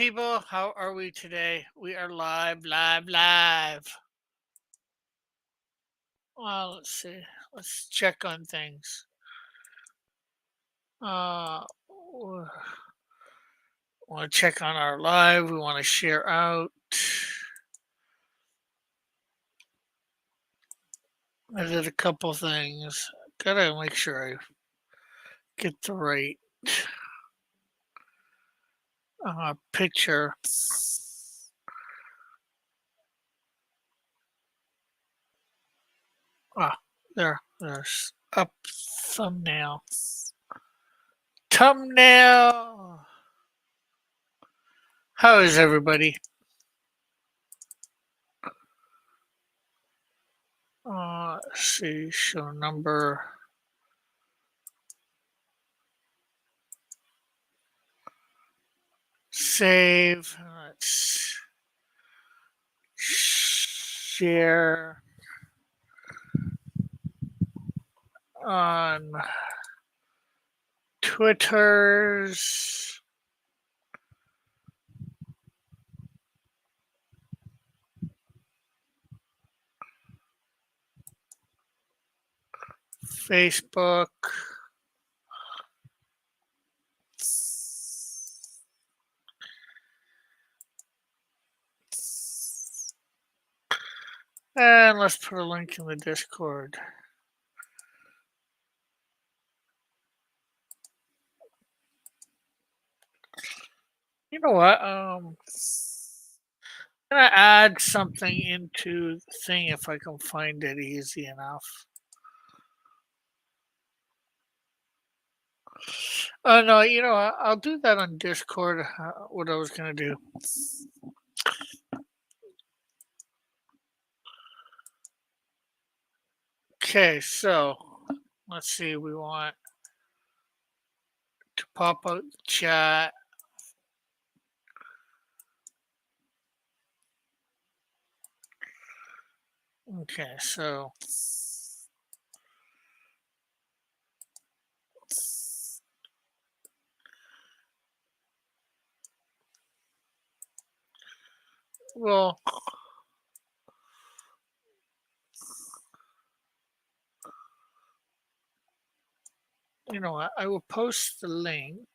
people. How are we today? We are live, live, live. Well, let's see. Let's check on things. We want to check on our live. We want to share out. I did a couple things. Gotta make sure I get the right picture. Ah, there's up thumbnail. Thumbnail. How is everybody? Let's see. Show number. Save. Let's share on Twitter's. Facebook. And let's put a link in the Discord. You know what? I'm gonna add something into the thing if I can find it easy enough. No, you know what? I'll do that on Discord. What I was gonna do. Okay, so let's see. We want to pop out the chat. Okay, so well, you know what? I will post the link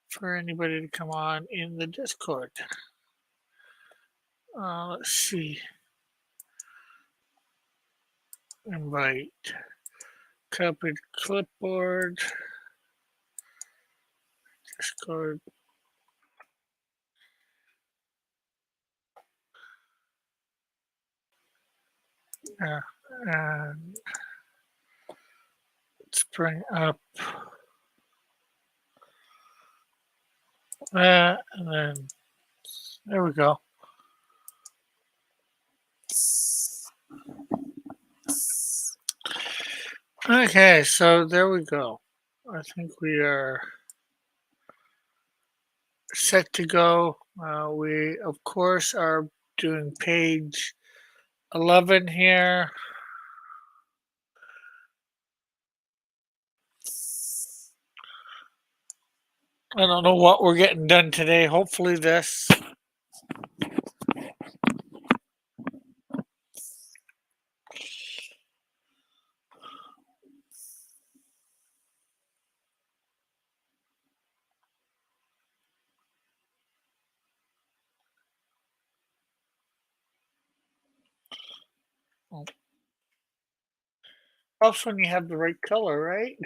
for anybody to come on in the Discord. Let's see. Invite. Copied clipboard. Discord. And let's bring up that, and then there we go. Okay, so there we go. I think we are set to go. We, of course, are doing page 11 here. I don't know what we're getting done today. Hopefully, this. Helps when you have the right color, right?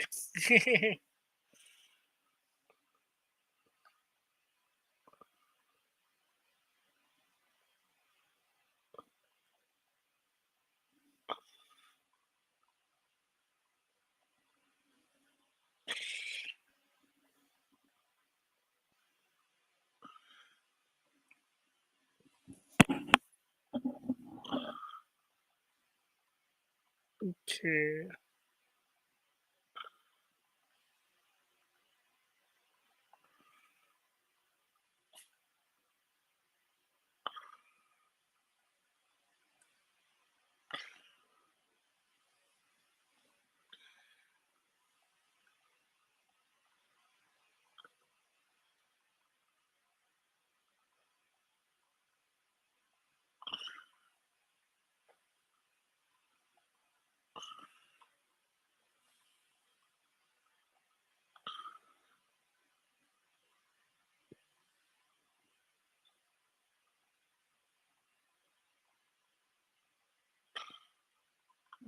Okay.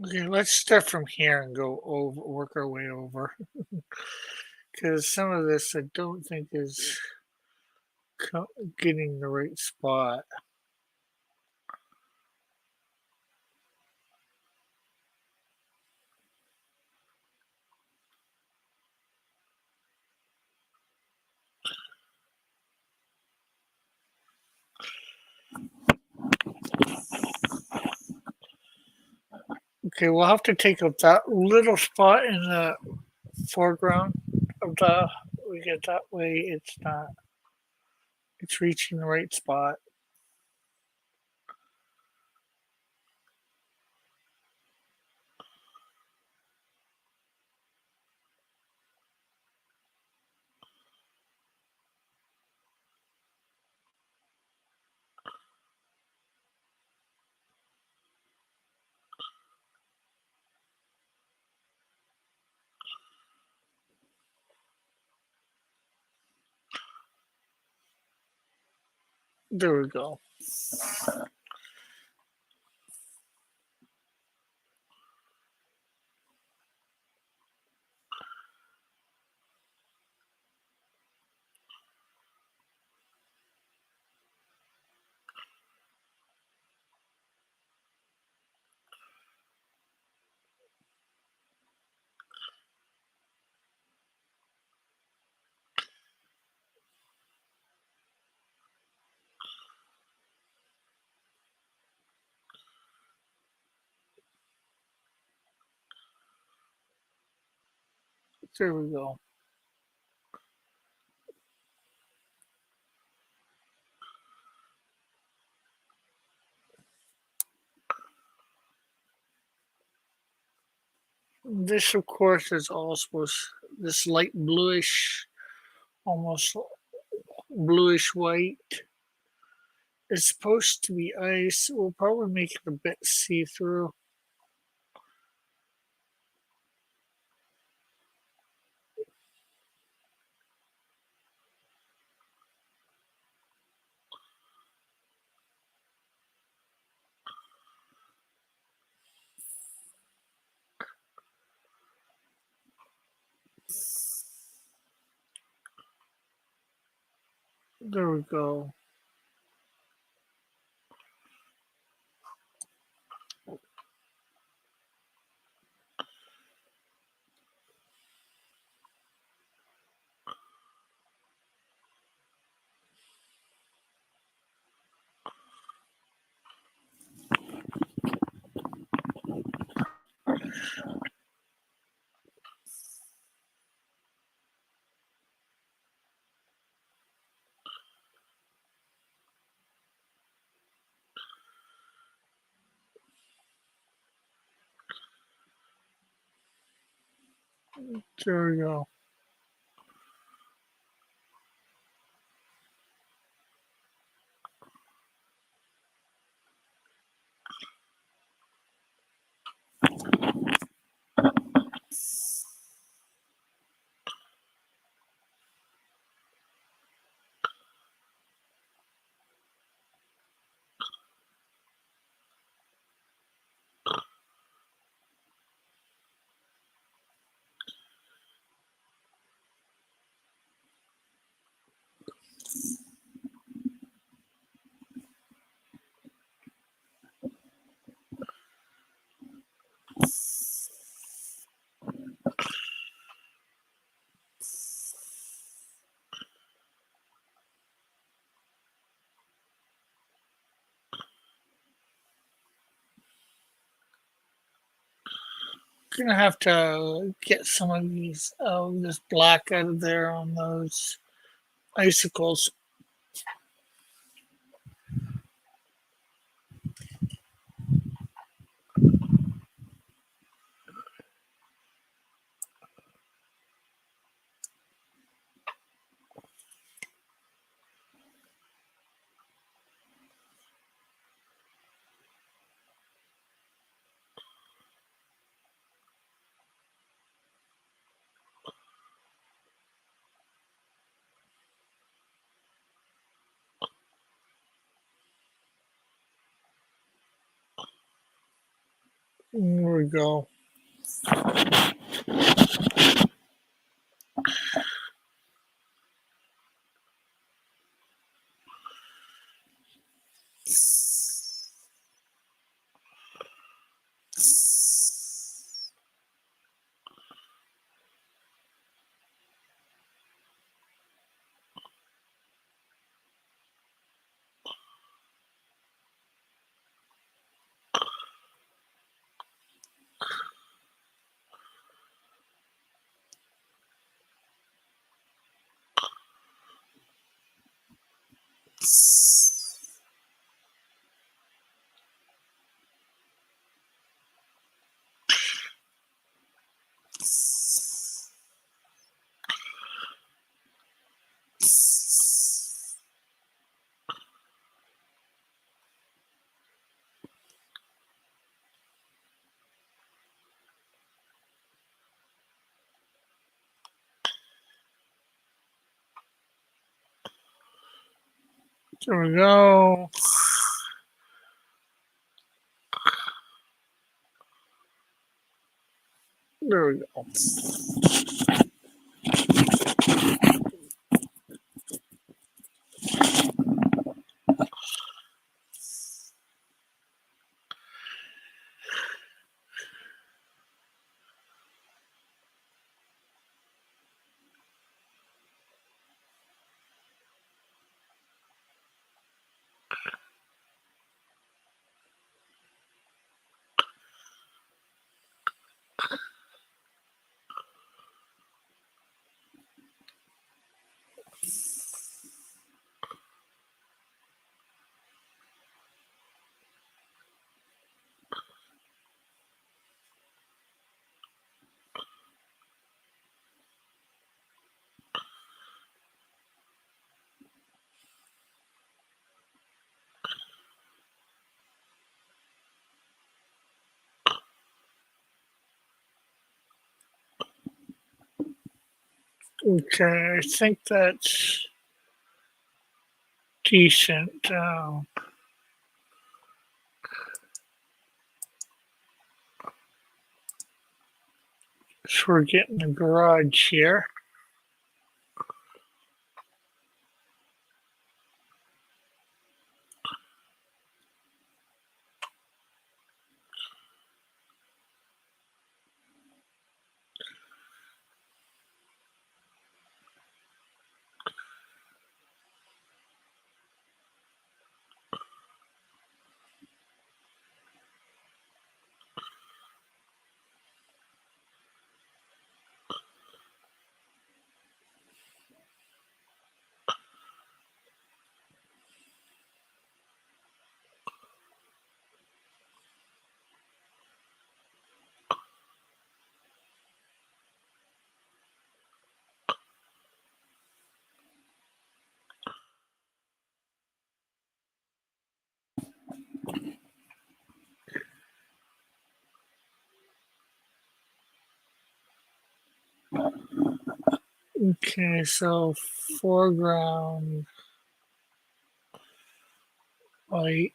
Okay, let's start from here and go over, work our way over, because some of this I don't think is getting the right spot. Okay, we'll have to take up that little spot in the foreground of the. We get that way. It's not. It's reaching the right spot. There we go. There we go. This, of course, is all supposed. This light bluish, almost bluish white, is supposed to be ice. We'll probably make it a bit see through. There we go. There we go. Gonna have to get some of these, this black out of there on those icicles. There we go. There we go. There we go. Okay, I think that's decent. So we're getting the garage here. Okay, so foreground light.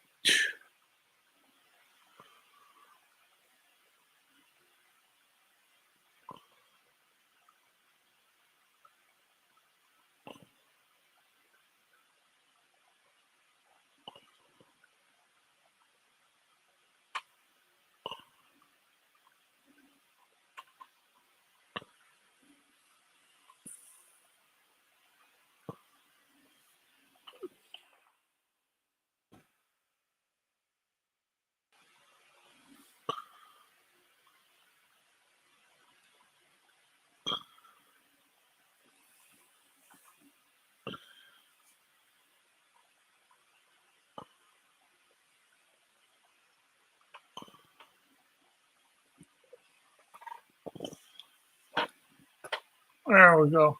There we go.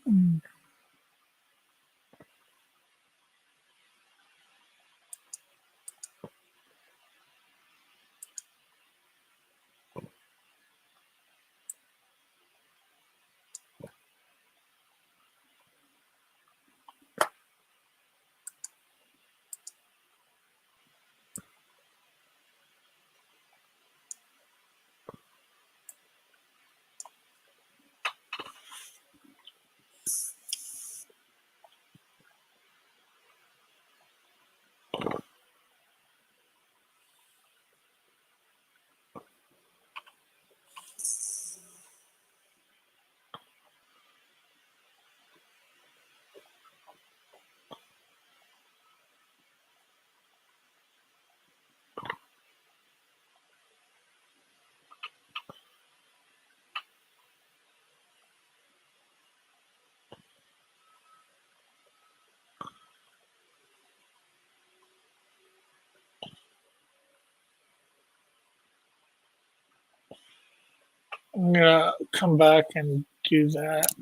Mm. I'm gonna come back and do that.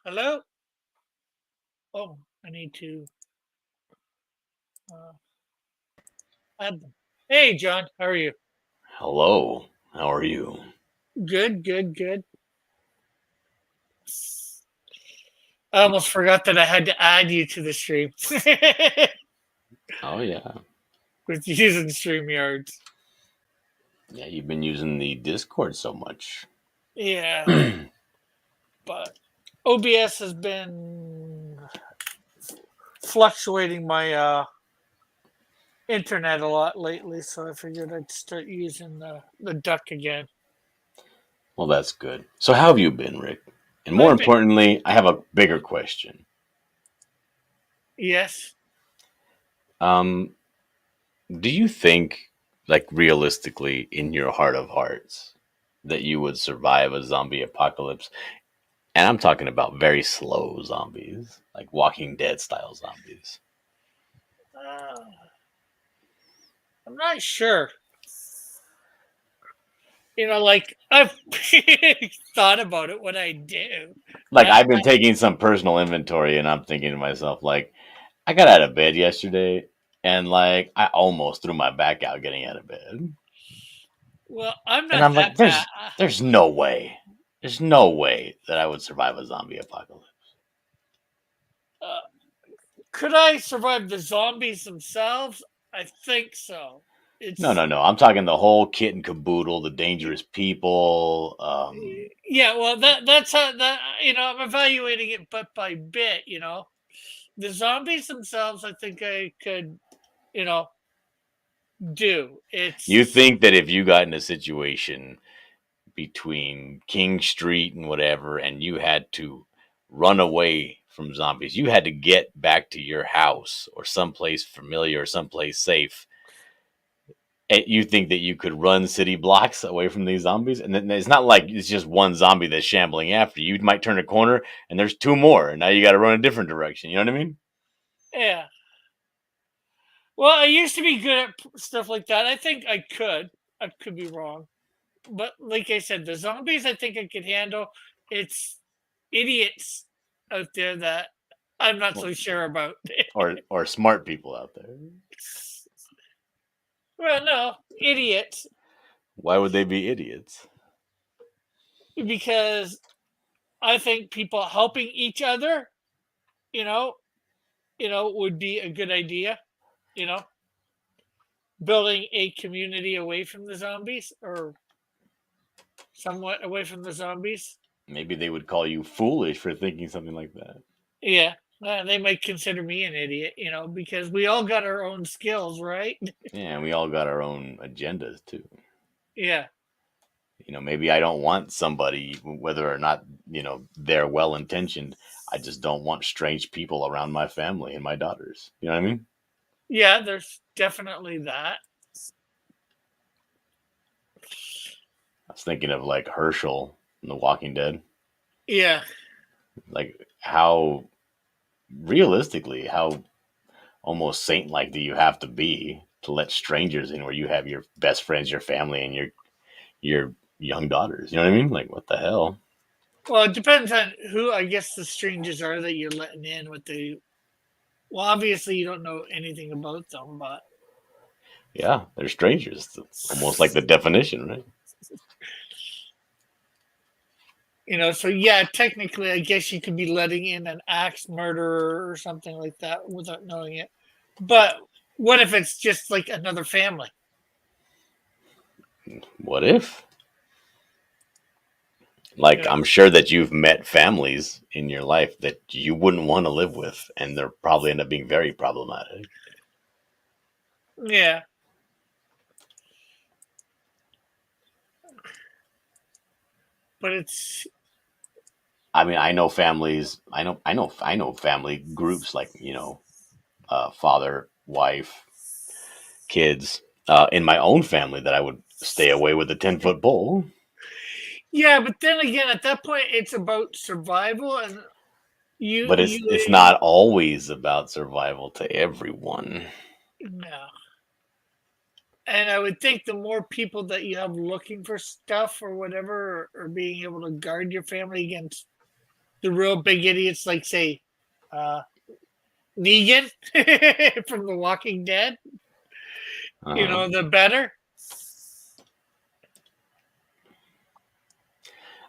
Hello? Oh, I need to uh, add them. Hey, John, how are you? Hello, how are you? Good, good, good. I almost forgot that I had to add you to the stream Oh yeah, with using StreamYard. yeah. You've been using the Discord so much. Yeah, but OBS has been fluctuating my internet a lot lately, so I figured I'd start using the duck again. Well, that's good. So, how have you been, Rick? And more I've been importantly, I have a bigger question. yes. Um, do you think, like realistically, in your heart of hearts, that you would survive a zombie apocalypse? And I'm talking about very slow zombies, like Walking Dead style zombies. Uh, I'm not sure. Like I've thought about it. What I do, Like I, I've been taking some personal inventory, and I'm thinking to myself, like, I got out of bed yesterday and like I almost threw my back out getting out of bed. well, I'm And not I'm that like, bad. there's no way. There's no way that I would survive a zombie apocalypse. Uh, could I survive the zombies themselves? I think so. No, It's no, no. I'm talking the whole kit and caboodle, the dangerous people. yeah. Well, that's how that I'm evaluating it bit by bit. The zombies themselves, I think I could you know do. You It's think that if you got in a situation between King Street and whatever, and you had to run away from zombies, you had to get back to your house or someplace familiar or someplace safe. And you think that you could run city blocks away from these zombies, and then it's not like it's just one zombie that's shambling after you. You might turn a corner and there's two more, and now you got to run a different direction. You know what I mean? yeah. Well, I used to be good at stuff like that. I think I could. I could be wrong, but like I said, the zombies I think I could handle. It's idiots out there that I'm not Well, so sure about. or smart people out there. Well, no, idiots Why would they be idiots? because I think people helping each other, you know, would be a good idea. You know, building a community away from the zombies or somewhat away from the zombies. Maybe they would call you foolish for thinking something like that. Yeah, they might consider me an idiot, because we all got our own skills, right? Yeah, and we all got our own agendas too. Yeah, Maybe I don't want somebody, whether or not, they're well intentioned. I just don't want strange people around my family and my daughters. You know what I mean? yeah, there's definitely that. I was thinking of like Herschel in The Walking Dead. Yeah, Like how realistically, how almost saint like do you have to be to let strangers in where you have your best friends, your family, and your young daughters? You know what I mean? Like what the hell? well, it depends on who I guess the strangers are that you're letting in. Well, obviously you don't know anything about them, but Yeah, they're strangers. It's almost like the definition, right? So yeah, technically, I guess you could be letting in an axe murderer or something like that without knowing it. But what if it's just like another family? What if? Like, Yeah, I'm sure that you've met families in your life that you wouldn't want to live with, and they're probably end up being very problematic. yeah, but it's I mean, I know families. I know family groups like father, wife, kids. In my own family, that I would stay away with a 10-foot pole. yeah, but then again, at that point, it's about survival, and you But it's you not always about survival to everyone. no. And I would think the more people that you have looking for stuff or whatever, or being able to guard your family against the real big idiots, like say, uh, Negan from The Walking Dead, Uh, the better.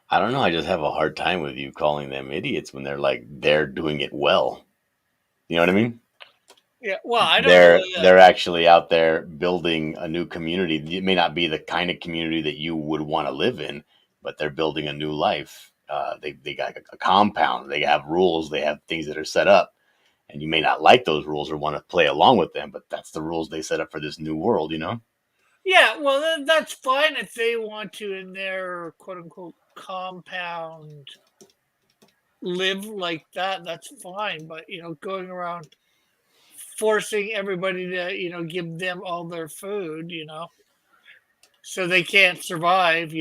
I don't know. I just have a hard time with you calling them idiots when they're doing it well. You know what I mean? Yeah. Well, I don't know. They're actually out there building a new community. It may not be the kind of community that you would want to live in, but they're building a new life. They got a compound. They have rules. They have things that are set up, and you may not like those rules or want to play along with them, but that's the rules they set up for this new world. You know? Yeah. Well, that's fine if they want to in their quote unquote compound live like that. That's fine. But going around forcing everybody to give them all their food, so they can't survive.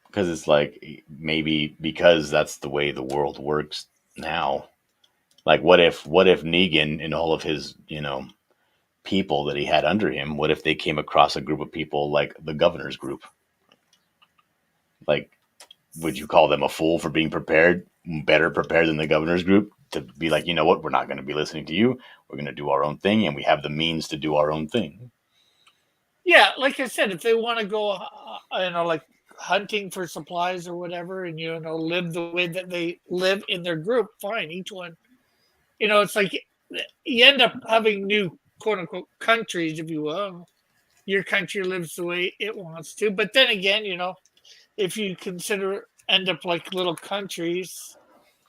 Because it's like maybe because that's the way the world works now. Like, what if Negan and all of his people that he had under him, what if they came across a group of people like the governor's group? Like, would you call them a fool for being prepared, better prepared than the governor's group to be like, you know what, we're not going to be listening to you. We're going to do our own thing, and we have the means to do our own thing. Yeah, like I said, if they want to go, like hunting for supplies or whatever, and live the way that they live in their group, fine. Each one, it's like you end up having new quote unquote countries, if you will. Your country lives the way it wants to, but then again, if you consider end up like little countries,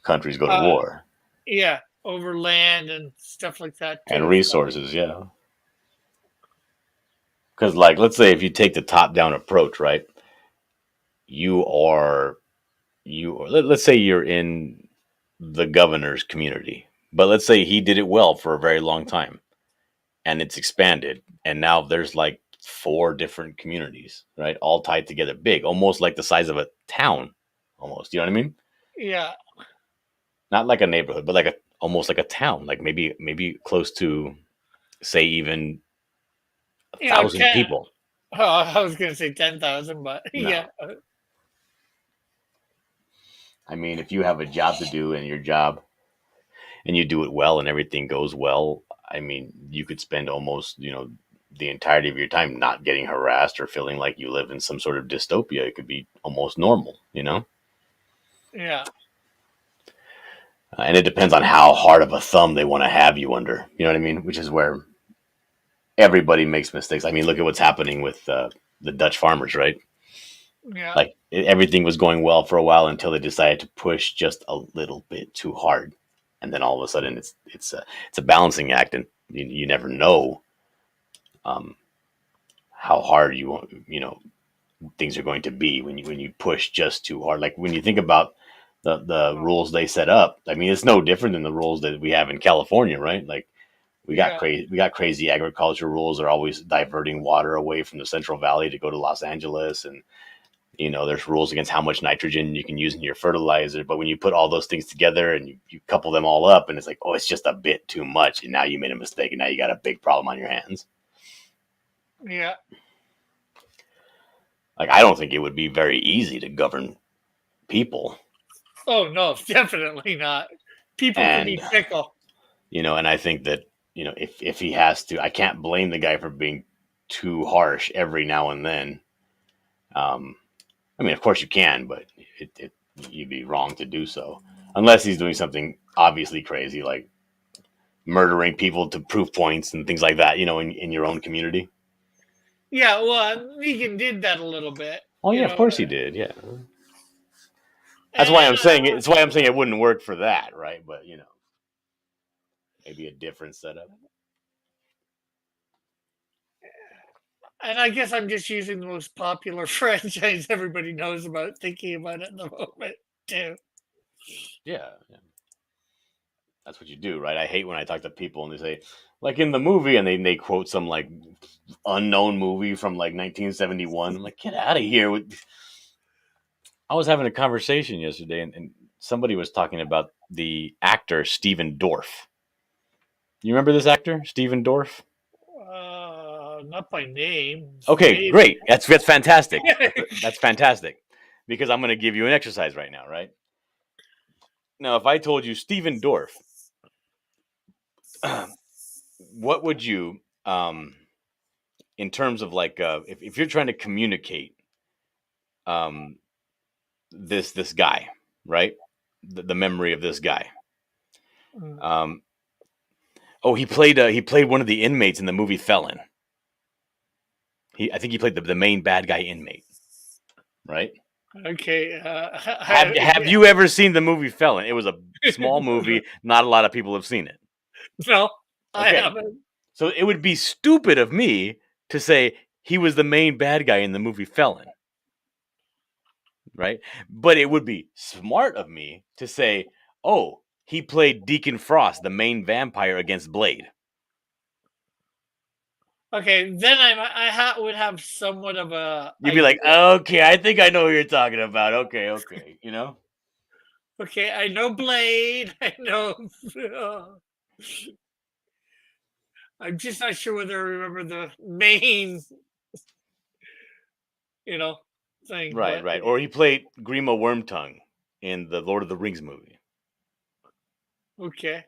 Countries go to uh, war yeah, over land and stuff like that and too. So resources, yeah. Because, like, let's say if you take the top down approach, right? You are let's say you're in the governor's community, but let's say he did it well for a very long time, and it's expanded, and now there's like four different communities, right, all tied together, big, almost like the size of a town, almost. You know what I mean? yeah, Not like a neighborhood, but like a almost like a town, like maybe close to, say, even a thousand 10. people. Oh, I was gonna say 10,000, but yeah, No, I mean, if you have a job to do and your job and you do it well and everything goes well, I mean, you could spend almost, the entirety of your time not getting harassed or feeling like you live in some sort of dystopia. It could be almost normal. yeah, And it depends on how hard of a thumb they want to have you under. You know what I mean? Which is where everybody makes mistakes. I mean, look at what's happening with the Dutch farmers, right? yeah, Like everything was going well for a while until they decided to push just a little bit too hard, and then all of a sudden it's a balancing act, and you never know um, how hard things are going to be when you push just too hard. Like when you think about the rules they set up, I mean, it's no different than the rules that we have in California, right? Like yeah, we got crazy agriculture rules. Are always diverting water away from the Central Valley to go to Los Angeles, and there's rules against how much nitrogen you can use in your fertilizer. But when you put all those things together and you couple them all up, and it's like, oh, it's just a bit too much, and now you made a mistake, and now you got a big problem on your hands. yeah. Like, I don't think it would be very easy to govern people. Oh no, definitely not. People can be And fickle. and I think that if he has to, I can't blame the guy for being too harsh every now and then. um I mean, of course you can, but you'd be wrong to do so unless he's doing something obviously crazy, like murdering people to prove points and things like that. In your own community. Yeah, well, Negan did that a little bit, Oh yeah, of course he did. Yeah, that's why and I'm saying it. It's why I'm saying it wouldn't work for that, right? But maybe a different setup. I guess I'm just using the most popular franchise everybody knows about, thinking about it in the moment too. Yeah, yeah. That's what you do, right? I hate when I talk to people and they say, like in the movie, and they quote some like unknown movie from like 1971. I'm like, get out of here! I was having a conversation yesterday, and somebody was talking about the actor Steven Dorff. You remember this actor, Steven Dorff? Not by name, Okay, maybe. great. That's fantastic. That's fantastic because I'm going to give you an exercise right now, right? Now, if I told you Steven Dorff, what would you, in terms of like, if you're trying to communicate, um, this guy, right? The memory of this guy. Mm. Um, oh, he played one of the inmates in the movie Felon. I think he played the main bad guy inmate, right? Okay. Have you ever seen the movie Felon? It was a small movie. Not a lot of people have seen it. No, I Okay, haven't. so it would be stupid of me to say he was the main bad guy in the movie Felon, right? But it would be smart of me to say, oh, he played Deacon Frost, the main vampire against Blade. Okay, then would have somewhat of a You'd be idea. like, okay, I think I know who you're talking about. Okay. Okay, I know Blade. I know. I'm just not sure whether I remember the main, you know, thing. Right, But right. Or he played Grima Wormtongue in the Lord of the Rings movie. okay,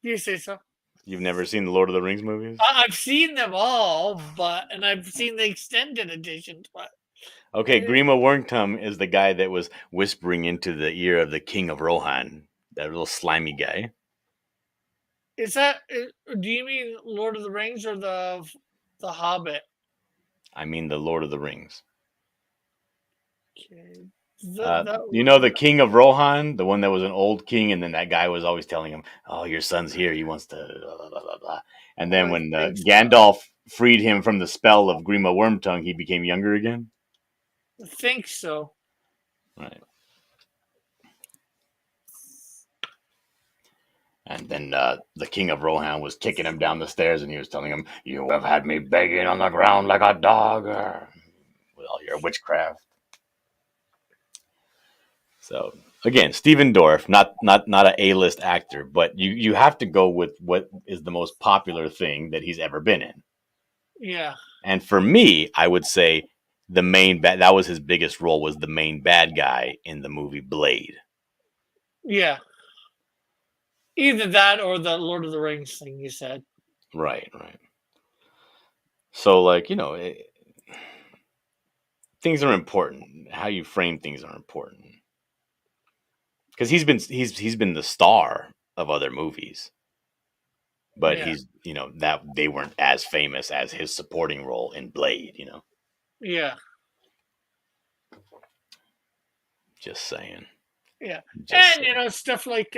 you say so. You've never seen the Lord of the Rings movies? I've seen them all, and I've seen the extended editions. But Okay, Grima Wormtongue is the guy that was whispering into the ear of the King of Rohan, that little slimy guy. is that? Do you mean Lord of the Rings or the Hobbit? I mean, the Lord of the Rings. Okay, You know the King of Rohan, the one that was an old king, and then that guy was always telling him, "Oh, your son's here. He wants to blah blah blah blah." Blah. And then I when think so. Gandalf freed him from the spell of Grima Wormtongue, he became younger again. I think so. Right. And then the King of Rohan was kicking him down the stairs, and he was telling him, "You have had me begging on the ground like a dog with all your witchcraft." So again, Steven Dorff, not an A-list actor, but you have to go with what is the most popular thing that he's ever been in. Yeah. And for me, I would say that was his biggest role, was the main bad guy in the movie Blade. Yeah. Either that or the Lord of the Rings thing you said. Right. So like, things are important. How you frame things are important. Because he's been the star of other movies. But Yeah. that they weren't as famous as his supporting role in Blade, Yeah. Just saying. Yeah. Just And saying. stuff like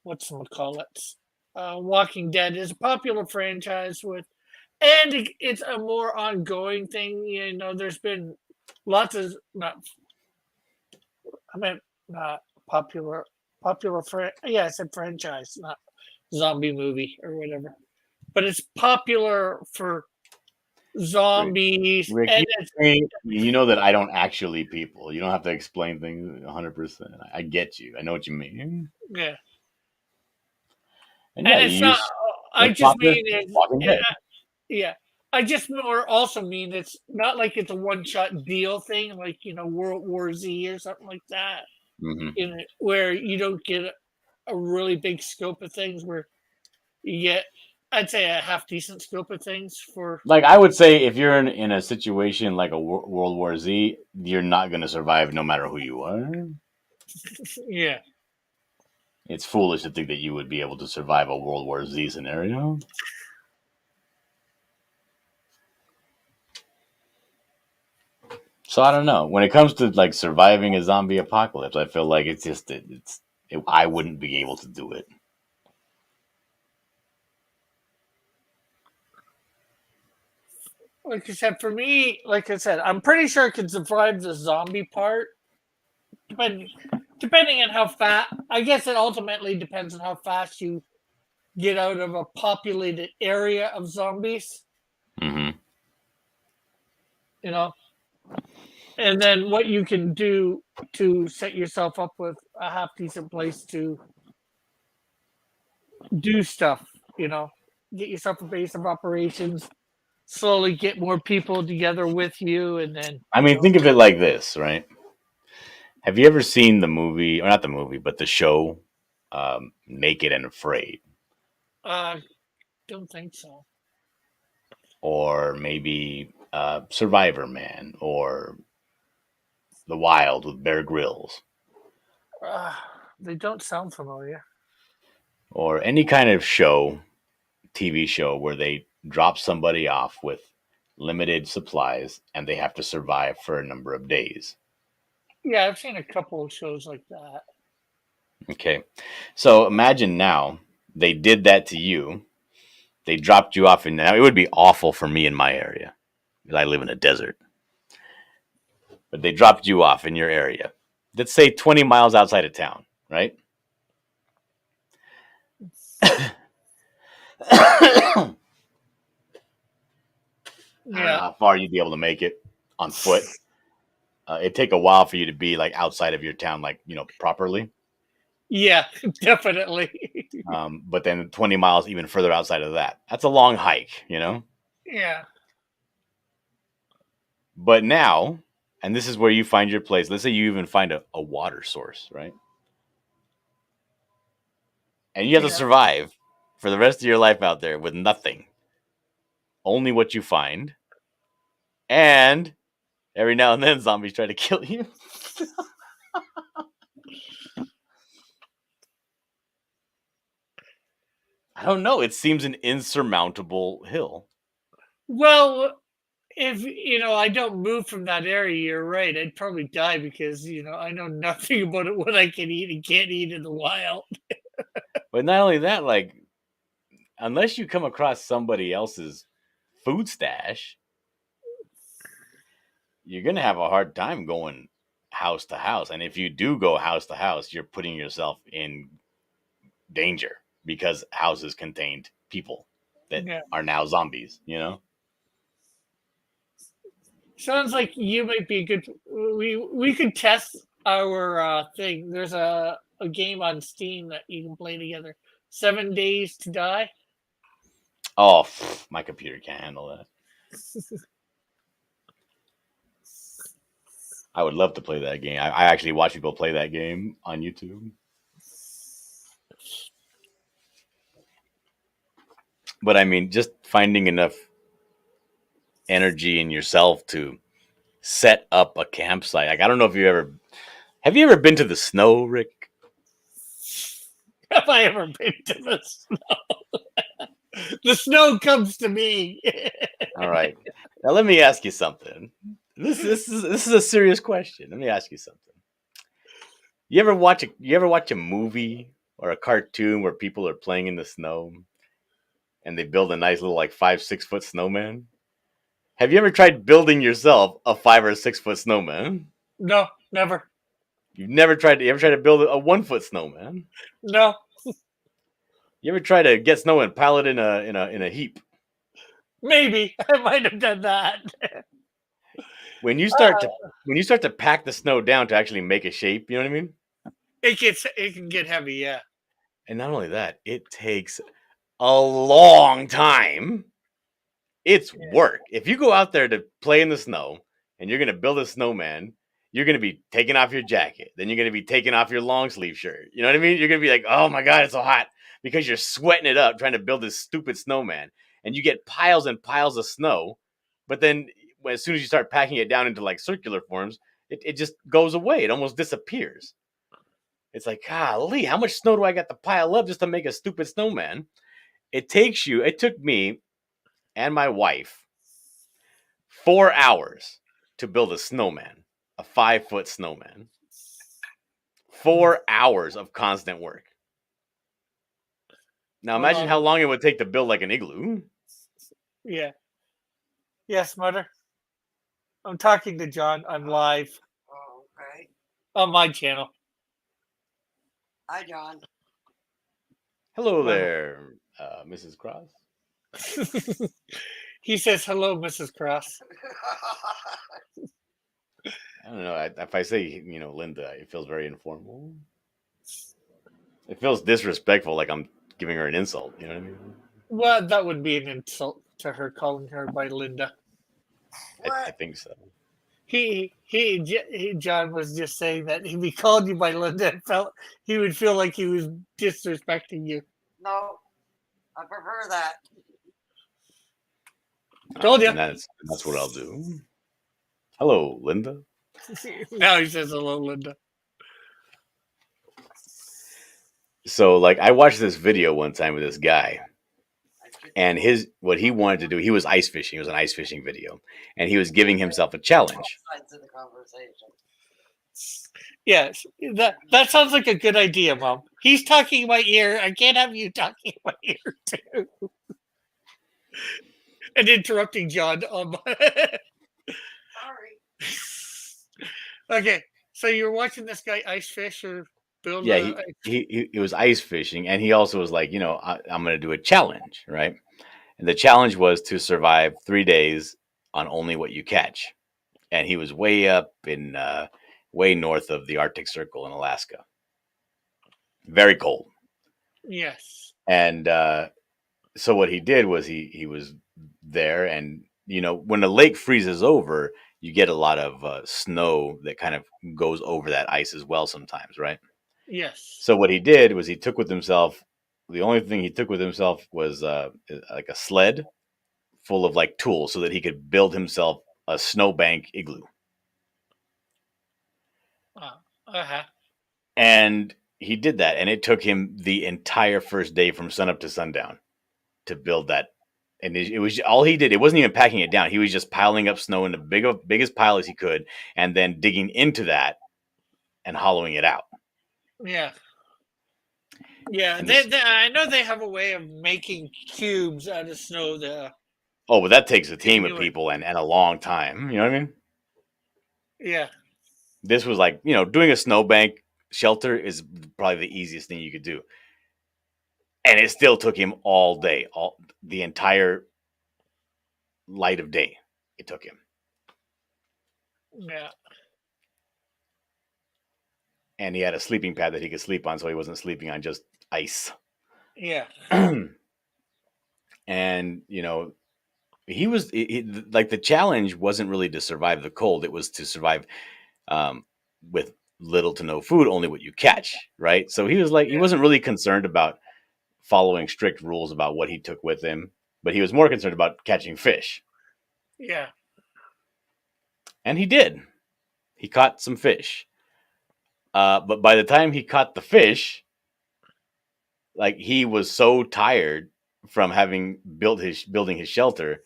what's call it? Walking Dead is a popular franchise and it's a more ongoing thing. There's been lots of not. I meant not popular yeah, I said franchise, not zombie movie or whatever. But it's popular for zombies, Rick, and it's you know that I don't actually people. You don't have to explain things 100%. I get you. I know what you mean. yeah, And yeah, and you it's not. use I what's just popular. mean it's Walking Dead. yeah. I just more also mean it's not like it's a one shot deal thing like World War Z or something like that. Hmm. Where you don't get a really big scope of things where you get I'd say a half decent scope of things for. Like I would say, if you're in a situation like a World War Z, you're not going to survive no matter who you are. Yeah. It's foolish to think that you would be able to survive a World War Z scenario. So I don't know. When it comes to like surviving a zombie apocalypse, I feel like it's just I wouldn't be able to do it. Like I said, for me, like I said, I'm pretty sure I could survive the zombie part. Depending on how fast, I guess it ultimately depends on how fast you get out of a populated area of zombies. Mm-hmm. You know, and then what you can do to set yourself up with a half decent place to do stuff. You know, get yourself a base of operations. Slowly get more people together with you, and then I mean, think of it like this, right? Have you ever seen the movie, or not the movie, but the show, Naked and Afraid? don't think so. Or maybe Survivor Man, or The Wild with Bear Grylls, Uh, they don't sound familiar. or any kind of show, TV show, where they drop somebody off with limited supplies and they have to survive for a number of days. Yeah, I've seen a couple of shows like that. Okay. So imagine now they did that to you. They dropped you off, and now it would be awful for me in my area because I live in a desert. But they dropped you off in your area. Let's say 20 miles outside of town, right? I don't know Yeah, how far you'd be able to make it on foot. It'd take a while for you to be like outside of your town, like, properly. yeah, definitely. But then 20 miles even further outside of that, that's a long hike. Yeah, But now, and this is where you find your place. Let's say you even find a water source, right? And you have to yeah, survive for the rest of your life out there with nothing, only what you find. And every now and then, zombies try to kill you. I don't know. It seems an insurmountable hill. well, if I don't move from that area, you're right. I'd probably die because I know nothing about it, what I can eat and can't eat in the wild. But not only that, like, unless you come across somebody else's food stash, you're going to have a hard time going house to house. And if you do go house to house, you're putting yourself in danger because houses contained people that Yeah, are now zombies. sounds like you might be a good. We could test our thing. There's a game on Steam that you can play together. 7 Days to Die. Oh, my computer can't handle that. I would love to play that game. I actually watch people play that game on YouTube. But I mean, just finding enough energy in yourself to set up a campsite. Like, I don't know if have you ever been to the snow, Rick? Have I ever been to the snow? The snow comes to me. All right. Now let me ask you something. This is a serious question. Let me ask you something. You ever watch a movie or a cartoon where people are playing in the snow and they build a nice little like 5-6 foot snowman? Have you ever tried building yourself a 5 or 6 foot snowman? No, never. You ever tried to build a 1 foot snowman? No, You ever try to get snow and pile it in a heap? maybe I might have done that. When you start to pack the snow down to actually make a shape, you know what I mean? It can get heavy. Yeah. And not only that, it takes a long time. It's work. If you go out there to play in the snow and you're gonna build a snowman, you're gonna be taking off your jacket. Then you're gonna be taking off your long sleeve shirt. You know what I mean? You're gonna be like, oh my god, it's so hot. because you're sweating it up trying to build this stupid snowman, and you get piles and piles of snow. But then, as soon as you start packing it down into like circular forms, it just goes away. It almost disappears. It's like, golly, how much snow do I got to pile up just to make a stupid snowman? It took me and my wife 4 hours to build a snowman, a 5-foot snowman. 4 hours of constant work. Now imagine how long it would take to build like an igloo. Yeah. Yes, Mother. I'm talking to John. I'm live. Oh, okay. On my channel. Hi, John. Hello there, Mrs. Cross. He says hello, Mrs. Cross. I don't know. If I say, Linda, it feels very informal. It feels disrespectful, like I'm giving her an insult. You know what I mean? Well, that would be an insult to her calling her by Linda. I think so. John was just saying that if he called you by Linda, he would feel like he was disrespecting you. No, I prefer that. Told you. And that's what I'll do. Hello, Linda. Now he says hello, Linda. So, like, I watched this video one time with this guy, and what he wanted to do, he was ice fishing. It was an ice fishing video, and he was giving himself a challenge. Sides of the conversation. Yes, that sounds like a good idea, Mom. He's talking in my ear. I can't have you talking in my ear too. And interrupting John. Sorry. Okay, so you're watching this guy ice fish or build? Yeah, he was ice fishing, and he also was like, I'm going to do a challenge, right? And the challenge was to survive 3 days on only what you catch. And he was way up in way north of the Arctic Circle in Alaska. Very cold. Yes. And so what he did was he was there, and when a lake freezes over, you get a lot of snow that kind of goes over that ice as well sometimes, right? Yes. So what he did was he took with himself, the only thing he took with himself was like a sled full of like tools so that he could build himself a snowbank igloo. Uh-huh. And he did that, and it took him the entire first day from sunup to sundown to build that. And it was all he did. It wasn't even packing it down. He was just piling up snow in the biggest pile as he could, and then digging into that and hollowing it out. Yeah. Yeah, I know they have a way of making cubes out of snow. But that takes a team of people and a long time. You know what I mean? Yeah. This was like, doing a snowbank shelter is probably the easiest thing you could do. And it still took him all day, the entire light of day. It took him. Yeah. And he had a sleeping pad that he could sleep on, so he wasn't sleeping on just ice. Yeah. And, he was like, the challenge wasn't really to survive the cold. It was to survive with little to no food, only what you catch, right? So he was like, he wasn't really concerned about following strict rules about what he took with him, but he was more concerned about catching fish. Yeah. And he did. He caught some fish. But by the time he caught the fish, like, he was so tired from having building his shelter,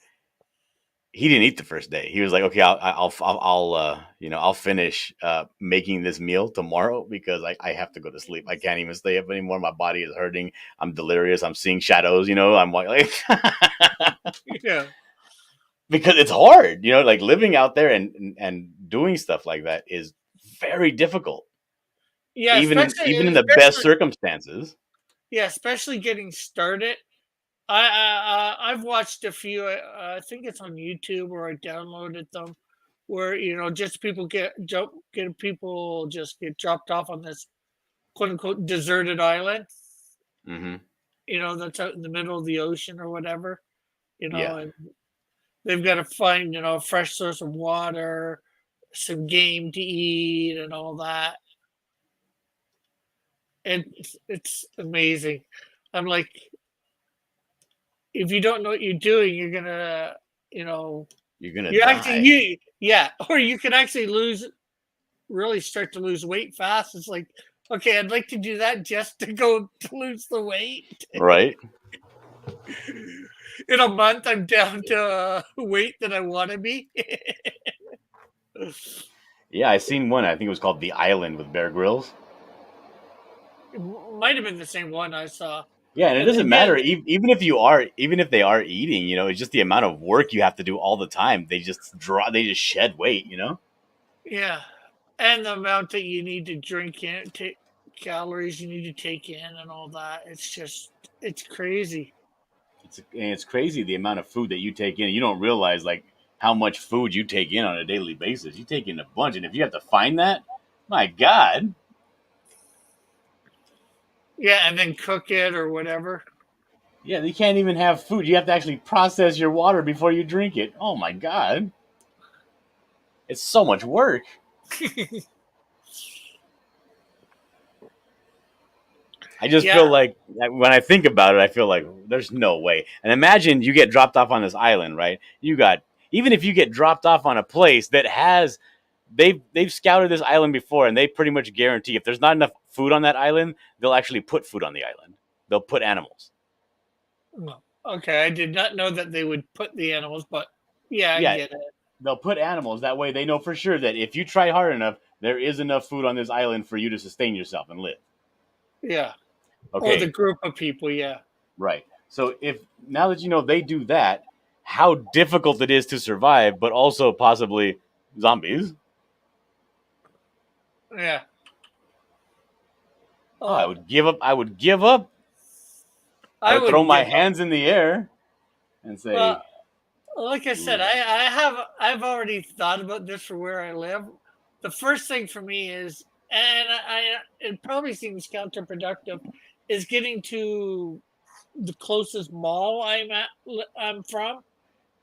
he didn't eat the first day. He was like, okay, I'll finish making this meal tomorrow because I have to go to sleep. I can't even stay up anymore. My body is hurting. I'm delirious. I'm seeing shadows. I'm like, Yeah. Because it's hard. Like, living out there and doing stuff like that is very difficult. Yeah. Even in the best circumstances. Yeah, especially getting started. I've watched a few. I think it's on YouTube, or I downloaded them, where just people get dropped off on this quote unquote deserted island. Mm-hmm. That's out in the middle of the ocean or whatever. Yeah. And they've got to find a fresh source of water, some game to eat, and all that. And it's amazing. I'm like, if you don't know what you're doing, you're gonna, You're gonna you're actually die. yeah, or you can actually really start to lose weight fast. It's like, okay, I'd like to do that just to go to lose the weight. Right? In a month, I'm down to weight that I want to be. Yeah, I seen one. I think it was called The Island with Bear Grylls. It might have been the same one I saw. Yeah, and it And doesn't matter again, even if they are eating, it's just the amount of work you have to do all the time. They just shed weight, yeah, and the amount that you need to drink in, take calories you need to take in, and all that. It's crazy. It's crazy the amount of food that you take in. You don't realize like how much food you take in on a daily basis. You take in a bunch, and if you have to find that, my God, Yeah, and then cook it or whatever. yeah, you can't even have food. You have to actually process your water before you drink it. Oh my God, it's so much work. I just Yeah, feel like when I think about it, I feel like there's no way. And imagine you get dropped off on this island, right? Even if you get dropped off on a place that has they've scouted this island before, and they pretty much guarantee if there's not enough food on that island, they'll actually put food on the island. They'll put animals. no. Okay, I did not know that they would put the animals, but yeah, I Yeah, get it. they'll put animals. That way they know for sure that if you try hard enough, there is enough food on this island for you to sustain yourself and live. Yeah, or the Okay, group of people. Yeah, right. So if now that you know they do that, how difficult it is to survive, but also possibly zombies. yeah. Oh, I Oh, would give up. I would give up. I I would throw would my give up. hands in the air and Well, say, like I said, I've already thought about this for where I live. The first thing for me is, and it probably seems counterproductive, is getting to the closest mall I'm from,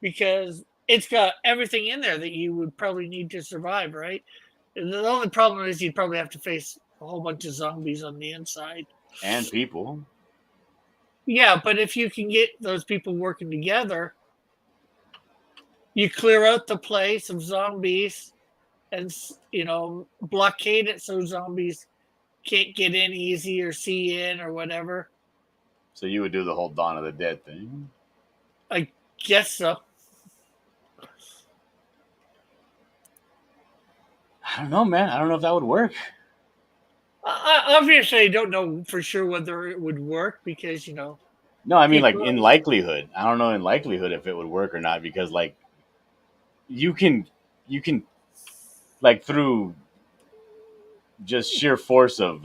because it's got everything in there that you would probably need to survive, right? And the only problem is you'd probably have to face a whole bunch of zombies on the inside. and people. Yeah, but if you can get those people working together, you clear out the place of zombies and blockade it so zombies can't get in easy or see in or whatever. So you would do the whole Dawn of the Dead thing. I guess so. I don't know, man. I don't know if that would work. Obviously, I don't know for sure whether it would work because No, I mean like people. in likelihood. I don't know in likelihood if it would work or not because like you can you can like through just sheer force of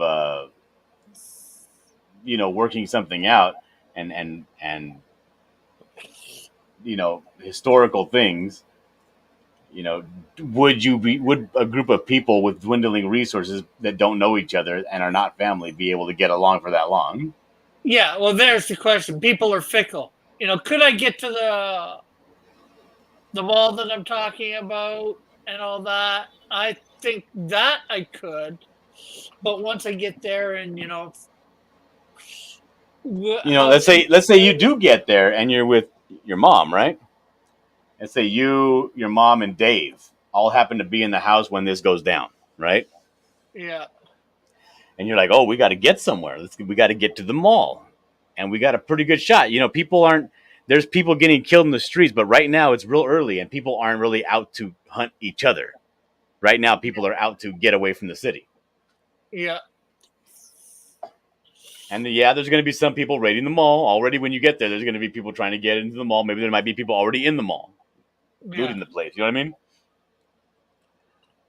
working something out and historical things. Would a group of people with dwindling resources that don't know each other and are not family be able to get along for that long? Yeah, well, there's the question. People are fickle. Could I get to the mall that I'm talking about and all that? I think that I could, but once I get there and how things Let's say you go. do get there and you're with your mom, right? Let's say you, your mom, and Dave all happen to be in the house when this goes down, right? Yeah, And you're like, oh, we got to get somewhere. We got to get to the mall, and we got a pretty good shot. People aren't. There's people getting killed in the streets, but right now it's real early, and people aren't really out to hunt each other. Right now, people are out to get away from the city. yeah, And yeah, there's going to be some people raiding the mall already. When you get there, there's going to be people trying to get into the mall. Maybe there might be people already in the mall yeah, looting the place. You know what I mean?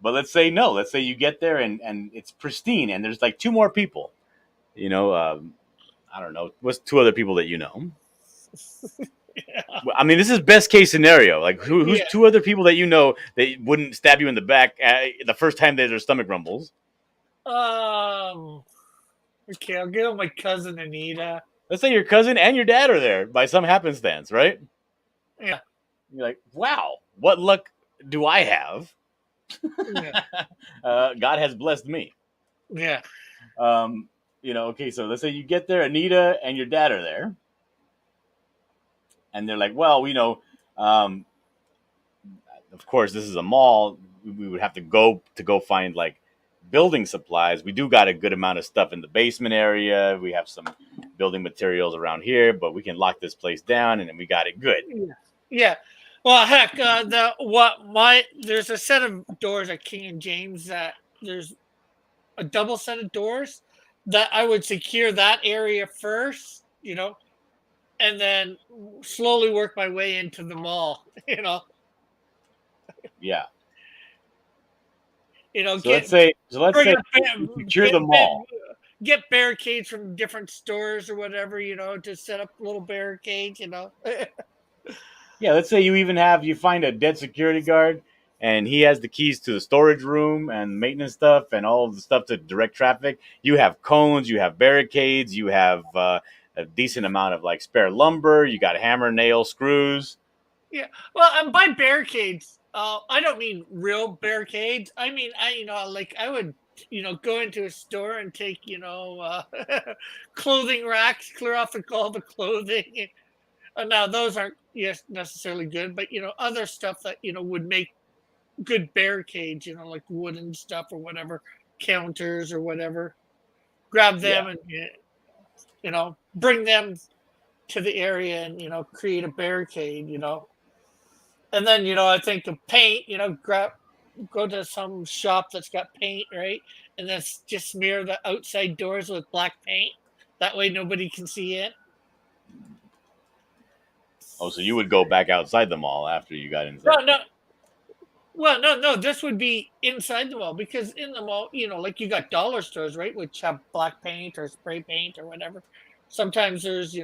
But let's say no. Let's say you get there and it's pristine, and there's like two more people. I don't know. What's two other people that you know? yeah, I mean, this is best case scenario. Like, who's yeah. two other people that you know that wouldn't stab you in the back the first time that their stomach rumbles? Um. Okay, I'll give my cousin Anita. Let's say your cousin and your dad are there by some happenstance, right? Yeah, You're like, wow, what luck do I have? yeah, God has blessed me. yeah, Um, okay, so let's say you get there, Anita and your dad are there, and they're like, well, um, of course, this is a mall. We would have to go find like building supplies. We do got a good amount of stuff in the basement area. We have some building materials around here, but we can lock this place down, and then we got it good. Yeah. Yeah. Well, heck, there's a set of doors at King and James that there's a double set of doors that I would secure that area first, and then slowly work my way into the mall, Yeah. So get let's say bigger, you secure the mall. get barricades from different stores or whatever, to set up little barricades, Yeah, let's say you find a dead security guard, and he has the keys to the storage room and maintenance stuff and all of the stuff to direct traffic. You have cones, you have barricades, you have a decent amount of like spare lumber. You got hammer, nail, screws. Yeah. Well, and by barricades, I don't mean real barricades. I mean, I would, go into a store and take, clothing racks, clear off all the clothing. And now those aren't necessarily good, but other stuff that would make good barricades. Like wooden stuff or whatever, counters or whatever. Grab Yeah. them and bring them to the area and create a barricade. And then I think the paint, go to some shop that's got paint, right, and then just smear the outside doors with black paint. That way nobody can see it. Oh, so you would go back outside the mall after you got inside? No. Well, no. This would be inside the mall because in the mall, like you got dollar stores, right, which have black paint or spray paint or whatever. Sometimes there's,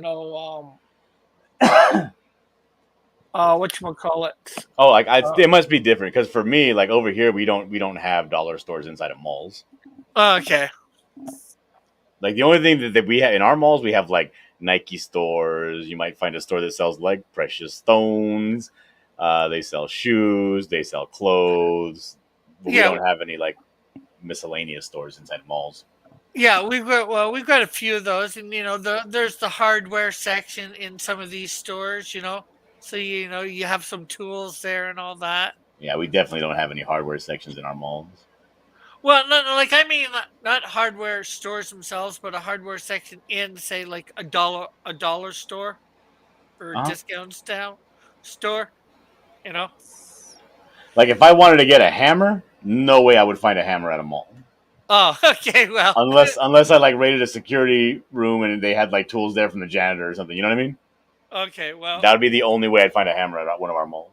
whatchamacallit. Oh, like it must be different because for me, like over here, we don't have dollar stores inside of malls. Okay. Like the only thing that we have in our malls, we have like Nike stores. You might find a store that sells like precious stones. They sell shoes. They sell clothes. But we don't have any like miscellaneous stores inside malls. Yeah, we've got a few of those, and there's the hardware section in some of these stores, so you have some tools there and all that. Yeah, we definitely don't have any hardware sections in our malls. Well, no, like I mean, not hardware stores themselves, but a hardware section in, say, like a dollar store or a discount store. Like if I wanted to get a hammer, no way I would find a hammer at a mall. Oh, okay, well, unless I like raided a security room and they had like tools there from the janitor or something. You know what I mean? Okay, well, that would be the only way I'd find a hammer at one of our malls.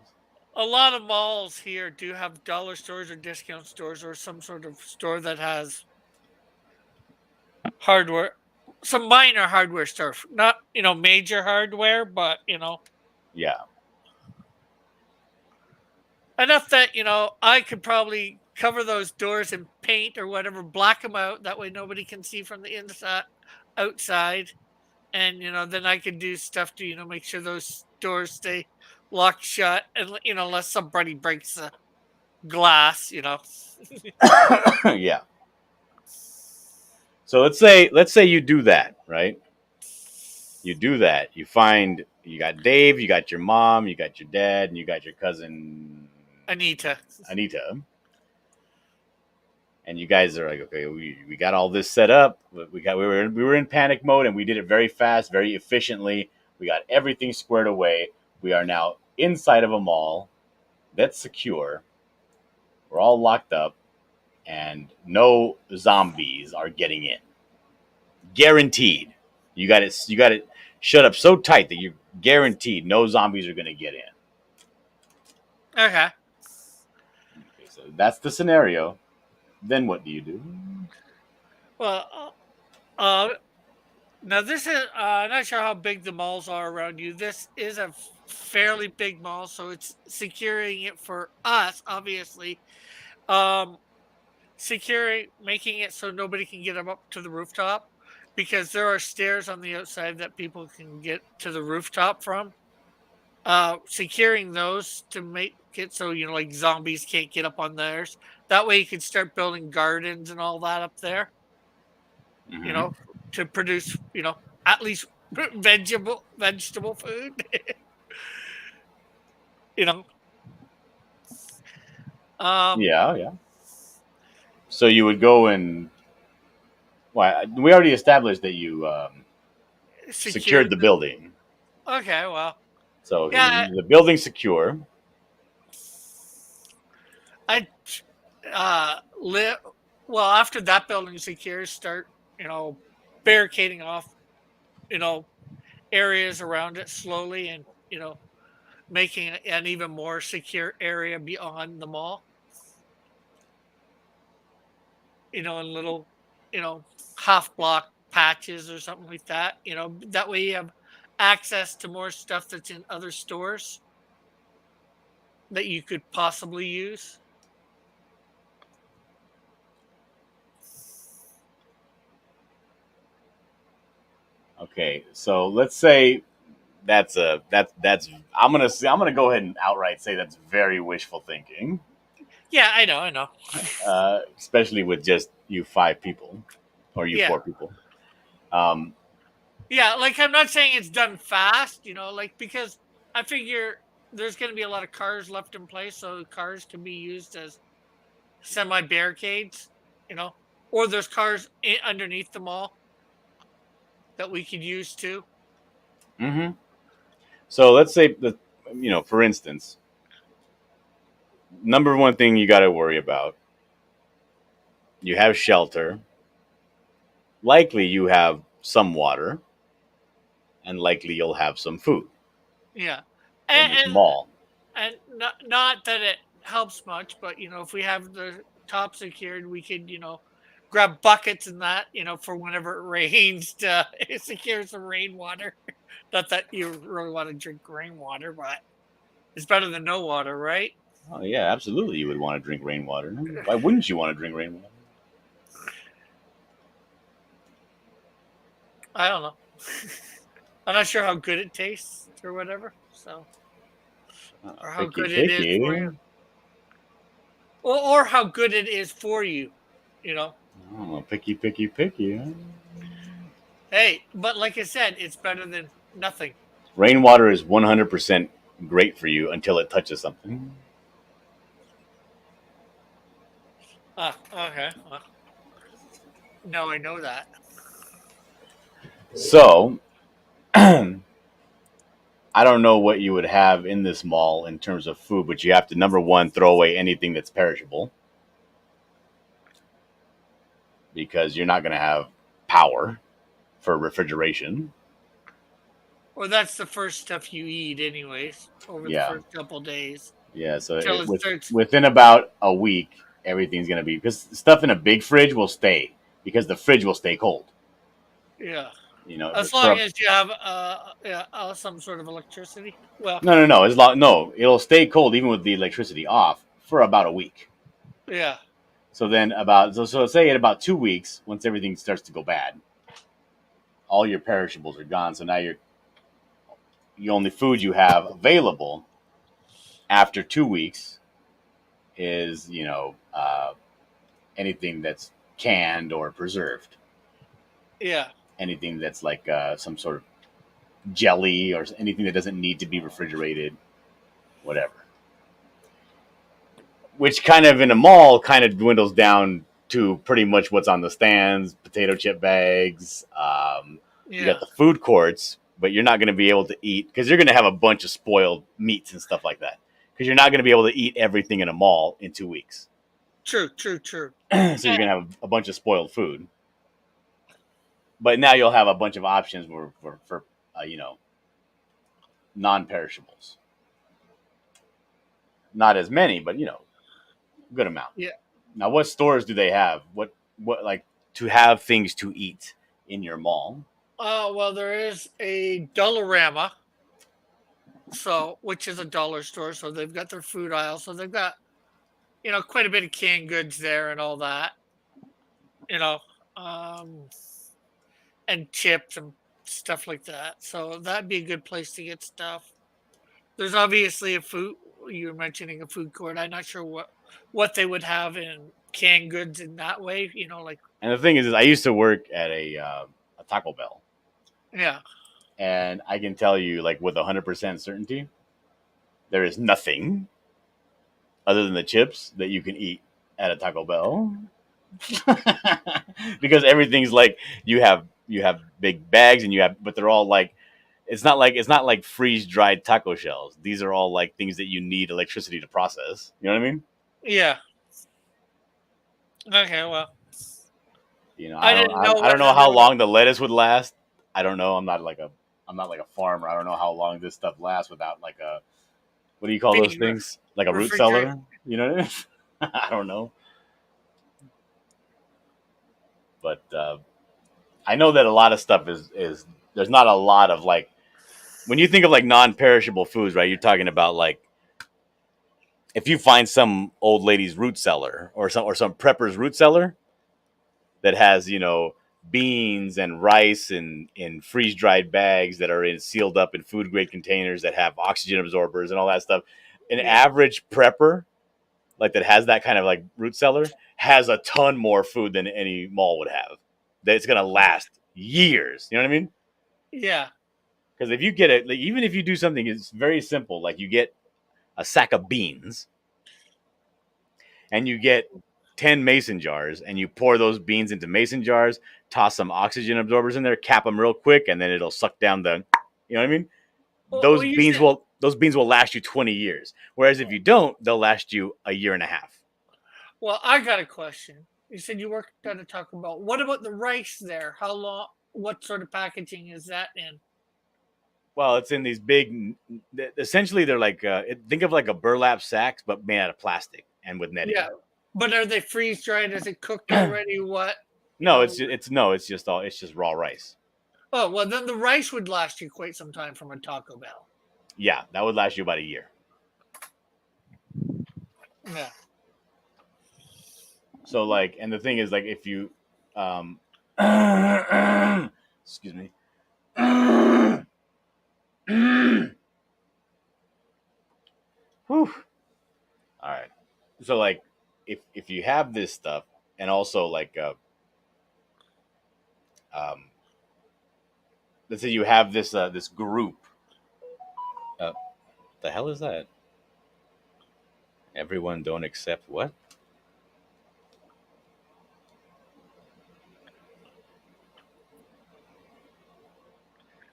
A lot of malls here do have dollar stores or discount stores or some sort of store that has hardware, some minor hardware stuff, not major hardware, but yeah, enough that I could probably cover those doors in paint or whatever, black them out. That way nobody can see from the inside, outside, and then I could do stuff to make sure those doors stay locked shut, and unless somebody breaks the glass, yeah. So let's say you do that, right? You do that. You got Dave, you got your mom, you got your dad, and you got your cousin Anita. And you guys are like, okay, we got all this set up. We were in panic mode, and we did it very fast, very efficiently. We got everything squared away. We are now inside of a mall that's secure. We're all locked up, and no zombies are getting in. Guaranteed. You got it shut up so tight that you're guaranteed no zombies are going to get in. Okay. So that's the scenario. Then what do you do? Well, now this is I'm not sure how big the malls are around you. This is a fairly big mall, so it's securing it for us, obviously. Making it so nobody can get up to the rooftop, because there are stairs on the outside that people can get to the rooftop from. Securing those to make it so like zombies can't get up on theirs. That way you can start building gardens and all that up there. Mm-hmm. to produce, at least vegetable food. you know, um, Yeah, yeah. So you would go and well, we already established that you secured secured. the building. Okay, well, So yeah, the building's secure. I live well after that building secures. Start, barricading off, you know, areas around it slowly, and making it an even more secure area beyond the mall. In little, you know, half block patches or something like that. That way you have access to more stuff that's in other stores that you could possibly use. Okay, so let's say that's I'm gonna go ahead and outright say that's very wishful thinking, Yeah, I know. especially with just you five people or you Yeah. four people. Um, Yeah, like I'm not saying it's done fast, like because I figure there's going to be a lot of cars left in place, so cars can be used as semi barricades, you know, or there's cars underneath the mall that we could use too. mhm. So let's say that for instance, number one thing you got to worry about, you have shelter, likely you have some water, and likely you'll have some food Yeah, in and this and, mall. and not that it helps much, but if we have the top secured, we could grab buckets and that for whenever it rains to secure some rainwater. Not that you really want to drink rainwater, but it's better than no water, right? Oh yeah, absolutely. You would want to drink rainwater. Why wouldn't you want to drink rainwater? I don't know. I'm not sure how good it tastes or whatever. So, or how Picky, good it is for picky. you, or how good it is for you. You know. Oh, picky, picky, picky. Huh? Hey, but like I said, it's better than nothing. Rainwater is 100% great for you until it touches something. Ah, okay. Well, no, I know that. So, I don't know what you would have in this mall in terms of food, but you have to, number one, throw away anything that's perishable because you're not going to have power for refrigeration. Well, that's the first stuff you eat, anyways, over the Yeah. first couple days Yeah. So, until it starts. within about a week, everything's going to be because stuff in a big fridge will stay because the fridge will stay cold. Yeah, You know, as for long as you have some sort of electricity. Well, no. No, it'll stay cold even with the electricity off for about a week. yeah, So then so say in about 2 weeks, once everything starts to go bad, all your perishables are gone. So now the only food you have available after 2 weeks is anything that's canned or preserved, yeah, anything that's like some sort of jelly or anything that doesn't need to be refrigerated, whatever. Which kind of in a mall kind of dwindles down to pretty much what's on the stands, potato chip bags. You yeah. got the food courts, but you're not going to be able to eat because you're going to have a bunch of spoiled meats and stuff like that. Because you're not going to be able to eat everything in a mall in 2 weeks. True, true, true. So you're going to have a bunch of spoiled food. But now you'll have a bunch of options for non-perishables. Not as many, but good amount. Yeah. Now, what stores do they have? What like to have things to eat in your mall? Oh well, there is a Dollarama, which is a dollar store. So they've got their food aisle. So they've got quite a bit of canned goods there and all that. You know, um, and chips and stuff like that. So that'd be a good place to get stuff. There's obviously a food. You were mentioning a food court. I'm not sure what they would have in canned goods in that way. Like And the thing is I used to work at a Taco Bell. Yeah. And I can tell you, like, with 100% certainty, there is nothing other than the chips that you can eat at a Taco Bell. Because everything's like you have big bags and but they're all like it's not like freeze dried taco shells. These are all like things that you need electricity to process. You know what I mean? Yeah. Okay. Well, You know, I didn't know I don't know whether how there was long the lettuce would last. I don't know. I'm not like a farmer. I don't know how long this stuff lasts without like a what do you call those being things? Like a root refrigerated. cellar? You know what I mean? I don't know. But I know that a lot of stuff is there's not a lot of like when you think of like non-perishable foods, right? You're talking about like if you find some old lady's root cellar or some prepper's root cellar that has beans and rice and in freeze dried bags that are in sealed up in food grade containers that have oxygen absorbers and all that stuff. An Yeah. average prepper like that has that kind of like root cellar has a ton more food than any mall would have. That it's gonna last years. You know what I mean? Yeah. Because if you get it, like, even if you do something, it's very simple. Like you get a sack of beans and you get 10 mason jars and you pour those beans into mason jars, toss some oxygen absorbers in there, cap them real quick, and then it'll suck down you know what I mean? Well, you said. Those beans will last you 20 years. Whereas if you don't, they'll last you a year and a half. Well, I got a question. You said you worked at a Taco Bell. What about the rice there? How long? What sort of packaging is that in? Well, it's in these big. Essentially, they're like think of like a burlap sacks, but made out of plastic and with netting. Yeah. But are they freeze dried? Is it cooked already? What? No, it's just raw rice. Oh, well, then the rice would last you quite some time from a Taco Bell. Yeah, that would last you about a year. Yeah. So like, and the thing is like, if you, excuse me. Whew. All right. So like, if you have this stuff, and also like, let's say you have this group. The hell is that? Everyone don't accept what?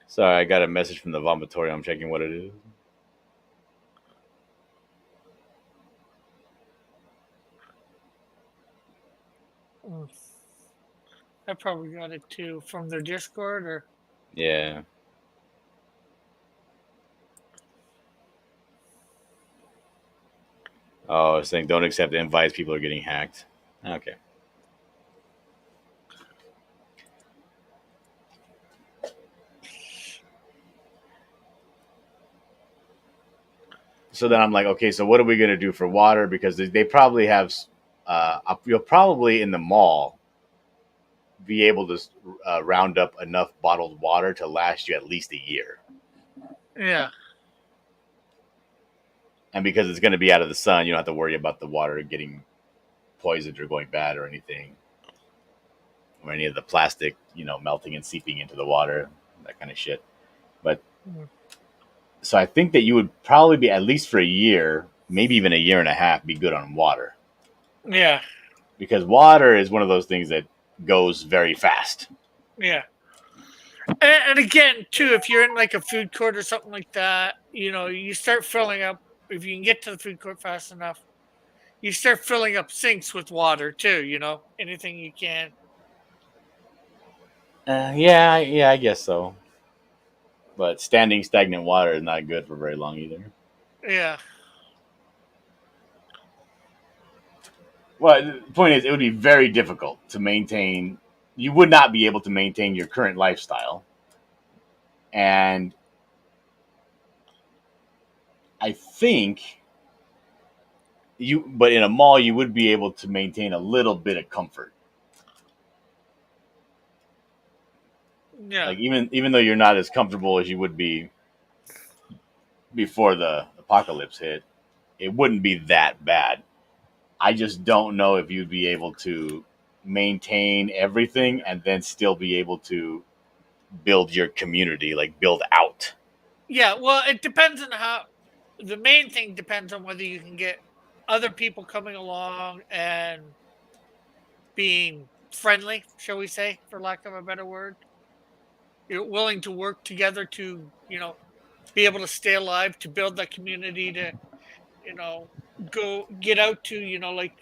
Sorry, I got a message from the vomitorium. I'm checking what it is. Mm. I probably got it too from their Discord or. Yeah. Oh, it's saying don't accept invites. People are getting hacked. Okay. So then I'm like, okay, so what are we gonna do for water? Because they probably have, you'll probably in the mall be able to round up enough bottled water to last you at least a year. Yeah. And because it's going to be out of the sun, you don't have to worry about the water getting poisoned or going bad or anything, or any of the plastic, melting and seeping into the water, that kind of shit. But so I think that you would probably be at least for a year, maybe even a year and a half, be good on water. Yeah. Because water is one of those things that goes very fast. Yeah. And again, too, if you're in like a food court or something like that, you start filling up. If you can get to the food court fast enough, you start filling up sinks with water too. Anything you can. Yeah, I guess so. But standing stagnant water is not good for very long either. Yeah. Well, the point is, it would be very difficult to maintain. You would not be able to maintain your current lifestyle. And I think but in a mall, you would be able to maintain a little bit of comfort. Yeah. Like even though you're not as comfortable as you would be before the apocalypse hit, it wouldn't be that bad. I just don't know if you'd be able to maintain everything and then still be able to build your community, like build out. Yeah, well, it depends on how. The main thing depends on whether you can get other people coming along and being friendly, shall we say, for lack of a better word. You're willing to work together to, be able to stay alive, to build that community, to, you know, go get out to, like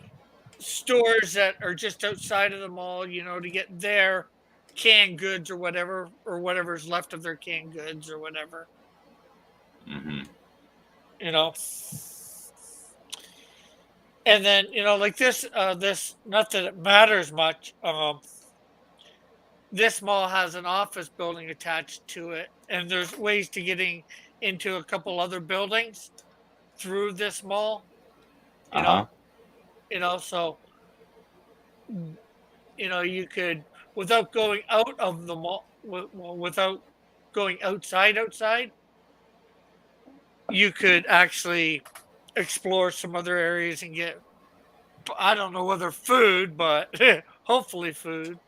stores that are just outside of the mall, to get their canned goods or whatever's left of their canned goods or whatever, Mm-hmm. you know. And then, like this, not that it matters much. This mall has an office building attached to it, and there's ways to getting into a couple other buildings through this mall. You know, Uh-huh. so you could, without going out of the mall, without going outside, you could actually explore some other areas and get, I don't know whether food, but hopefully food,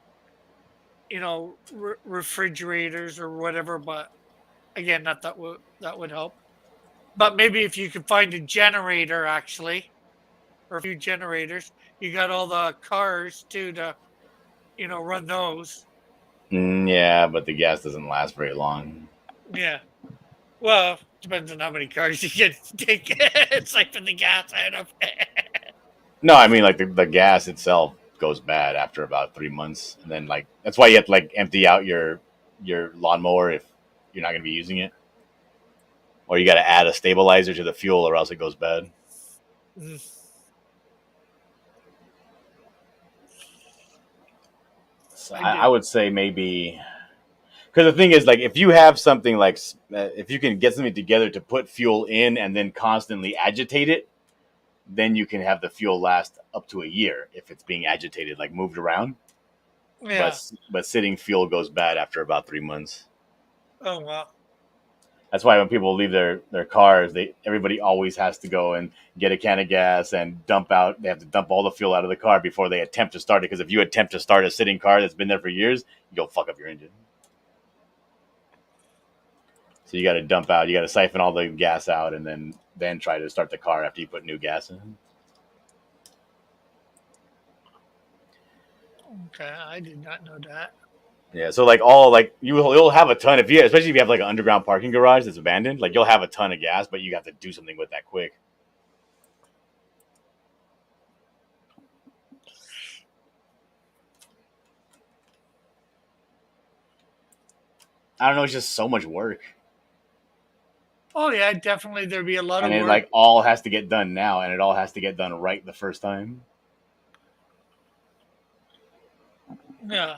refrigerators or whatever. But again, not that would help. But maybe if you could find a generator, actually, or a few generators, you got all the cars too to run those. Yeah, but the gas doesn't last very long. Yeah. Well, depends on how many cars you get to take siphon the gas out of. No, I mean like the gas itself goes bad after about 3 months, and then like that's why you have to like empty out your lawnmower if you're not gonna be using it, or you got to add a stabilizer to the fuel, or else it goes bad. So I I do. would say maybe because the thing is like if you have something like if you can get something together to put fuel in and then constantly agitate it, then you can have the fuel last up to a year if it's being agitated, like moved around. Yeah. But sitting fuel goes bad after about 3 months. Oh well. That's why when people leave their cars, everybody always has to go and get a can of gas and dump out. They have to dump all the fuel out of the car before they attempt to start it. Because if you attempt to start a sitting car that's been there for years, you'll fuck up your engine. So you got to dump out. You got to siphon all the gas out, and then try to start the car after you put new gas in. Okay, I did not know that. Yeah, so like all like you'll have a ton if you especially if you have like an underground parking garage that's abandoned, like you'll have a ton of gas, but you have to do something with that quick. I don't know, it's just so much work. Oh yeah, definitely there'd be a lot of And it work. like all has to get done now, and it all has to get done right the first time. Yeah.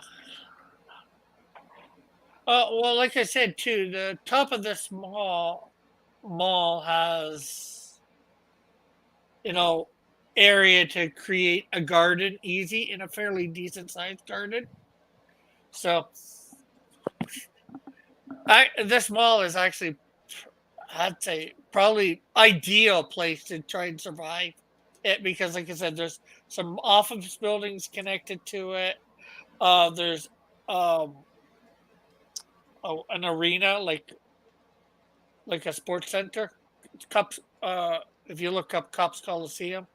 Well, like I said too, the top of this mall has you know area to create a garden easy in a fairly decent sized garden. So this mall is actually, I'd say, probably ideal place to try and survive it because, like I said, there's some office buildings connected to it. There's um, an arena like a sports center. Cups. If you look up Cups Coliseum,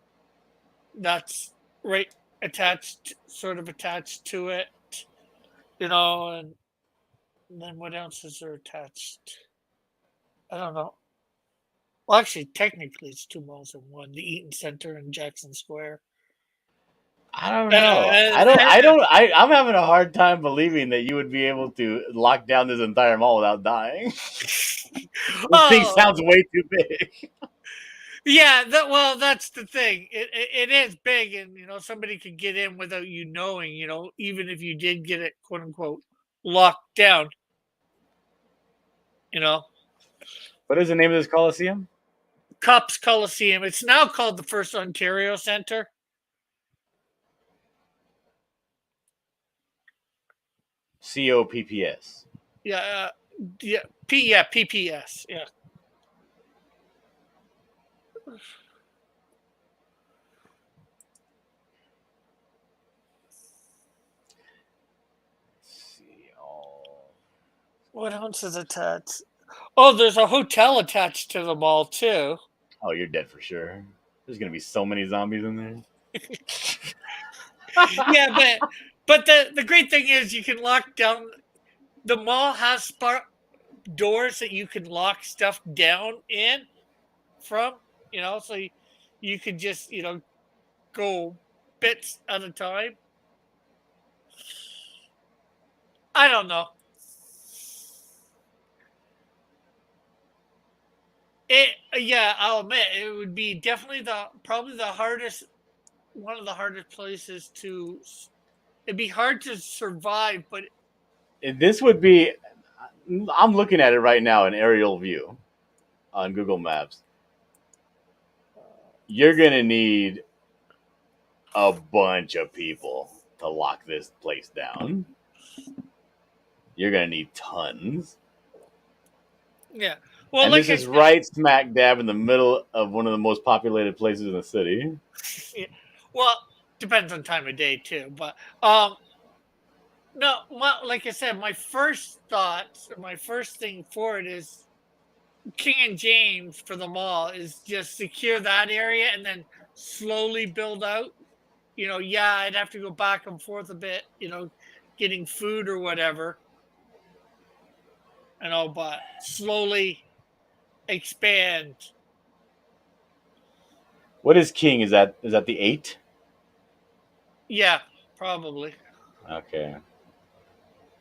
that's right sort of attached to it. And then what else is there attached? I don't know. Well, actually, technically, it's two malls in one: the Eaton Center and Jackson Square. I don't know. Uh, I'm having a hard time believing that you would be able to lock down this entire mall without dying. This thing oh, sounds way too big. yeah. Well, that's the thing. It is big, and somebody could get in without you knowing. Even if you did get it, quote unquote, locked down. You know, What is the name of this coliseum? Cups Coliseum. It's now called the First Ontario Center. COPPS. Yeah, yeah, PPS. Yeah. See all. What else is attached? Oh, there's a hotel attached to the mall too. Oh, you're dead for sure. There's gonna be so many zombies in there. Yeah, but the great thing is you can lock down. The mall has doors that you can lock stuff down in from. So you can just go bits at a time. I don't know. Yeah, I'll admit it would be definitely probably the hardest, one of the hardest places to. It'd be hard to survive, but This would be. I'm looking at it right now in aerial view on Google Maps. You're gonna need a bunch of people to lock this place down. You're gonna need tons. yeah. Well, And like this I is said, right smack dab in the middle of one of the most populated places in the city. yeah, well, depends on time of day too. But no, like I said, my first thoughts, or my first thing for it is King and James for the mall is just secure that area and then slowly build out. Yeah, I'd have to go back and forth a bit, getting food or whatever, but slowly expand. What is king? Is that the 8? Yeah, probably. Okay.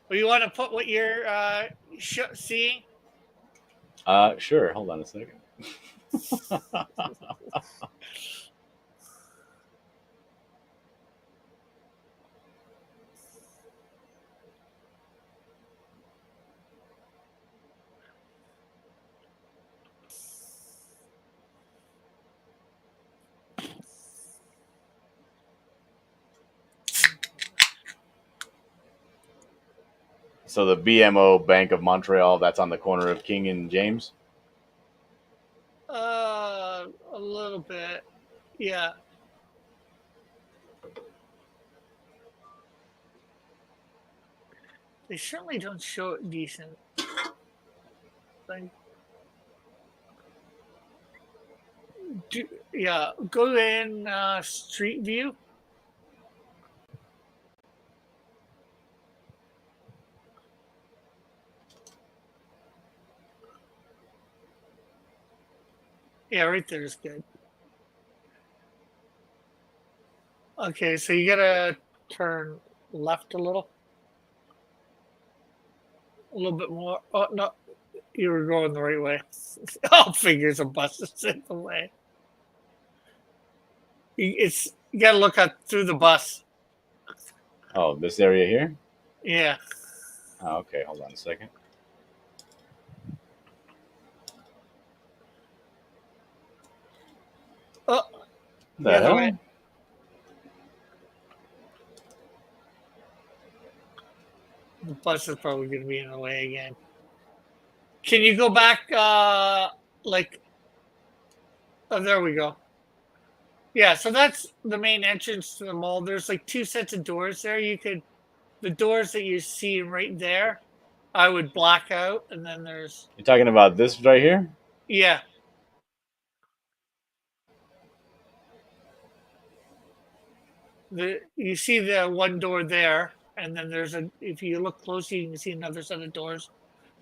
Well, you want to put what you're seeing? Sure. Hold on a second. So the BMO Bank of Montreal, that's on the corner of King and James. A little bit. Yeah. They certainly don't show it decent. Like, yeah, go in Street View. Yeah, right there is good. Okay, so you gotta turn left a little bit more. Oh no, you were going the right way. Oh, figures of buses in the way. You gotta look at through the bus. Oh, this area here? Yeah. Oh, okay. Hold on a second. Oh, The the other hell? way. The bus is probably gonna be in the way again. Can you go back? Like, oh, there we go. Yeah, so that's the main entrance to the mall. There's like two sets of doors there. The doors that you see right there, I would black out, and then there's You're talking about this right here? yeah. You see the one door there, and then if you look closely, you can see another set of doors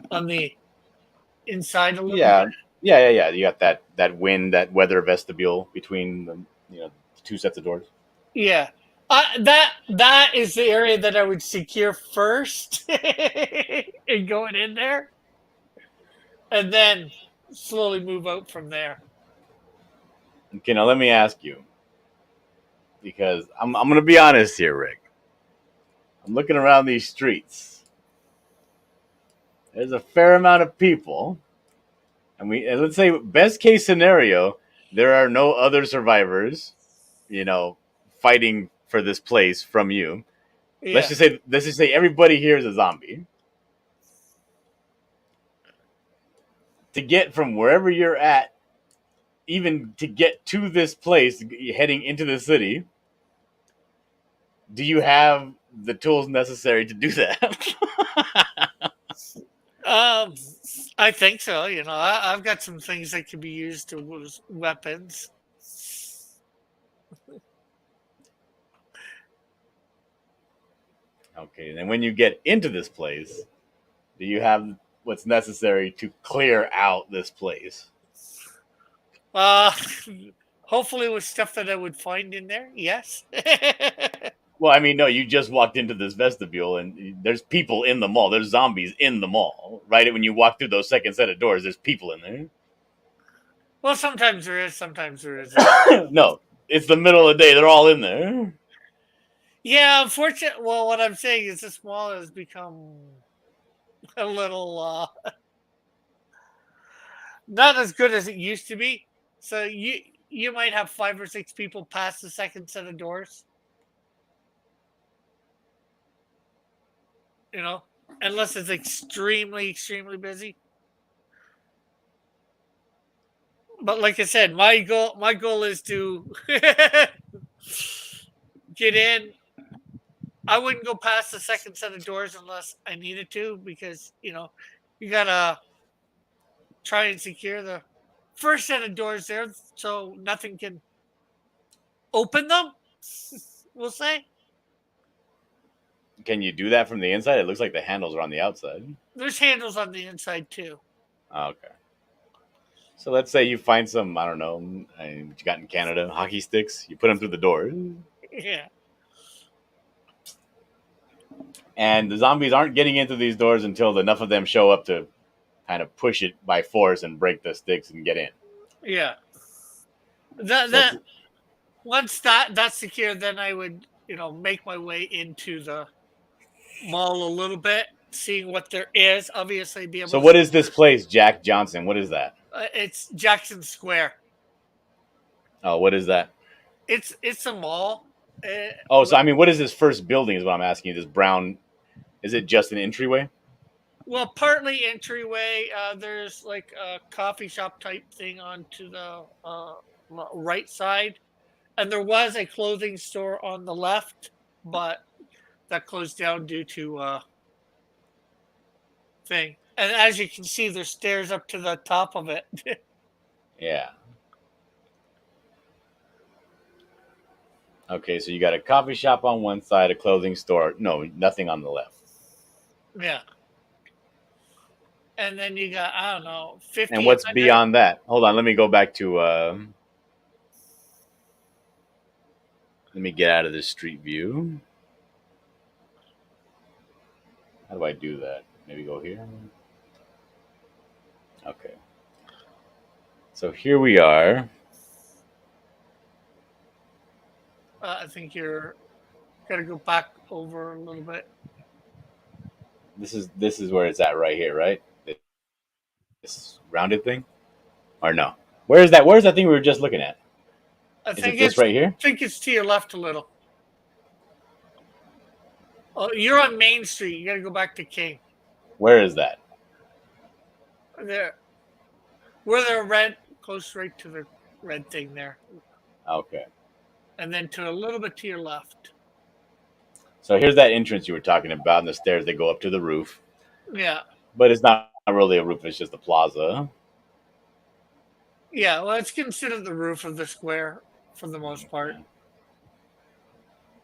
on the inside a little Yeah. bit. Yeah. You got that weather vestibule between the two sets of doors. Yeah. That is the area that I would secure first and going in there, and then slowly move out from there. Okay, now let me ask you, because I'm going to be honest here, Rick. I'm looking around these streets. There's a fair amount of people, and let's say best case scenario, there are no other survivors, fighting for this place from you. Yeah. Let's just say everybody here is a zombie. To get from wherever you're at, even to get to this place, heading into the city, do you have the tools necessary to do that? Um, I think so. I've got some things that can be used as weapons. Okay, and then when you get into this place, do you have what's necessary to clear out this place? Uh, hopefully with stuff that I would find in there. Yes. Well, I mean, no, you just walked into this vestibule and there's people in the mall. There's zombies in the mall, right? When you walk through those second set of doors, there's people in there. Well, sometimes there is, sometimes there isn't. No, it's the middle of the day. They're all in there. Yeah, unfortunately. Well, what I'm saying is this mall has become a little not as good as it used to be. So you might have 5 or 6 people pass the second set of doors. You know, unless it's extremely, extremely busy. But like I said, my goal is to get in. I wouldn't go past the second set of doors unless I needed to, because you gotta try and secure the first set of doors there, so nothing can open them. We'll say Can you do that from the inside? It looks like the handles are on the outside. there's handles on the inside too. Oh, okay. So let's say you find some, I don't know, what you got in Canada, hockey sticks. You put them through the door. Yeah, And the zombies aren't getting into these doors until enough of them show up to kind of push it by force and break the sticks and get in. yeah. That So that once that's secure, then I would make my way into the mall a little bit, seeing what there is. Obviously, be able so to. what is this place, Jack Johnson? What is that? It's Jackson Square. Oh, what is that? It's a mall. Oh, so I mean, what is this first building? Is what I'm asking you. This brown, is it just an entryway? Well, partly entryway. There's like a coffee shop type thing onto the right side, and there was a clothing store on the left, but that closed down due to thing. And as you can see, there's stairs up to the top of it. Yeah. Okay, so you got a coffee shop on one side, a clothing store. No, nothing on the left. Yeah. And then you got, I don't know, And 50, what's 100. beyond that? Hold on, let me go back to. Let me get out of this street view. How do I do that? Maybe go here. Okay. So here we are. I think you're got to go back over a little bit. This is where it's at right here, right? This rounded thing, or no? Where is that? Where's that thing we were just looking at? I Is it think this right here? it's to your left a little. Oh, you're on Main Street. You got to go back to King. Where is that? There, where the red, close right to the red thing there, Okay. and then to a little bit to your left. So here's that entrance you were talking about, and the stairs that go up to the roof. Yeah, But it's not really a roof; it's just a plaza. yeah. Well, it's considered the roof of the square for the most part.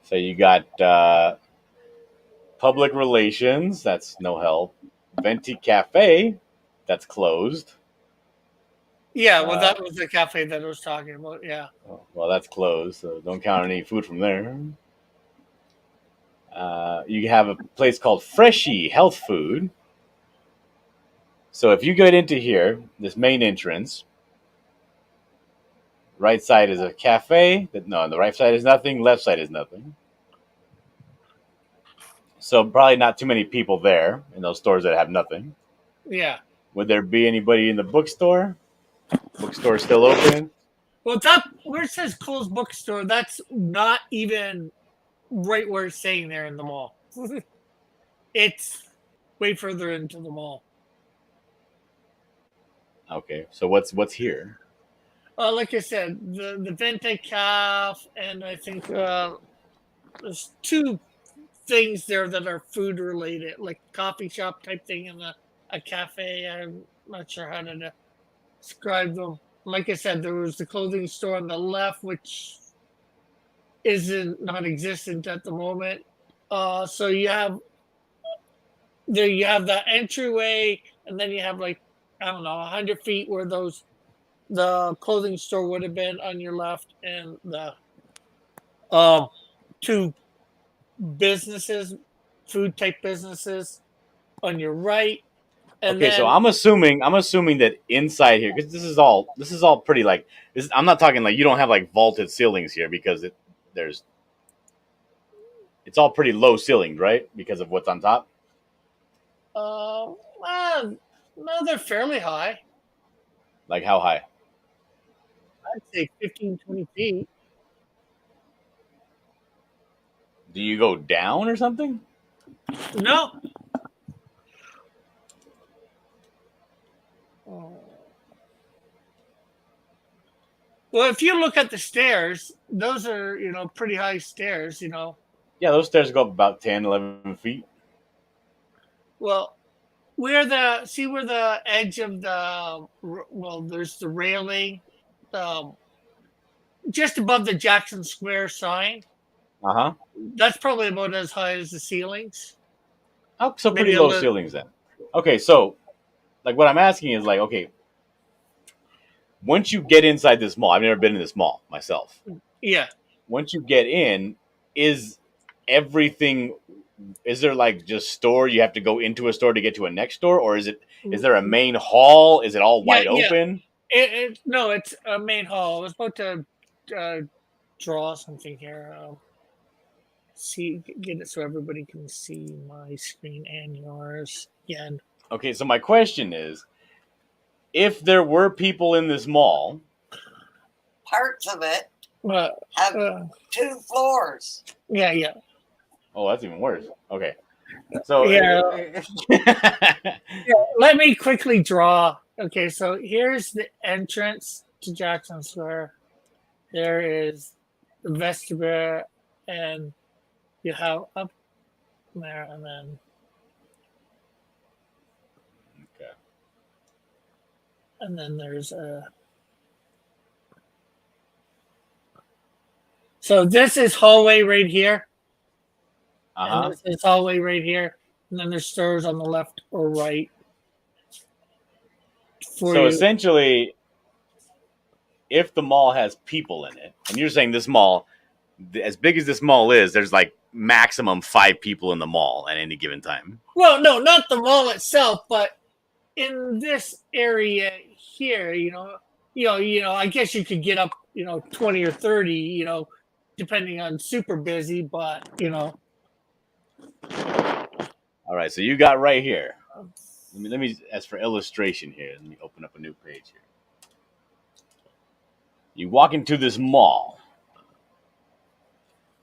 So you got public relations. That's no help. Venti Cafe. That's closed. Yeah, well, Uh, that was the cafe that I was talking about. Yeah, well, that's closed, so don't count any food from there. You have a place called Freshie Health Food. So if you get into here, this main entrance, right side is a cafe. No, on the right side is nothing. Left side is nothing. So probably not too many people there in those stores that have nothing. yeah. Would there be anybody in the bookstore? Bookstore still open? Well, that where it says Cole's Bookstore, that's not even right where it's saying there in the mall. It's way further into the mall. Okay, so what's here? Like I said, the Vente Calf, and I think there's 2 things there that are food related, like coffee shop type thing, and the a cafe. I'm not sure how to describe them. Like I said, there was the clothing store on the left, which isn't non-existent at the moment. So you have the entryway, and then you have like I don't know 100 feet where the clothing store would have been on your left, and the um two businesses, food type businesses on your right, and Okay, so then I'm assuming that inside here, because this is all pretty like this. I'm not talking like you don't have like vaulted ceilings here because it's all pretty low ceilinged, right? Because of what's on top. well, no, they're fairly high. Like how high? I'd say 15, 20 feet. Do you go down or something? No. Oh. Well, if you look at the stairs, those are, pretty high stairs. Yeah, those stairs go up about 10, 11 feet. Well, see where the edge of there's the railing, um, just above the Jackson Square sign. Uh huh. That's probably about as high as the ceilings. Oh, so Maybe pretty a low little. ceilings then. Okay, so like what I'm asking is like, okay, once you get inside this mall, I've never been in this mall myself. Yeah. Once you get in, is everything? Is there like just store? You have to go into a store to get to a next store, or is there a main hall? Is it all Yeah, wide open? No, it's a main hall. I was about to uh, draw something here. Get it so everybody can see my screen and yours again. Okay, so my question is, if there were people in this mall, Parts of it Uh, have uh, 2 floors. yeah. oh, that's even worse. Okay, so Yeah. Let me quickly draw. Okay, so here's the entrance to Jackson Square. There is the vestibule, and you have up there, and then okay. there's a. So this is hallway right here, Uh-huh. and this is hallway right here, and then there's stairs on the left or right. So essentially, if the mall has people in it, and you're saying this mall, as big as this mall is, there's like maximum 5 people in the mall at any given time. Well, no, not the mall itself, but in this area here, I guess you could get up, 20 or 30, depending on super busy, but All right, so you got right here. Let me as for illustration here. Let me open up a new page here. You walk into this mall.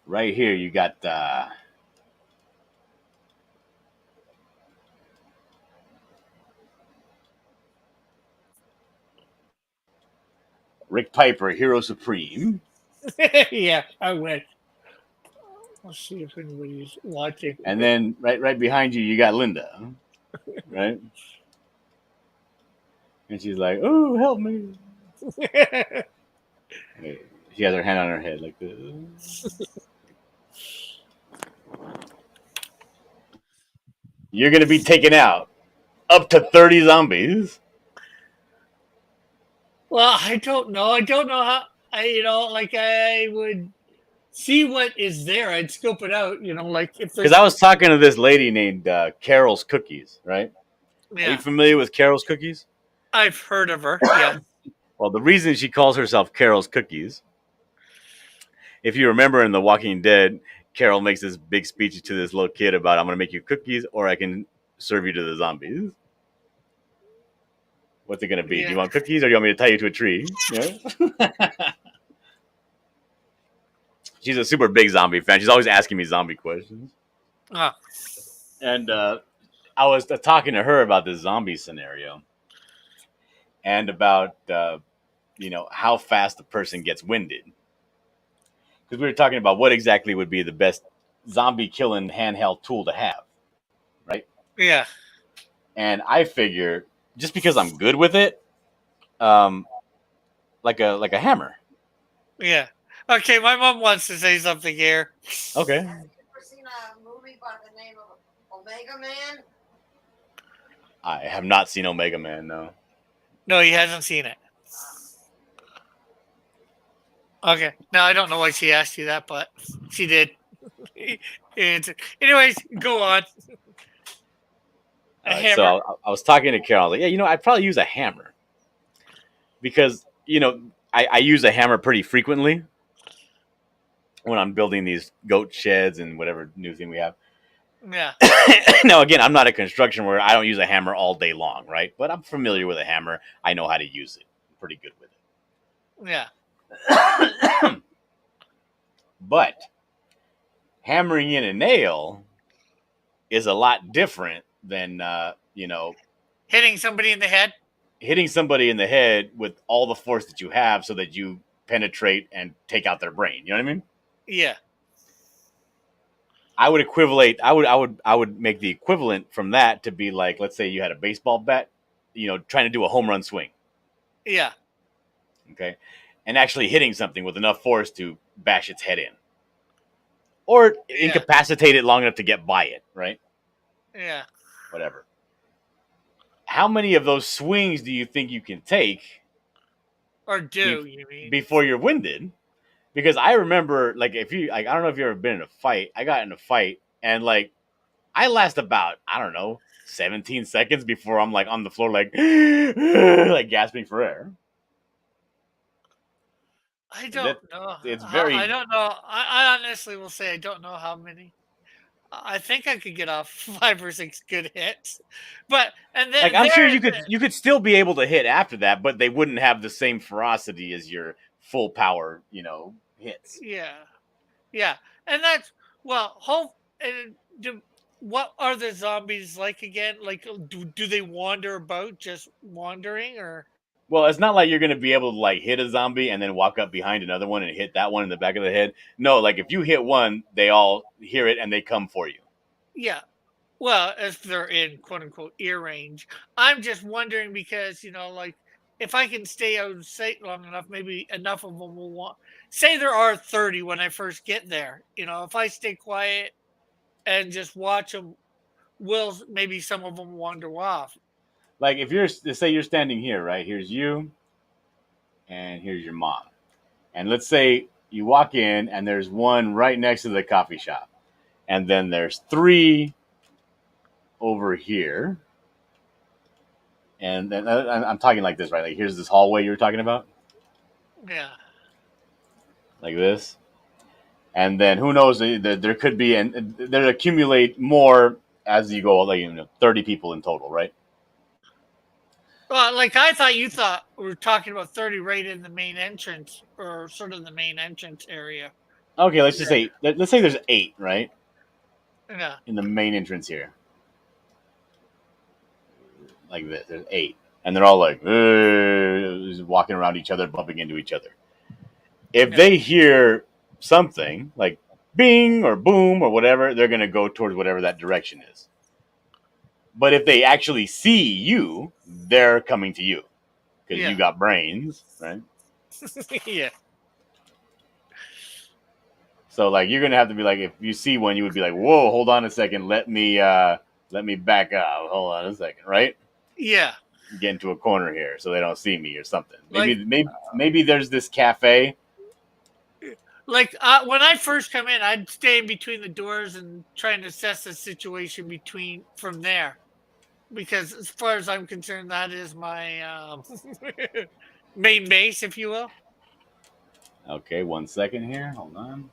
Right here, you got Rick Piper, Hero Supreme. yeah, I went. Let's see if anybody's watching. And then right behind you, you got Linda, right? And she's like, "Oh, help me!" She has her hand on her head like this. You're gonna be taken out up to 30 zombies. Well, I don't know. I don't know how. I would see what is there. I'd scope it out. Like if there's. Because I was talking to this lady named Carol's Cookies, right? Are you Yeah, familiar with Carol's Cookies? I've heard of her. Yeah. Well, the reason she calls herself Carol's Cookies, if you remember in The Walking Dead, Carol makes this big speech to this little kid about, I'm going to make you cookies or I can serve you to the zombies. What's it going to be? Yeah. Do you want cookies or do you want me to tie you to a tree? Yeah. She's a super big zombie fan. She's always asking me zombie questions. Ah. And I was talking to her about this zombie scenario and about, how fast the person gets winded. Because we were talking about what exactly would be the best zombie killing handheld tool to have, right? Yeah. And I figure just because I'm good with it, like a hammer. Yeah. Okay, my mom wants to say something here. Okay. Have you ever seen a movie by the name of Omega Man? I have not seen Omega Man. No. No, he hasn't seen it. Okay. No, I don't know why she asked you that, but she did. He answered. Anyways, go on. A hammer. So I was talking to Carol. I was like, yeah, I'd probably use a hammer because I use a hammer pretty frequently when I'm building these goat sheds and whatever new thing we have. Yeah. Now, again, I'm not a construction where I don't use a hammer all day long, right? But I'm familiar with a hammer. I know how to use it. I'm pretty good with Yeah. it. But hammering in a nail is a lot different than, Hitting somebody in the head. hitting somebody in the head with all the force that you have so that you penetrate and take out their brain. You know what I mean? Yeah. I would equivalent. I would make the equivalent from that to be like, let's say you had a baseball bat, trying to do a home run swing. Yeah. Okay, and actually hitting something with enough force to bash its head in, or incapacitate it long enough to get by it. Right? Yeah. Whatever. How many of those swings do you think you can take? Or you mean? Before you're winded? Because I remember, like, I don't know if you've ever been in a fight. I got in a fight, and like, I last about, I don't know, 17 seconds before I'm like on the floor, like, like gasping for air. I don't know. It's very. I don't know. I honestly will say I don't know how many. I think I could get off 5 or 6 good hits, but and then Like, I'm sure you could still be able to hit after that, but they wouldn't have the same ferocity as your full power, hits. Yeah, yeah, and that's what are the zombies like again? Like, do they wander about, just wandering, or? Well, it's not like you're going to be able to like hit a zombie and then walk up behind another one and hit that one in the back of the head. No, like if you hit one, they all hear it and they come for you. Yeah. Well, if they're in quote unquote ear range. I'm just wondering because, like if I can stay out of sight long enough, maybe enough of them will want. Say there are 30 when I first get there. If I stay quiet and just watch them, maybe some of them wander off. Like if say you're standing here, right? Here's you, and here's your mom, and let's say you walk in and there's one right next to the coffee shop, and then there's 3 over here, and then I'm talking like this, right? Like here's this hallway you were talking about. Yeah. Like this, and then who knows? There could be, and there accumulate more as you go. Like 30 people in total, right? Well, like I thought you thought we were talking about 30 right in the main entrance or sort of the main entrance area. Okay, let's just say let's say there's 8, right? Yeah. In the main entrance here. Like this, there's 8. And they're all like walking around each other, bumping into each other. If they hear something like bing or boom or whatever, they're going to go towards whatever that direction is. But if they actually see you, they're coming to you because you got brains, right? Yeah. So like you're gonna have to be like, if you see one, you would be like, whoa, hold on a second, let me back up. Hold on a second, right? Yeah. Get into a corner here so they don't see me or something. Maybe there's this cafe. Like when I first come in, I'd stay in between the doors and try and assess the situation from there, because as far as I'm concerned, that is my main base, if you will. Okay, 1 second here. Hold on.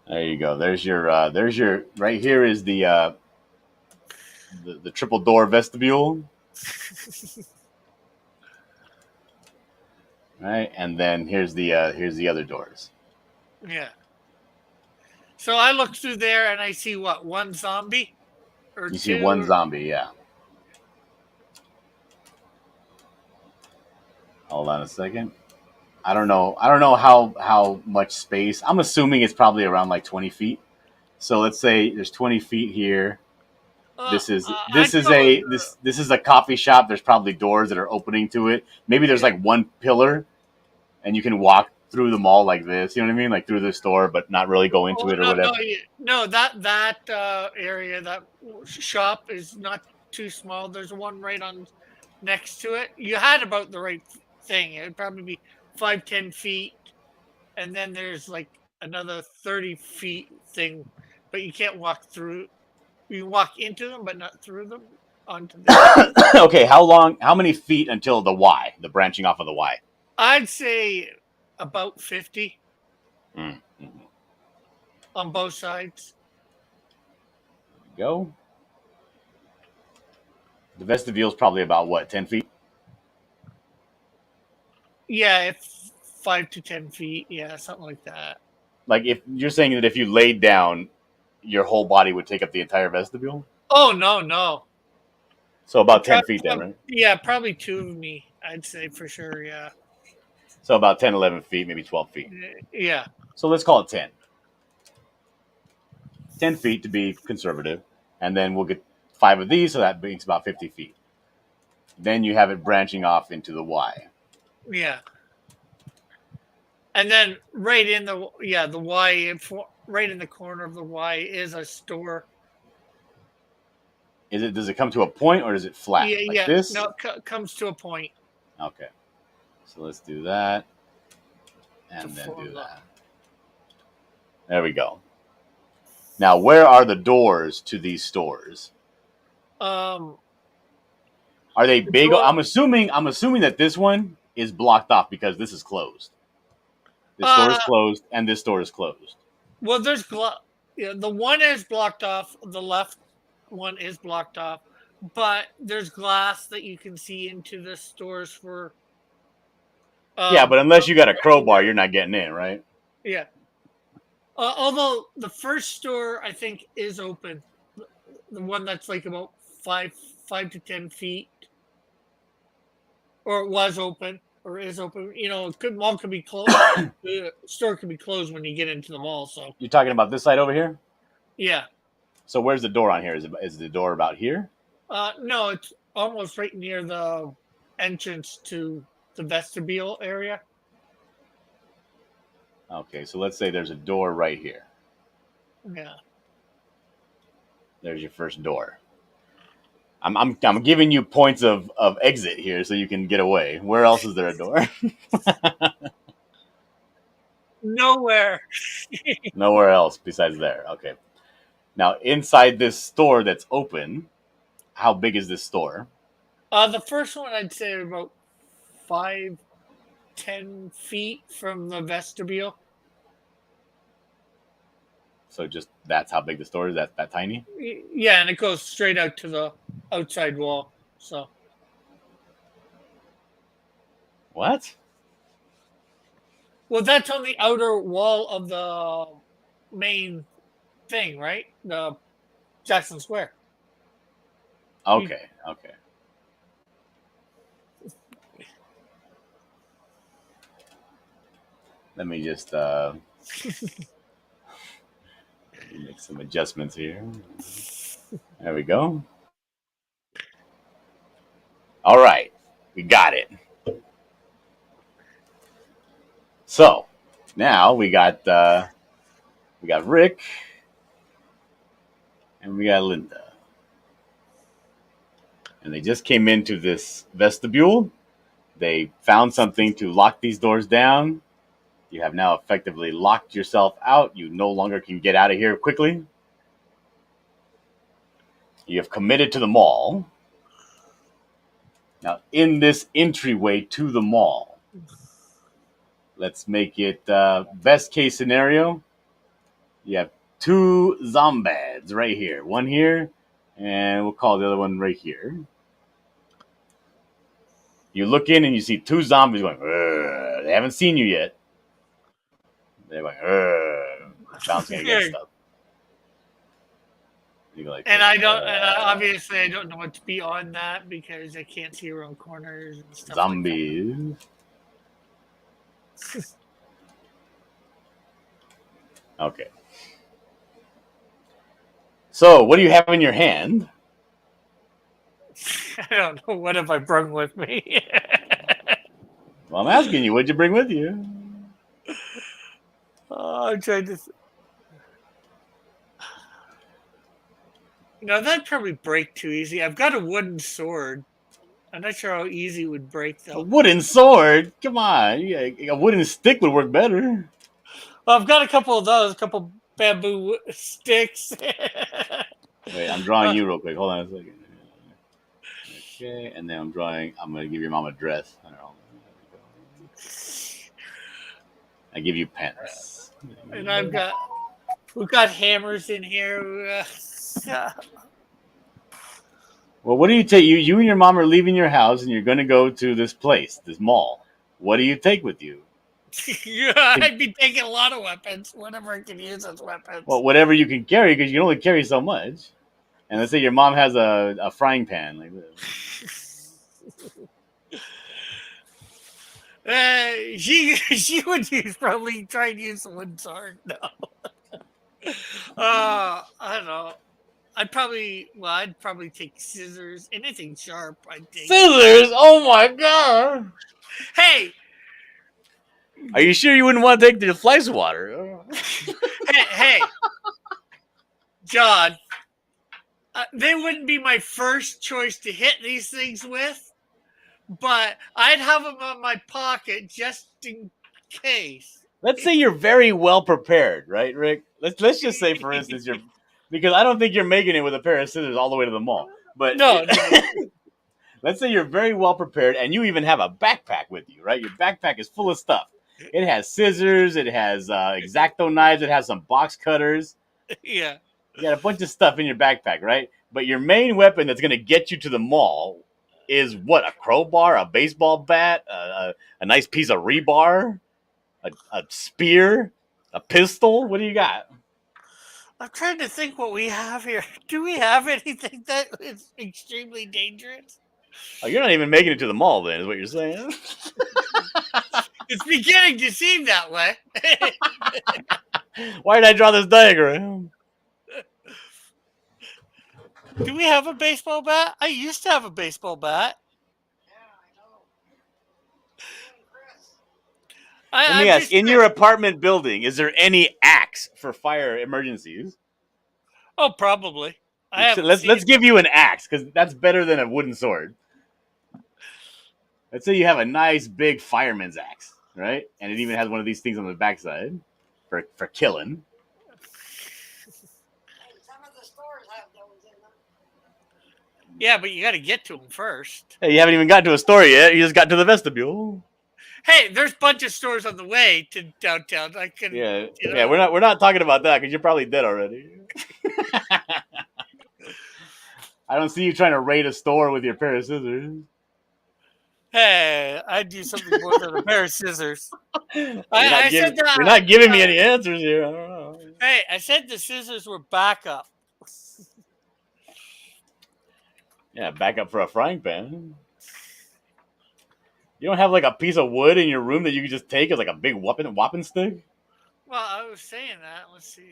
There you go. There's your right here is the triple door vestibule. Right, and then here's the other doors. Yeah. So I look through there and I see what, one zombie, or you two? see one zombie, yeah. Hold on a second. I don't know. I don't know how much space. I'm assuming it's probably around like 20 feet. So let's say there's 20 feet here. This is I'd go with the, this is a coffee shop. There's probably doors that are opening to it. Maybe there's yeah. like one pillar, and you can walk through the mall like this. You know what I mean? Like through the store, but not really go into Oh it or no, no, whatever. no! That area, that shop is not too small. There's one right on next to it. You had about the right thing. It'd probably be 5-10 feet, and then there's like another 30 feet thing, but you can't walk through. You can walk into them, but not through them onto the. Okay, how long? How many feet until the Y, the branching off of the Y? I'd say about 50 Mm-hmm. on both sides. Go. The vestibule is probably about what, 10 feet? Yeah, if 5 to 10 feet, yeah, something like that. Like if you're saying that if you laid down, your whole body would take up the entire vestibule. Oh no, no. So about 10 feet then, right? Yeah, probably two of me. I'd say for sure. Yeah. So about 10, 11 feet, maybe 12 feet. Yeah. So let's call it 10. 10 feet to be conservative. And then we'll get 5 of these, so that makes about 50 feet. Then you have it branching off into the Y. Yeah. And then right in the Y, right in the corner of the Y is a store. Does it come to a point or is it flat? Yeah, like yeah. this? No, it comes to a point. Okay. So let's do that. And To then form do the- that. There we go. Now, where are the doors to these stores? Um, Are they big? door- I'm assuming that this one is blocked off because this is closed. This store is closed and this store is closed. well, there's yeah, the one is blocked off. The left one is blocked off, but there's glass that you can see into the stores for. Yeah, but unless you got a crowbar, you're not getting in, right? Yeah. Although the first store I think is open, the one that's like about 5 to 10 feet, or it was open, or is open. You know, mall could be closed. The store could be closed when you get into the mall. So You're talking about this side over here? yeah. So where's the door on here? Is the door about here? No, it's almost right near the entrance to the vestibule area. Okay, so let's say there's a door right here. Yeah. There's your first door. I'm giving you points of exit here so you can get away. Where else is there a door? Nowhere. Nowhere else besides there. Okay. Now inside this store that's open, how big is this store? The first one I'd say about 5-10 feet from the vestibule. So just that's how big the store is. That tiny. Yeah, and it goes straight out to the outside wall. So What? well, that's on the outer wall of the main thing, right? The Jackson Square. Okay. Okay. Let me just make some adjustments here. There we go. All right, we got it. So now we got Rick and we got Linda, and they just came into this vestibule. They found something to lock these doors down. You have now effectively locked yourself out. You no longer can get out of here quickly. You have committed to the mall. Now, in this entryway to the mall, let's make it best case scenario. You have 2 zombies right here. One here, and we'll call the other one right here. You look in and you see 2 zombies going, "Urgh." They haven't seen you yet. They're going, "Urgh," bouncing against stuff. You go like And this. I don't, and obviously I don't know what's beyond that because I can't see around corners and stuff. Zombies. Okay. So, what do you have in your hand? Like that. I don't know. What have I brought with me? Well, I'm asking you, what'd you bring with you? Oh, I'm trying to. That'd probably break too easy. I've got a wooden sword. I'm not sure how easy it would break A though. wooden sword? Come on. A wooden stick would work better. Well, I've got a couple of those, a couple bamboo sticks. Wait, I'm drawing you real quick. Hold on a second. Okay, and then I'm going to give your mom a dress. I don't know. I give you pants. And we've got hammers in here. Well, what do you take? You and your mom are leaving your house and you're going to go to this place, this mall. What do you take with you? I'd be taking a lot of weapons, whatever I can use as weapons. Well, whatever you can carry, because you can only carry so much. And let's say your mom has a frying pan like this. She would probably try and use the wooden sword. No. I don't know. I'd probably take scissors, anything sharp. I'd take Scissors? Oh my god! Hey, Are you sure you wouldn't want to take the fly swatter? hey, John. They wouldn't be my first choice to hit these things with, but I'd have them on my pocket just in case. Let's say you're very well prepared, right, Rick? Let's just say, for instance, because I don't think you're making it with a pair of scissors all the way to the mall. But No. let's say you're very well prepared, and you even have a backpack with you, right? Your backpack is full of stuff. It has scissors, it has X-Acto knives, it has some box cutters. Yeah. You got a bunch of stuff in your backpack, right? But your main weapon that's going to get you to the mall is what? A crowbar, a baseball bat, a nice piece of rebar, a spear, a pistol. What do you got? I'm trying to think what we have here. Do we have anything that is extremely dangerous? Oh, you're not even making it to the mall, then, is what you're saying? It's beginning to seem that way. Why did I draw this diagram? Do we have a baseball bat? I used to have a baseball bat. Let me ask, in your apartment building, is there any axe for fire emergencies? Oh, probably. Let's give you an axe, because that's better than a wooden sword. Let's say you have a nice big fireman's axe, right? And it even has one of these things on the backside for killing. Some of the stores have those in them. Yeah, but you got to get to them first. Hey, you haven't even gotten to a store yet. You just got to the vestibule. Hey, there's a bunch of stores on the way to downtown. I can. Yeah, we're not talking about that because you're probably dead already. I don't see you trying to raid a store with your pair of scissors. Hey, I'd do something more than a pair of scissors. You're not giving me any answers here. I don't know. Hey, I said the scissors were backup. Yeah, backup for a frying pan. You don't have like a piece of wood in your room that you can just take as like a big whopping stick? Well, I was saying that. Let's see.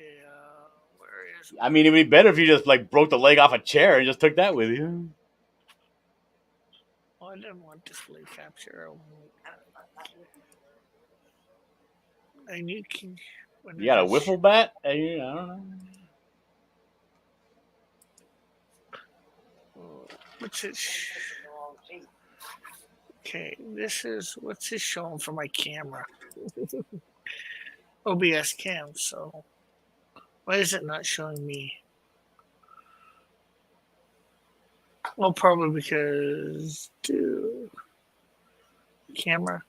Where is? I mean, it'd be better if you just like broke the leg off a chair and just took that with you. Oh, I didn't want display capture. I knew King. You got a wiffle bat? I don't know. What's it? Okay, what's this showing for my camera? OBS cam, so why is it not showing me? Well, probably because camera.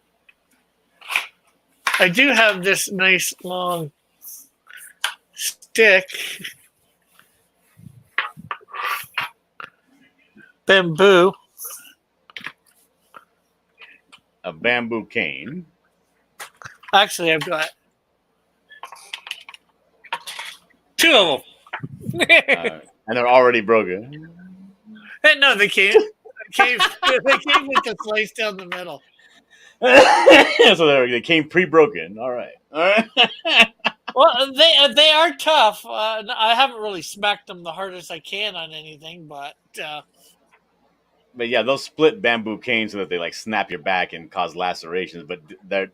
I do have this nice long stick. Bamboo. A bamboo cane. Actually, I've got two of them. And they're already broken. Hey, no, they came. They came with the slice down the middle. So they came pre-broken. All right. All right. Well, they are tough. I haven't really smacked them the hardest I can on anything, but But yeah, they'll split bamboo canes so that they like snap your back and cause lacerations. But they're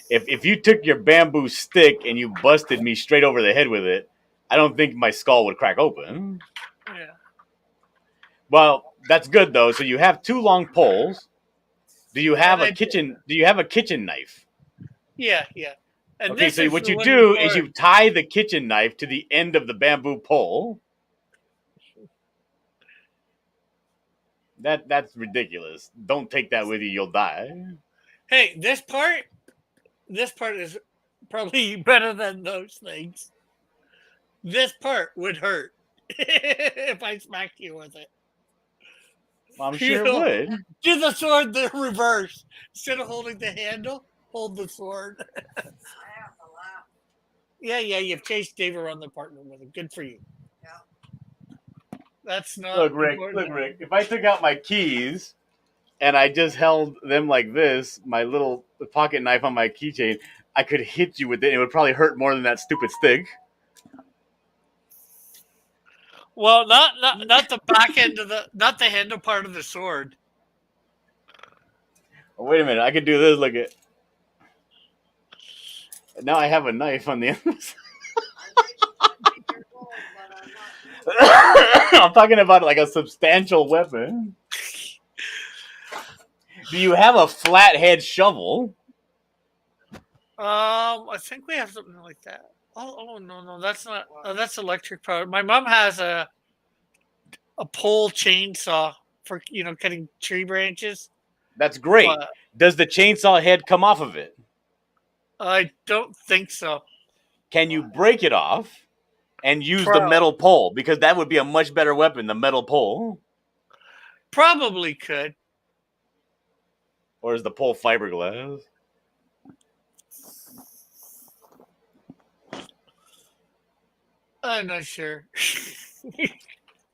if you took your bamboo stick and you busted me straight over the head with it, I don't think my skull would crack open. yeah. Well, that's good though. So you have two long poles. Do you have I a do. kitchen? Do you have a kitchen knife? Yeah, yeah. And Okay, this so is what the you one do before- is you tie the kitchen knife to the end of the bamboo pole. That's ridiculous. Don't take that with you; you'll die. Hey, this part is probably better than those things. This part would hurt if I smacked you with it. Well, I'm You sure it know, would. Do the sword the reverse. Instead of holding the handle, hold the sword. I have to laugh. Yeah, you've chased Dave around the apartment with it. Good for you. Yeah. That's not Look, Rick. important. Look, Rick. If I took out my keys and I just held them like this, my little pocket knife on my keychain, I could hit you with it. It would probably hurt more than that stupid stick. Well, not the back end of not the handle part of the sword. Oh, wait a minute. I could do this. Look at. Now I have a knife on the end. I'm 50 years old, but I'm not. I'm talking about like a substantial weapon. Do you have a flathead shovel? I think we have something like that. Oh no, that's not. That's electric powered. My mom has a pole chainsaw for cutting tree branches. That's great. But Does the chainsaw head come off of it? I don't think so. Can you break it off and use the Pro- metal pole? Because that would be a much better weapon, the metal pole. Probably could. Or is the pole fiberglass? I'm not sure.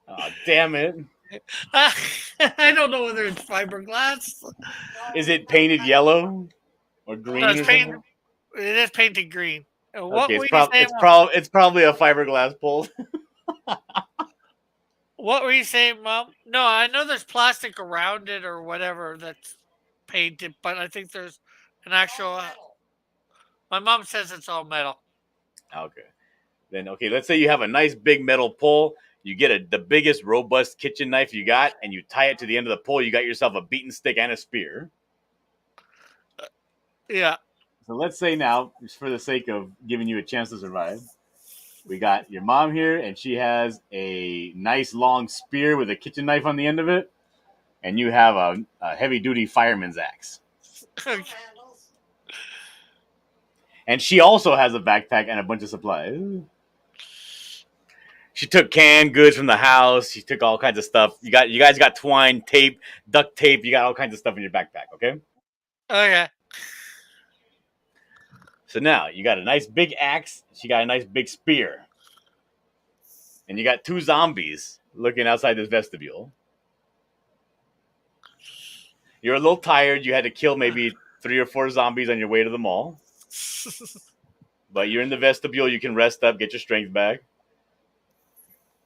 Oh, damn it. I don't know whether it's fiberglass. Is it painted yellow or green No, or it's something? painted. It is painted green. What Okay, were it's, you saying? it's probably a fiberglass pole. What were you saying, Mom? No, I know there's plastic around it or whatever that's painted, but I think there's an actual. All metal. My mom says it's all metal. Okay. Then, okay, let's say you have a nice big metal pole. You get the biggest robust kitchen knife you got, and you tie it to the end of the pole. You got yourself a beaten stick and a spear. Yeah. So let's say now, just for the sake of giving you a chance to survive, we got your mom here, and she has a nice long spear with a kitchen knife on the end of it, and you have a heavy-duty fireman's axe. Handles. And she also has a backpack and a bunch of supplies. She took canned goods from the house. She took all kinds of stuff. You guys got twine, tape, duct tape. You got all kinds of stuff in your backpack, okay? Okay. So now you got a nice big axe. She got a nice big spear. And you got two zombies looking outside this vestibule. You're a little tired. You had to kill maybe 3 or 4 zombies on your way to the mall. But you're in the vestibule. You can rest up, get your strength back.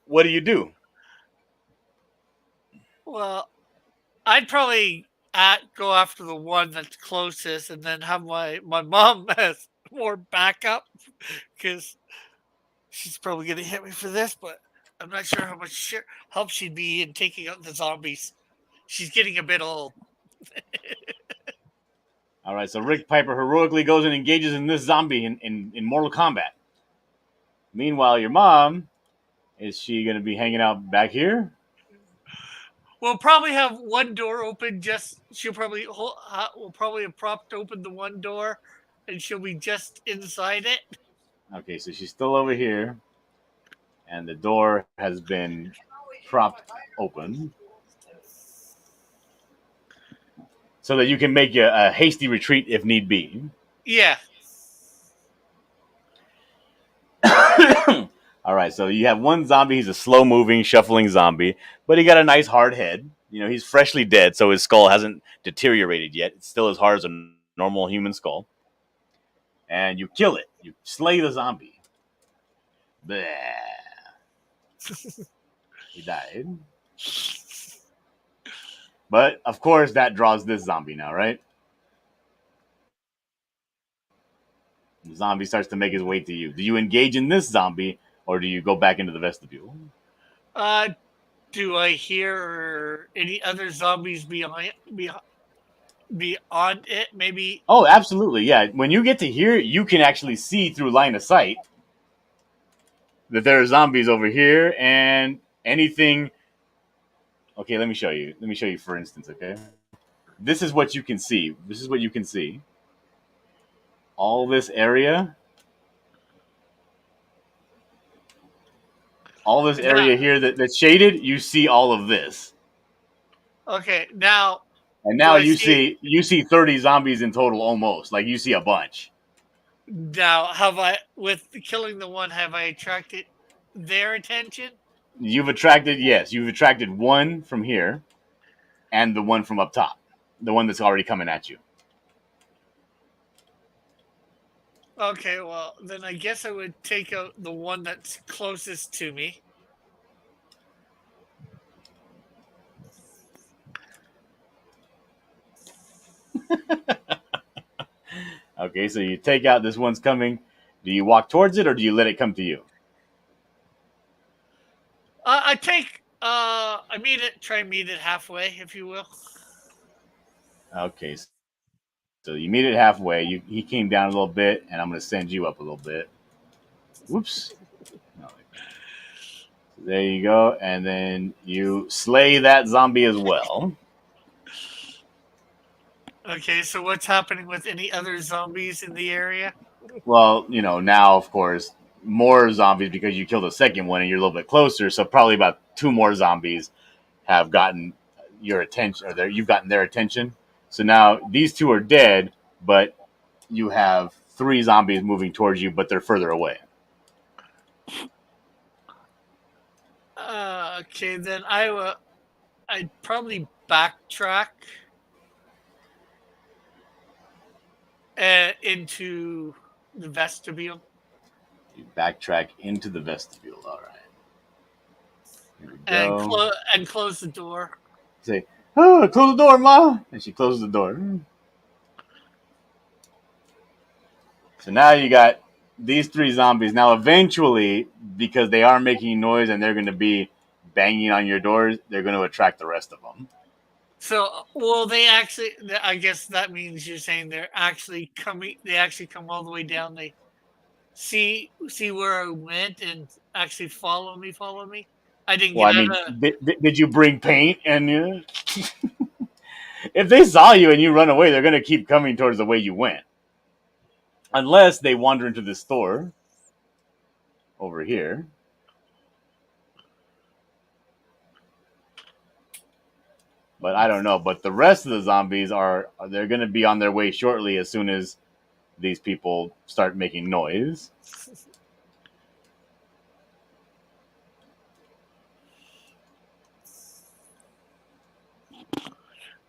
What do you do? Well, I'd probably go after the one that's closest, and then have my mom as more backup because she's probably gonna hit me for this, but I'm not sure how much help she'd be in taking out the zombies. She's getting a bit old. All right, so Rick Piper heroically goes and engages in this zombie in Mortal Kombat. Meanwhile, your mom, is she going to be hanging out back here? We'll probably have one door open. She'll probably we'll probably have propped open the one door, and she'll be just inside it. Okay, so she's still over here, and the door has been propped open so that you can make a hasty retreat if need be. Yeah. All right, so you have one zombie. He's a slow-moving, shuffling zombie, but he got a nice hard head. You know, he's freshly dead, so his skull hasn't deteriorated yet. It's still as hard as a normal human skull. And you kill it. You slay the zombie. Bleh. He died. But, of course, that draws this zombie now, right? The zombie starts to make his way to you. Do you engage in this zombie, or do you go back into the vestibule? Do I hear any other zombies beyond it? Maybe. Oh, absolutely, yeah. When you get to here, you can actually see through line of sight that there are zombies over here, and anything. Okay, let me show you. Let me show you, for instance, okay? This is what you can see. This is what you can see. All this area. All this area here that's shaded, you see all of this. Okay, now. And now you see 30 zombies in total almost. Like you see a bunch. Now, with killing the one, have I attracted their attention? You've attracted one from here and the one from up top. The one that's already coming at you. Okay, well, then I guess I would take out the one that's closest to me. Okay, so you take out this one's coming. Do you walk towards it or do you let it come to you? Try and meet it halfway, if you will. Okay, so you meet it halfway. He came down a little bit, and I'm going to send you up a little bit. Whoops. No. There you go, and then you slay that zombie as well. Okay, so what's happening with any other zombies in the area? Well, you know, now, of course, more zombies because you killed the second one and you're a little bit closer, so probably about 2 more zombies have gotten your attention, or you've gotten their attention. So now these 2 are dead, but you have 3 zombies moving towards you, but they're further away. Okay, then I'd probably backtrack into the vestibule. You backtrack into the vestibule. All right. Here we go. And close the door. Say, oh, close the door, Ma. And she closes the door. So now you got these 3 zombies. Now, eventually, because they are making noise and they're going to be banging on your doors, they're going to attract the rest of them. So, I guess that means you're saying they're actually coming. They actually come all the way down. They see where I went and actually follow me. I didn't get out of... Did you bring paint? And if they saw you and you run away, they're going to keep coming towards the way you went. Unless they wander into the store over here. But I don't know. But the rest of the zombies they're going to be on their way shortly as soon as these people start making noise.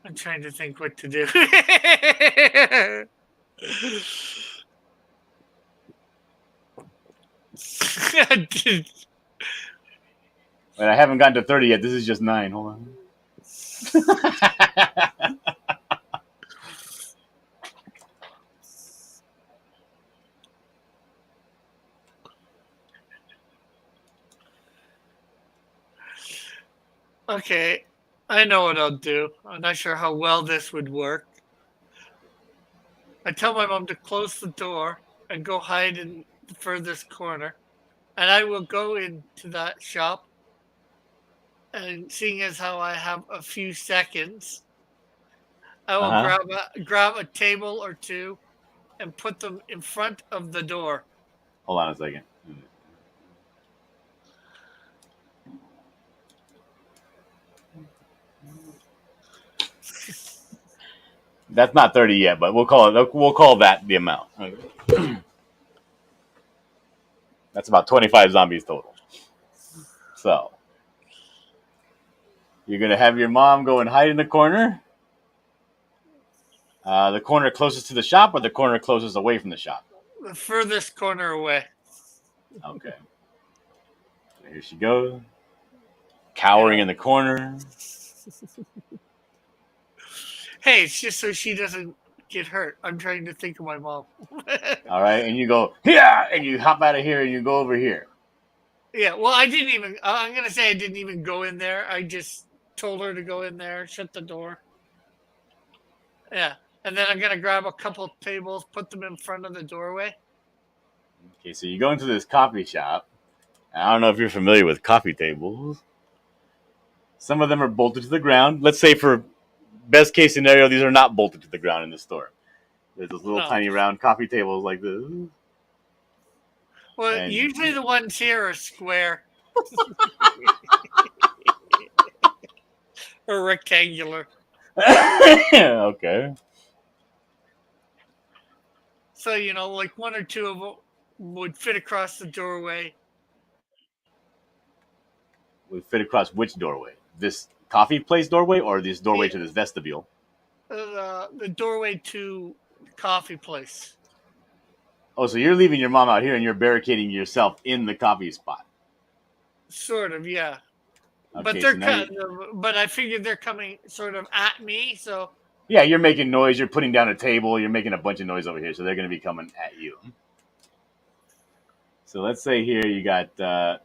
I'm trying to think what to do. But I haven't gotten to 30 yet. This is just 9. Hold on. Okay, I know what I'll do. I'm not sure how well this would work. I tell my mom to close the door and go hide in the furthest corner. And I will go into that shop. And seeing as how I have a few seconds, I will grab a table or 2 and put them in front of the door. Hold on a second. That's not 30 yet, but we'll call that the amount. Okay. That's about 25 zombies total. So you're gonna have your mom go and hide in the corner. The corner closest to the shop, or the corner closest away from the shop. The furthest corner away. Okay. Here she goes, cowering in the corner. Hey, it's just so she doesn't get hurt. I'm trying to think of my mom. All right, and you go yeah, and you hop out of here and you go over here. Yeah, well, I didn't even. I'm gonna say I didn't even go in there. I just told her to go in there, shut the door. Yeah, and then I'm gonna grab a couple tables, put them in front of the doorway. Okay, so you go into this coffee shop. I don't know if you're familiar with coffee tables. Some of them are bolted to the ground. Let's say for best case scenario, these are not bolted to the ground in the store. There's those little No. tiny round coffee tables like this. Well, And- usually the ones here are square or rectangular. Okay. So, like one or two of them would fit across the doorway. Would fit across which doorway? This coffee place doorway or this doorway Yeah. to this vestibule? The doorway to the coffee place. Oh, so you're leaving your mom out here and you're barricading yourself in the coffee spot. Sort of, yeah. Okay, But they're so now but I figured they're coming sort of at me, so yeah, you're making noise. You're putting down a table. You're making a bunch of noise over here, so they're going to be coming at you. So let's say here you got a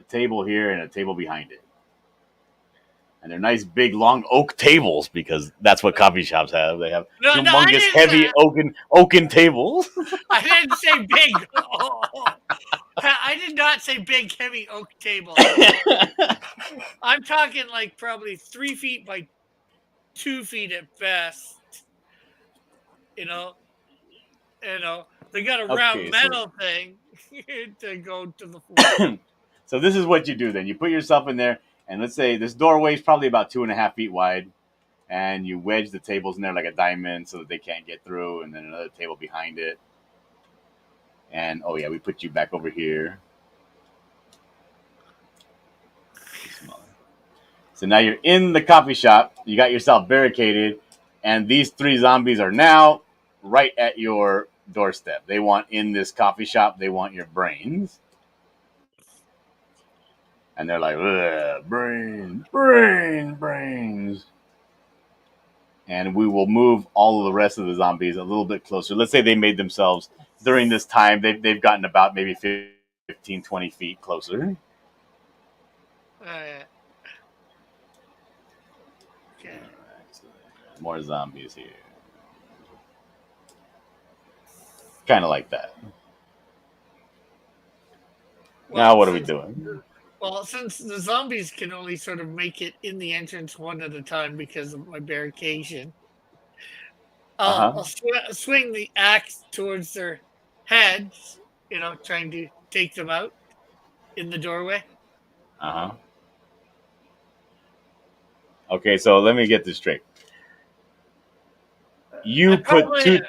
table here and a table behind it, and they're nice, big, long oak tables because that's what coffee shops have. They have No, I humongous, didn't heavy say- oaken tables. I didn't say big. I did not say big, heavy oak table. I'm talking like probably 3 feet by 2 feet at best. You know, they got a round Okay, so- metal thing to go to the floor. So this is what you do then. You put yourself in there, and let's say this doorway is probably about 2.5 feet wide, and you wedge the tables in there like a diamond so that they can't get through, and then another table behind it. And oh yeah, we put you back over here. So now you're in the coffee shop. You got yourself barricaded, and these 3 zombies are now right at your doorstep. They want in this coffee shop. They want your brains. And they're like, "Ugh, brains. And we will move all of the rest of the zombies a little bit closer. Let's say they made themselves, during this time, they've gotten about maybe 15, 20 feet closer. Yeah. Okay. More zombies here. Kind of like that. Now what are we doing? Well, since the zombies can only sort of make it in the entrance one at a time because of my barricade, I'll swing the axe towards their heads, trying to take them out in the doorway. Uh-huh. Okay, so let me get this straight. You put two.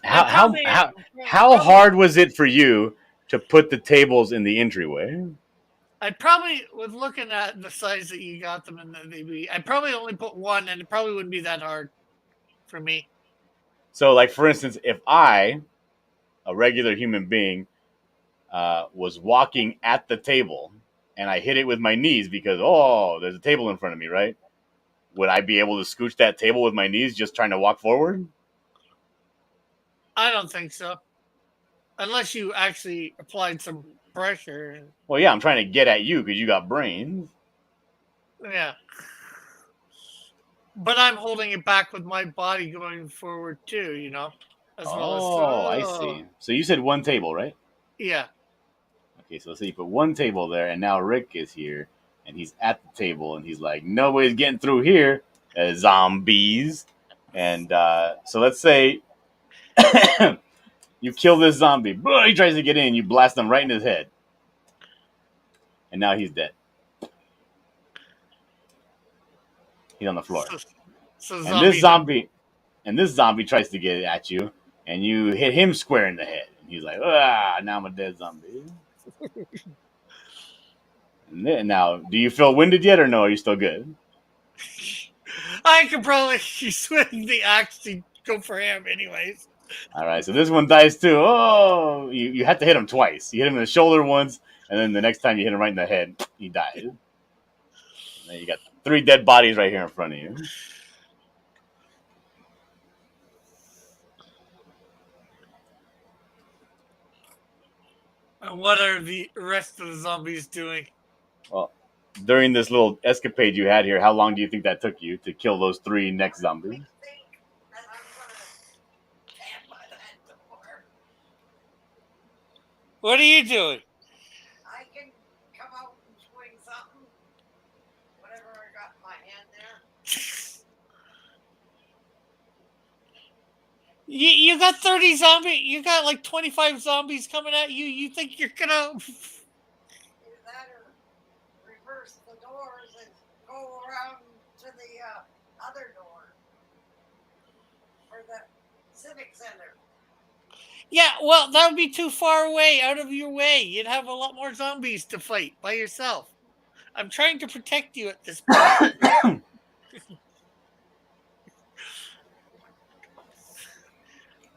How hard was it for you to put the tables in the entryway? I probably, with looking at the size that you got them in, I probably only put one, and it probably wouldn't be that hard for me. So, like for instance, if I, a regular human being, was walking at the table and I hit it with my knees because there's a table in front of me, right? Would I be able to scooch that table with my knees just trying to walk forward? I don't think so, unless you actually applied some pressure. Well, yeah, I'm trying to get at you because you got brains. Yeah. But I'm holding it back with my body going forward too, as well as. I see. So you said one table, right? Yeah. Okay, so let's say you put one table there, and now Rick is here, and he's at the table, and he's like, nobody's getting through here, zombies. And so let's say you kill this zombie. He tries to get in. You blast him right in his head. And now he's dead. He's on the floor. And this zombie tries to get at you, and you hit him square in the head. He's like, ah, now I'm a dead zombie. And then, now, do you feel winded yet or no? Are you still good? I could probably swing the axe to go for him, anyways. All right, so this one dies too. Oh, you have to hit him twice. You hit him in the shoulder once, and then the next time you hit him right in the head, he died. And then you got 3 dead bodies right here in front of you. And what are the rest of the zombies doing? Well, during this little escapade you had here, how long do you think that took you to kill those 3 next zombies? I think that I'm gonna stand by that door. What are you doing? I can come out and swing something. Whatever I got in my hand there. You got 30 zombies. You got like 25 zombies coming at you. You think you're gonna? Either that or reverse the doors and go around to the other door. Or the civic center. Yeah, well, that would be too far away, out of your way. You'd have a lot more zombies to fight by yourself. I'm trying to protect you at this point.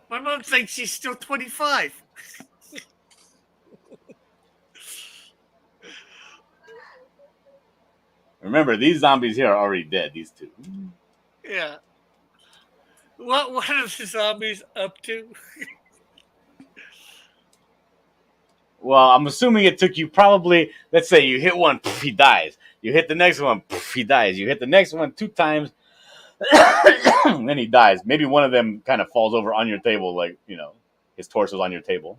My mom thinks she's still 25. Remember, these zombies here are already dead, these 2. Yeah. What are the zombies up to? Well, I'm assuming it took you probably, let's say you hit one, poof, he dies. You hit the next one, poof, he dies. You hit the next one 2 times, and then he dies. Maybe one of them kind of falls over on your table, like, his torso's on your table.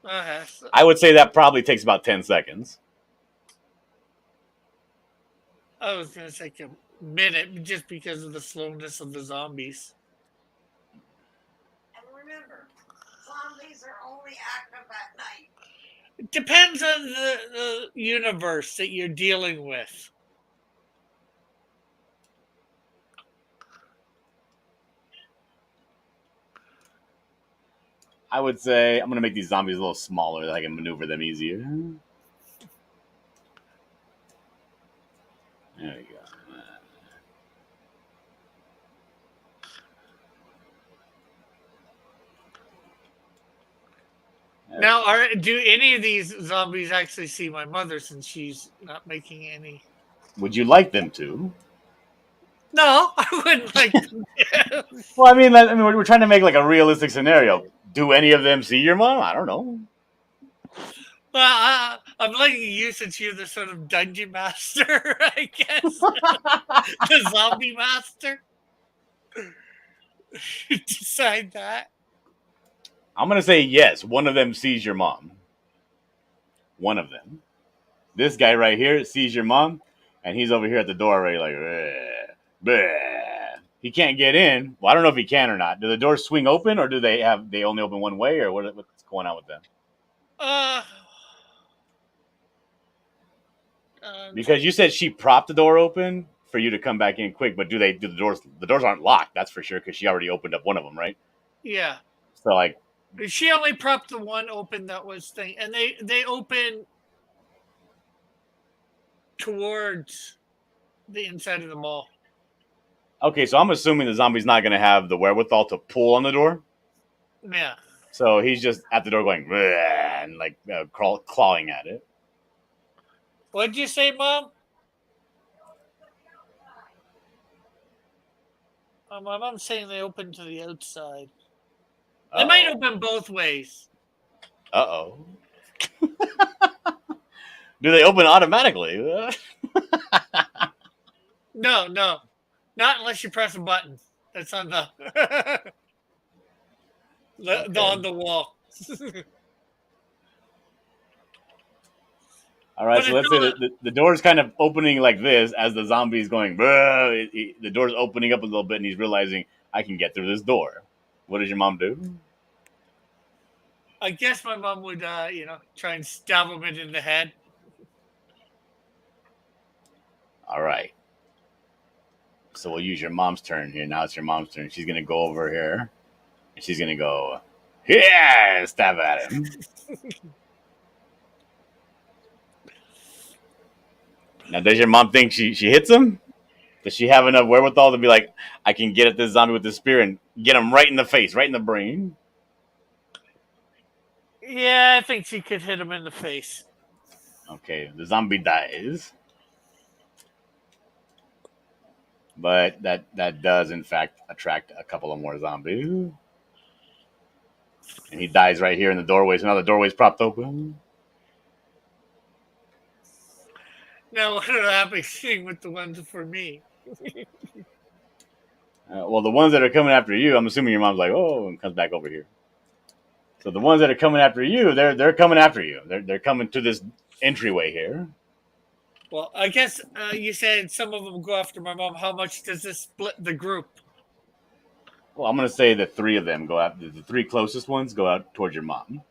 So I would say that probably takes about 10 seconds. I was going to take a minute just because of the slowness of the zombies. And remember, zombies are only active at night. It depends on the universe that you're dealing with. I would say I'm going to make these zombies a little smaller so I can maneuver them easier. There we go. Now, do any of these zombies actually see my mother since she's not making any? Would you like them to? No, I wouldn't like to. Well, I mean, we're trying to make like a realistic scenario. Do any of them see your mom? I don't know. Well, I'm letting you since you're the sort of dungeon master, I guess. The zombie master. Decide that. I'm going to say yes. One of them sees your mom. One of them. This guy right here sees your mom, and he's over here at the door already like, bleh, bleh. He can't get in. Well, I don't know if he can or not. Do the doors swing open, or do they only open one way, or what's going on with them? Because you said she propped the door open for you to come back in quick, but do the doors aren't locked, that's for sure, because she already opened up one of them, right? Yeah. So like she only propped the one open that was thing, and they open towards the inside of the mall. Okay, so I'm assuming the zombie's not going to have the wherewithal to pull on the door. Yeah. So he's just at the door going and like clawing at it. What'd you say, Mom? My mom's saying they open to the outside. They might open both ways. Uh-oh. Do they open automatically? No. Not unless you press a button. That's on the, on the wall. All right, so let's say the door's kind of opening like this as the zombie's going, the door's opening up a little bit and he's realizing, I can get through this door. What does your mom do? I guess my mom would, try and stab him in the head. All right. So we'll use your mom's turn here. Now it's your mom's turn. She's going to go over here and she's going to go, Yeah, stab at him. Now, does your mom think she hits him? Does she have enough wherewithal to be like, I can get at this zombie with this spear and get him right in the face, right in the brain? Yeah, I think she could hit him in the face. Okay, the zombie dies. But that does, in fact, attract a couple of more zombies. And he dies right here in the doorway. So now the doorway's propped open. Now, what are happening with the ones for me? Well, the ones that are coming after you, I'm assuming your mom's like, oh, and comes back over here. So the ones that are coming after you, they're coming after you. They're coming to this entryway here. Well, I guess you said some of them go after my mom. How much does this split the group? Well, I'm gonna say the three of them go out. The three closest ones go out towards your mom.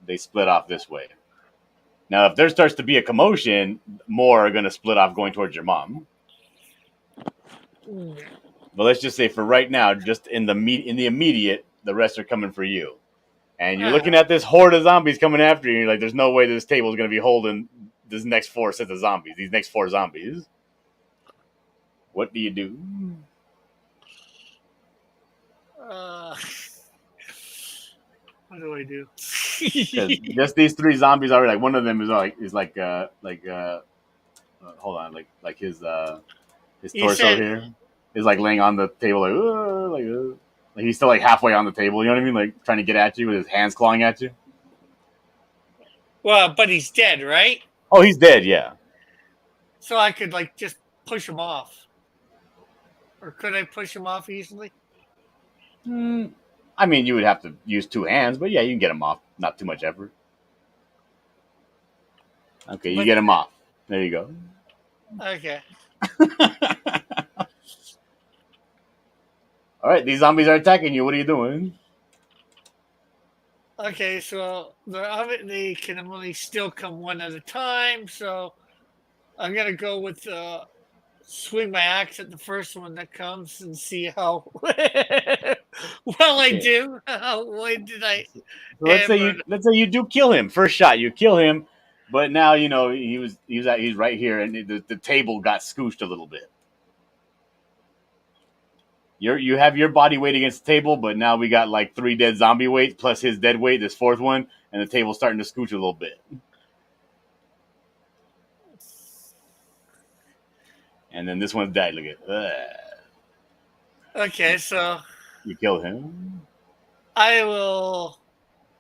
They split off this way. Now, if there starts to be a commotion, more are gonna split off going towards your mom. But let's just say for right now, just in the immediate, the rest are coming for you. And you're looking at this horde of zombies coming after you. And you're like, there's no way this table is going to be holding this next four sets of zombies. These next four zombies. What do you do? What do I do? Because just these three zombies are like, one of them is like hold on, like his torso here is like laying on the table like he's still like halfway on the table. You know what I mean? Like trying to get at you with his hands clawing at you. Well, but he's dead, right? Oh, he's dead. Yeah. So I could like just push him off, or could I push him off easily? I mean, you would have to use two hands, but yeah, you can get him off. Not too much effort. Okay, you get him off. There you go. Okay. All right, these zombies are attacking you. What are you doing? Okay, so they can only still come one at a time. So I'm gonna go with swing my axe at the first one that comes and see how well I do. When did I? So let's say you do kill him. First shot, you kill him, but now you know he's right here, and the table got scooshed a little bit. You have your body weight against the table, but now we got like 3 dead zombie weights plus his dead weight, this fourth one, and the table's starting to scooch a little bit. And then this one's dead. Look at that. Okay, so you kill him. I will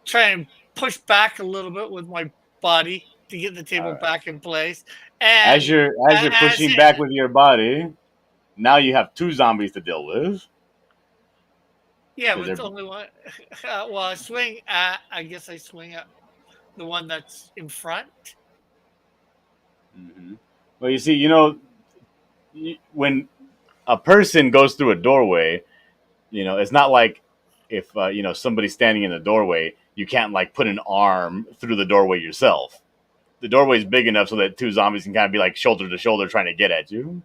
try and push back a little bit with my body to get the table back in place. And as you're pushing back with your body, now you have 2 zombies to deal with. Yeah, with only one. Well, I swing at. I guess I swing at the one that's in front. Mm-hmm. Well, you see, when a person goes through a doorway, it's not like if somebody's standing in the doorway, you can't like put an arm through the doorway yourself. The doorway is big enough so that 2 zombies can kind of be like shoulder to shoulder trying to get at you.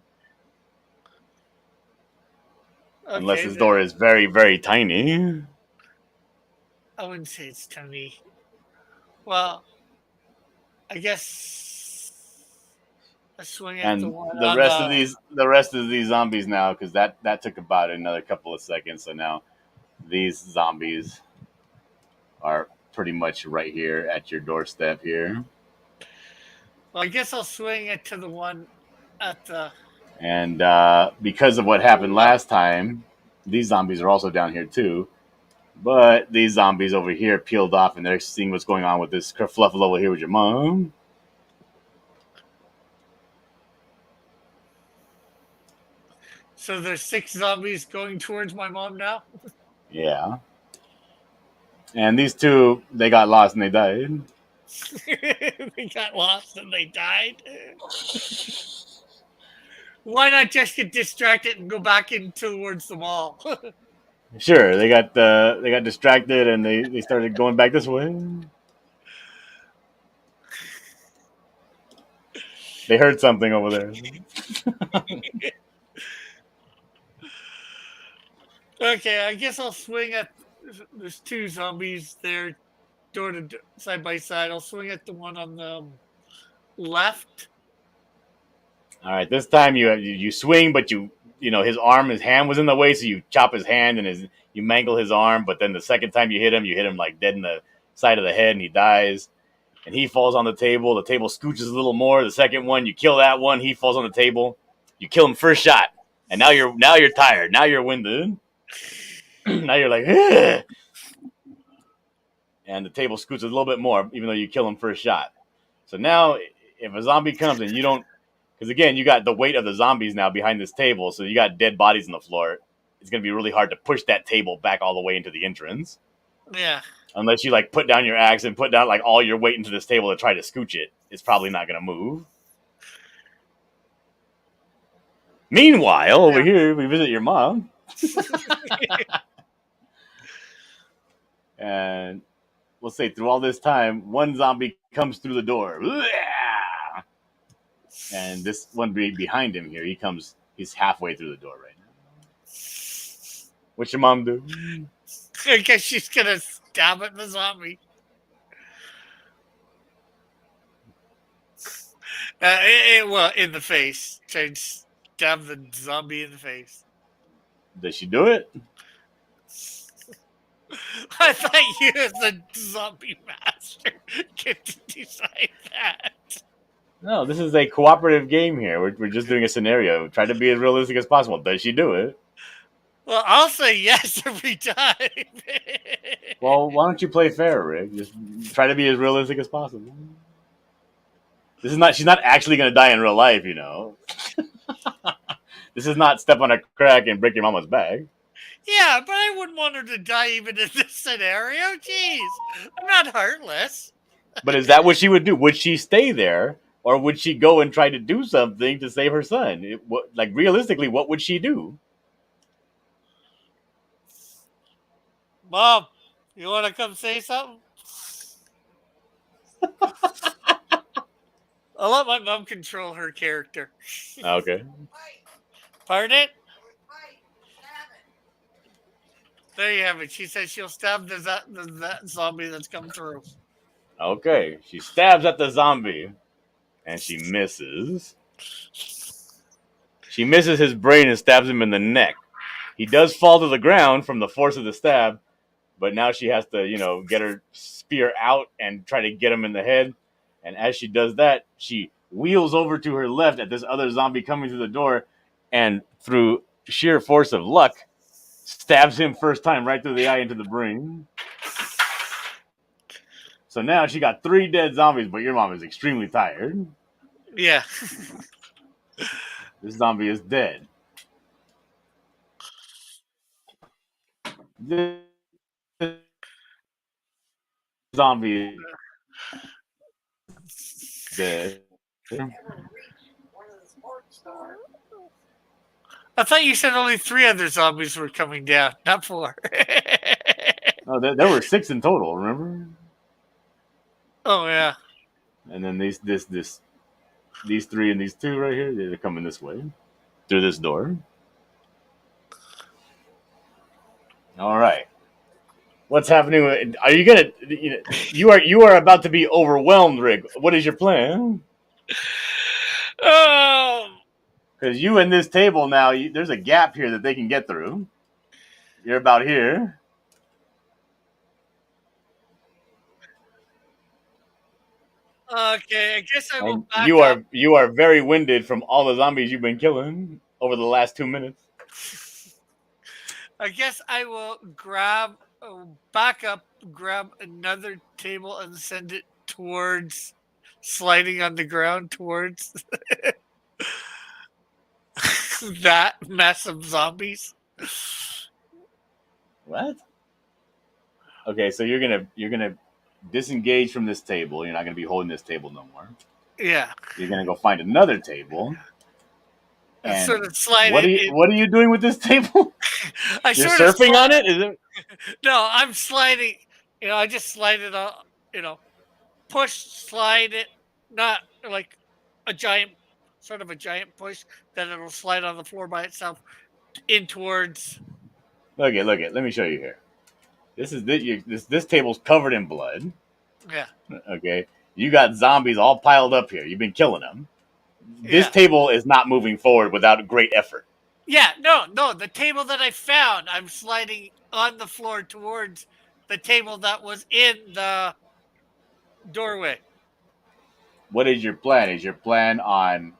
Okay, unless this door is very, very tiny. I wouldn't say it's tiny. Well, I guess I swing at the one. The rest of these zombies now, because that took about another couple of seconds. So now these zombies are pretty much right here at your doorstep here. Well, I guess I'll swing it to the one at the. And because of what happened last time, these zombies are also down here too. But these zombies over here peeled off, and they're seeing what's going on with this kerfluffle over here with your mom. So there's 6 zombies going towards my mom now? Yeah. And these 2, they got lost and they died. They got lost and they died? Why not just get distracted and go back in towards the mall? Sure, they got distracted and they started going back this way. They heard something over there. Okay, I guess I'll swing at there's two zombies there, side by side. I'll swing at the one on the left. All right, this time you swing, but his hand was in the way, so you chop his hand and you mangle his arm. But then the second time you hit him like dead in the side of the head, and he dies. And he falls on the table. The table scooches a little more. The second one, you kill that one. He falls on the table. You kill him first shot, and now you're tired. Now you're winded. Now you're like, ugh! And the table scoots a little bit more, even though you kill him first shot. So now, if a zombie comes and you don't, because again, you got the weight of the zombies now behind this table, so you got dead bodies on the floor. It's gonna be really hard to push that table back all the way into the entrance. Yeah. Unless you like put down your axe and put down like all your weight into this table to try to scooch it, it's probably not gonna move. Meanwhile, over here we visit your mom, and we'll say through all this time, one zombie comes through the door, and this one behind him here, he's halfway through the door right now. What's your mom do? I guess she's gonna stab at the zombie. Well, in the face. Try to stab the zombie in the face. Does she do it? I thought you, as the zombie master, get to decide that. No, this is a cooperative game here. We're just doing a scenario. Try to be as realistic as possible. Does she do it? Well, I'll say yes every time. Well, why don't you play fair, Rick? Just try to be as realistic as possible. She's not actually going to die in real life, you know. This is not step on a crack and break your mama's back. Yeah, but I wouldn't want her to die even in this scenario. Jeez, I'm not heartless. But is that what she would do? Would she stay there, or would she go and try to do something to save her son? Realistically, what would she do? Mom, you want to come say something? I'll let my mom control her character. Okay. Fight. Pardon it? Fight. Stab it. There you have it. She says she'll stab that zombie that's come through. Okay. She stabs at the zombie, and she misses. She misses his brain and stabs him in the neck. He does fall to the ground from the force of the stab, but now she has to, get her spear out and try to get him in the head. And as she does that, she wheels over to her left at this other zombie coming through the door, and through sheer force of luck, stabs him first time right through the eye into the brain. So now she got 3 dead zombies, but your mom is extremely tired. Yeah. This zombie is dead. This zombie is dead. Ever reach one of the sports stores? I thought you said only 3 other zombies were coming down, not 4. Oh, there were 6 in total, remember? Oh, yeah. And then these 3 and these 2 right here, they're coming this way through this door. All right. What's happening? Are you gonna? You are about to be overwhelmed, Rick. What is your plan? Oh, Because you and this table now, there's a gap here that they can get through. You're about here. okay. I guess I will And back you up. are very winded from all the zombies you've been killing over the last 2 minutes. I guess I will back up, grab another table, and send it towards, sliding on the ground towards that mess of zombies. What? Okay, so you're gonna disengage from this table. You're not gonna be holding this table no more. Yeah. You're gonna go find another table. And And sort of slide what it. are you doing with this table? I You're sort of surfing slide- on it? Is it? No, I'm sliding. I just slide it on. Push, slide it. Not like a giant push that it'll slide on the floor by itself in towards. Look it. Let me show you here. This table's covered in blood. Yeah. Okay, you got zombies all piled up here. You've been killing them. This Yeah. table is not moving forward without great effort. Yeah, no. The table that I found, I'm sliding on the floor towards the table that was in the doorway. What is your plan? Is your plan on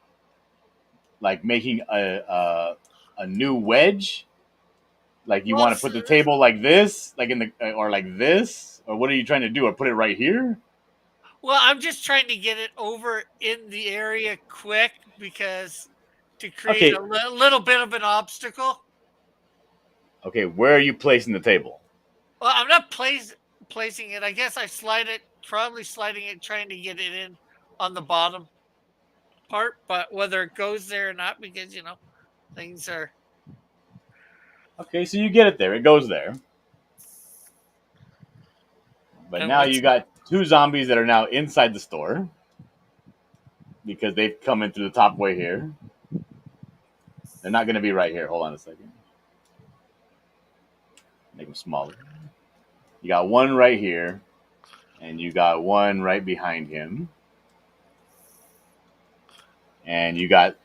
like making a new wedge? Like you Well, want to put the table like this, like in the or like this, or what are you trying to do? Or put it right here? Well, I'm just trying to get it over in the area quick because to create Okay, a little bit of an obstacle. okay. Where are you placing the table? Well, I'm not placing it. I guess I probably sliding it, trying to get it in on the bottom part, but whether it goes there or not, because things are. Okay, so you get it there. It goes there. But And now what's you got two zombies that are now inside the store because they've come in through the top way here. They're not going to be right here. Hold on a second. Make them smaller. You got one right here, and you got one right behind him. And you got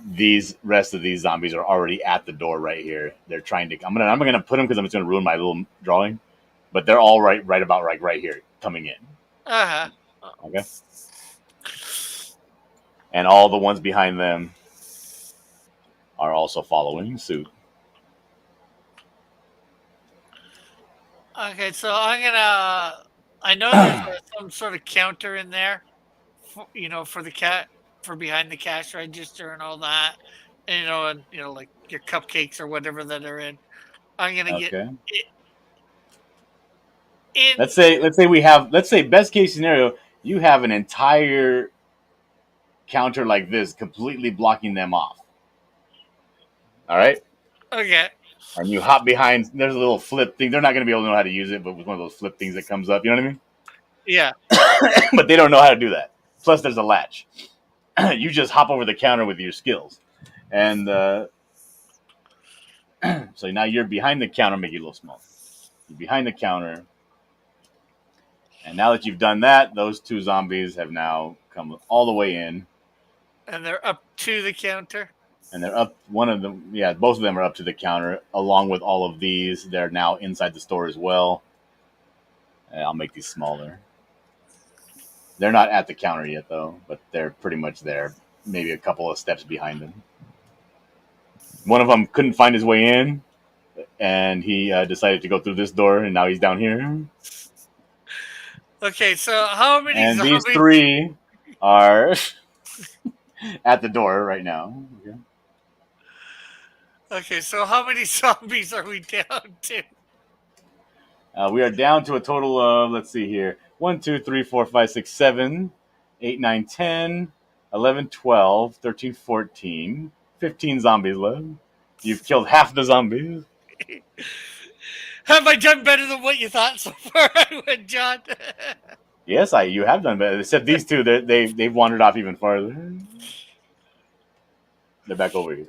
these rest of these zombies are already at the door right here. They're trying to. I'm gonna put them because I'm just gonna ruin my little drawing. But they're all right about right here coming in. Uh Okay. And all the ones behind them are also following suit. huh. Okay, so I'm gonna. I know there's some sort of counter in there, for the for behind the cash register and all that, and like your cupcakes or whatever that are in. I'm gonna get Okay. it in. Let's say best case scenario, you have an entire counter like this completely blocking them off. All right. Okay. And you hop behind. There's a little flip thing. They're not going to be able to know how to use it, but with one of those flip things that comes up, you know what I mean? Yeah. But they don't know how to do that. Plus, there's a latch. You just hop over the counter with your skills, and so now you're behind the counter. Make you a little small. You're behind the counter, and now that you've done that, those two zombies have now come all the way in, And they're up to the counter. and they're up. One of them, yeah, both of them are up to the counter, along with all of these. They're now inside the store as well. I'll make these smaller. They're not at the counter yet, though, but they're pretty much there. Maybe a couple of steps behind them. One of them couldn't find his way in, and he decided to go through this door, and now he's down here. Okay, so how many And zombies? these three are at the door right now. Okay. Okay, so how many zombies are we down to? We are down to a total of, let's see here, 1, 2, 3, 4, 5, 6, 7, 8, 9, 10, 11, 12, 13, 14, 15 zombies left. You've killed half the zombies. Have I done better than what you thought so far, John? Yes, you have done better. Except these two, they've wandered off even farther. They're back over here.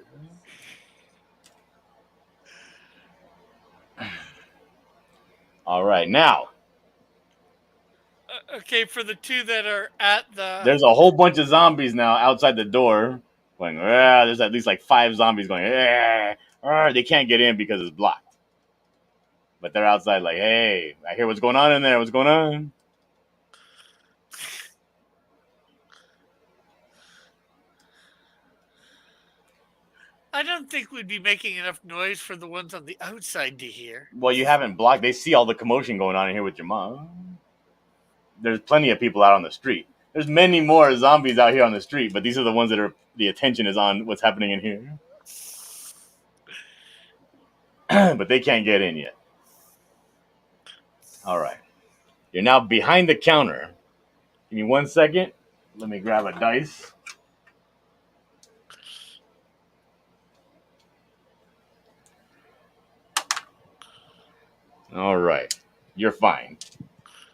All right, now Okay, for the two that are at the. there's a whole bunch of zombies now outside the door going. There's at least like 5 zombies going. They can't get in because it's blocked. But they're outside like, hey, I hear what's going on in there. What's going on? I don't think we'd be making enough noise for the ones on the outside to hear. Well, you haven't blocked. They see all the commotion going on in here with your mom. There's plenty of people out on the street. There's many more zombies out here on the street, but these are the ones that are the attention is on what's happening in here. But they can't get in yet. All right. You're now behind the counter. Give me 1 second. Let me grab a dice. All right. You're fine.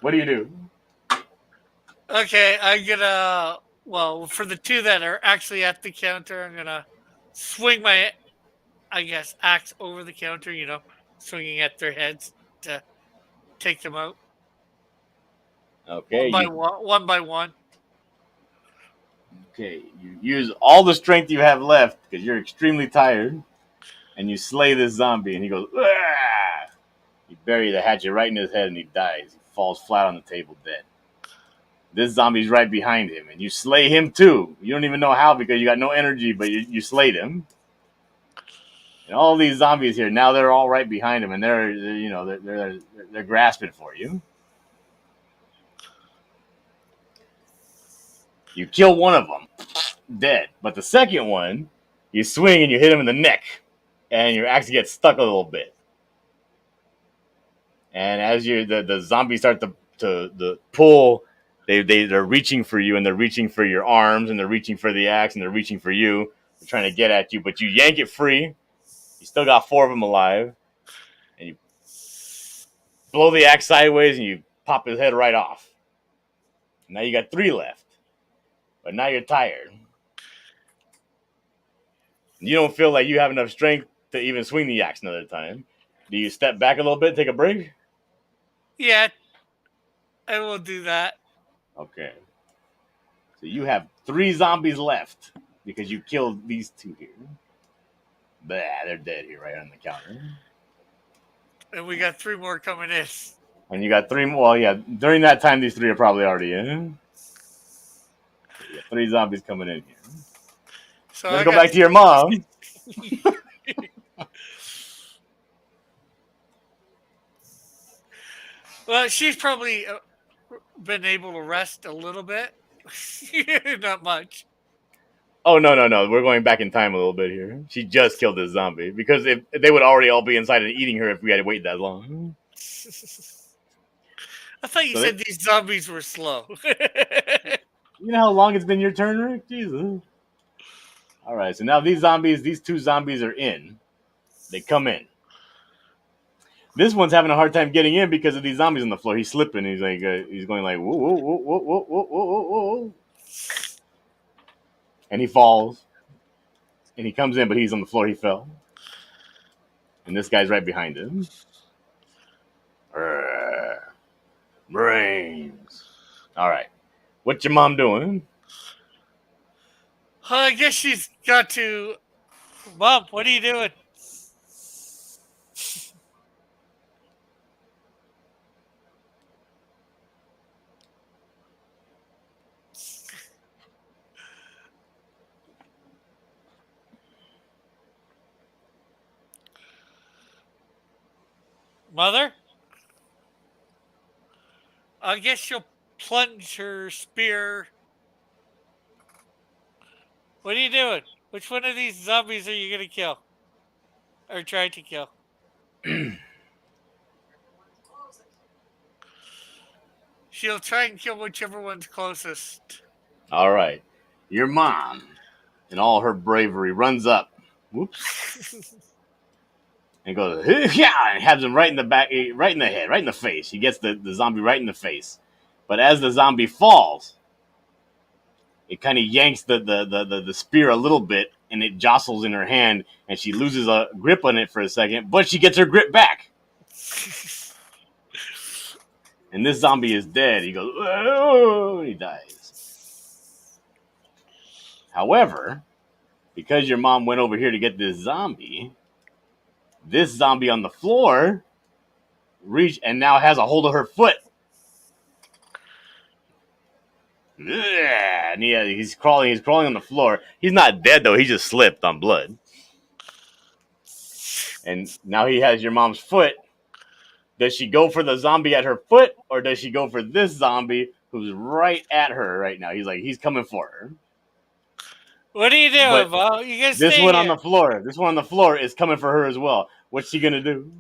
What do you do? Okay, I'm gonna. Well, for the two that are actually at the counter, I'm gonna swing my, I guess, axe over the counter. Swinging at their heads to take them out Okay, one by one. okay. You use all the strength you have left because you're extremely tired, and you slay this zombie, and he goes. "Ah!" You bury the hatchet right in his head, and he dies. He falls flat on the table, dead. This zombie's right behind him, and you slay him too. You don't even know how because you got no energy, but you slayed him. And all these zombies here now they're all right behind him, and they're grasping for you. You kill one of them, dead. But the second one, you swing and you hit him in the neck, and your axe gets stuck a little bit. And as the zombies start to pull, they're reaching for you, and they're reaching for your arms, and they're reaching for the axe, and they're reaching for you. They're trying to get at you, but you yank it free. You still got 4 of them alive, and you blow the axe sideways, and you pop his head right off. Now you got 3 left, but now you're tired. You don't feel like you have enough strength to even swing the axe another time. Do you step back a little bit, take a break? Yeah, I will do that. Okay. So you have 3 zombies left because you killed these 2 here. Bah, they're dead here right on the counter. And we got 3 more coming in. And you got 3 more. Well, yeah, during that time, these 3 are probably already in. You got 3 zombies coming in here. So Let's go back to your mom. Well, she's probably been able to rest a little bit. Not much. Oh, no. We're going back in time a little bit here. She just killed this zombie because if they would already all be inside and eating her if we had to wait that long. I thought you said these zombies were slow. You know how long it's been your turn, Rick? Jesus. All right, so now these 2 zombies are in. They come in. This one's having a hard time getting in because of these zombies on the floor. He's slipping. He's like, he's going like, whoa, whoa, whoa, whoa, whoa, whoa, whoa, whoa, and he falls. And he comes in, but he's on the floor. He fell. And this guy's right behind him. Brains. All right. What's your mom doing? I guess she's got to. Mom, what are you doing? Mother? I guess she'll plunge her spear. What are you doing? Which one of these zombies are you going to kill? Or try to kill? She'll try and kill whichever one's closest. All right. Your mom, in all her bravery, runs up. Whoops. And goes, yeah, and has him right in the back, right in the head, right in the face. He gets the zombie right in the face. But as the zombie falls, it kind of yanks the spear a little bit, and it jostles in her hand, and she loses a grip on it for a second, but she gets her grip back. And this zombie is dead. He goes, oh, he dies. However, because your mom went over here to get this zombie on the floor reached and now has a hold of her foot. And he's crawling on the floor. He's not dead though, he just slipped on blood. And now he has your mom's foot. Does she go for the zombie at her foot, or does she go for this zombie who's right at her right now? He's coming for her. What are you doing, Bo? You gonna stay This one here. on the floor is coming for her as well. What's she gonna do?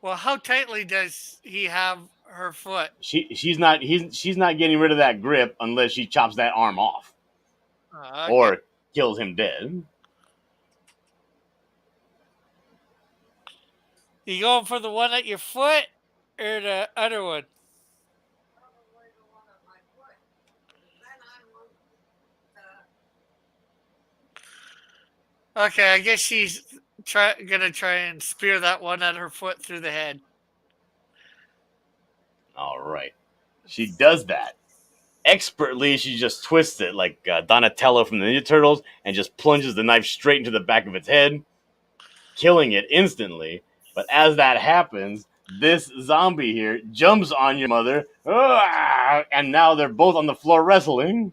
Well, how tightly does he have her foot? She's not getting rid of that grip unless she chops that arm off. Okay. Or kills him dead. You going for the one at your foot or the other one? Probably the one at my foot. Then I'm Okay, I guess she's gonna try and spear that one at her foot through the head. All right. She does that. Expertly, she just twists it like Donatello from the Ninja Turtles and just plunges the knife straight into the back of its head, killing it instantly. But as that happens, this zombie here jumps on your mother, and now they're both on the floor wrestling.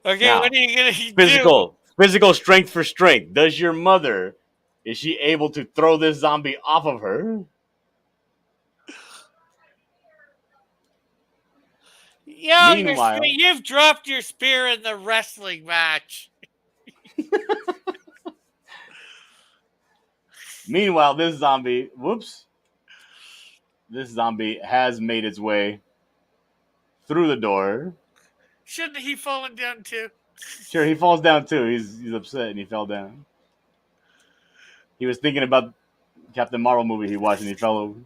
Okay, Now, what are you gonna do? Physical strength for strength. Is she able to throw this zombie off of her? Yo, Meanwhile, you've dropped your spear in the wrestling match. this zombie has made its way through the door. Shouldn't he fallen down too? Sure, he falls down too. He's upset and he fell down. He was thinking about Captain Marvel movie he watched and he fell over.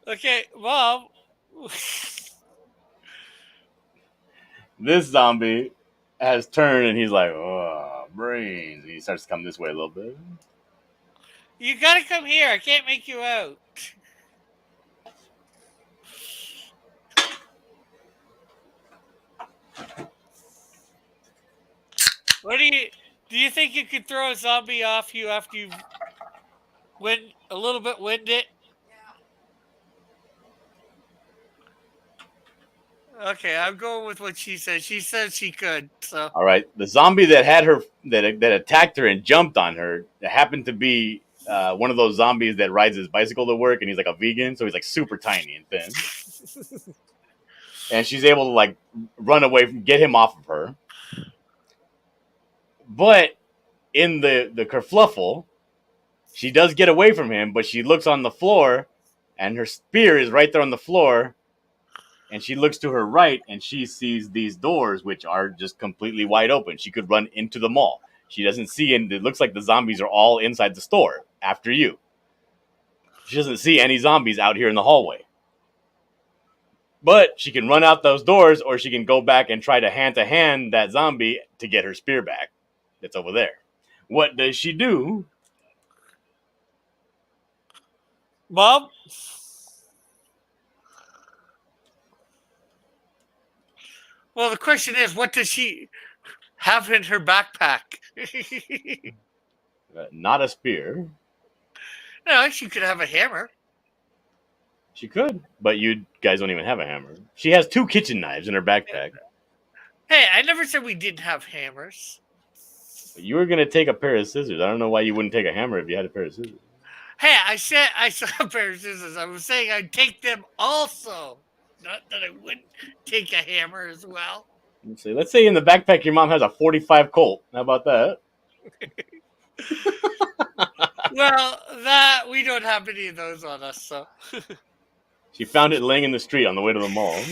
Okay, Mom. This zombie has turned and he's like, oh, brains. And he starts to come this way a little bit. You gotta come here. I can't make you out. What do you think you could throw a zombie off you after you've a little bit winded? Yeah. Okay, I'm going with what she said. She said she could. So All right, the zombie that had her that attacked her and jumped on her happened to be one of those zombies that rides his bicycle to work, and he's like a vegan, so he's like super tiny and thin. And she's able to like run away get him off of her. But in the kerfluffle, she does get away from him, but she looks on the floor, and her spear is right there on the floor. And she looks to her right, and she sees these doors, which are just completely wide open. She could run into the mall. She doesn't see, and it looks like the zombies are all inside the store after you. She doesn't see any zombies out here in the hallway. But she can run out those doors, or she can go back and try to hand that zombie to get her spear back. That's over there. What does she do? Mom? Well, the question is, what does she have in her backpack? Not a spear. No, she could have a hammer. She could, but you guys don't even have a hammer. She has 2 kitchen knives in her backpack. Hey, I never said we didn't have hammers. You were going to take a pair of scissors. I don't know why you wouldn't take a hammer if you had a pair of scissors. Hey, I said I saw a pair of scissors. I was saying I'd take them also. Not that I wouldn't take a hammer as well. Let's say in the backpack your mom has a 45 Colt. How about that? Well, that we don't have any of those on us, so. She found it laying in the street on the way to the mall. We got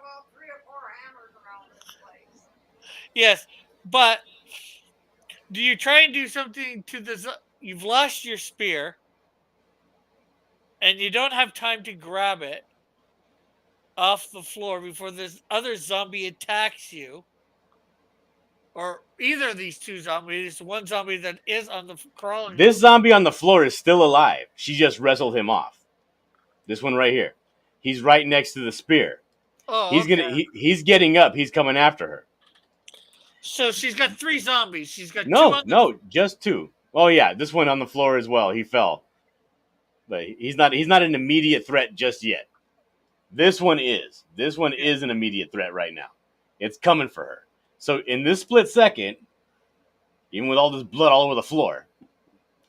about 3 or 4 hammers around this place. Yes, but do you try and do something to the? You've lost your spear, and you don't have time to grab it off the floor before this other zombie attacks you, or either of these 2 zombies. One zombie that is on the crawling. This zombie on the floor is still alive. She just wrestled him off. This one right here. He's right next to the spear. Oh, He's getting up. He's coming after her. So she's got 3 zombies. She's got 2 No, just 2. Oh yeah, this one on the floor as well. He fell, but he's not an immediate threat just yet. This one is. This one is an immediate threat right now. It's coming for her. So in this split second, even with all this blood all over the floor,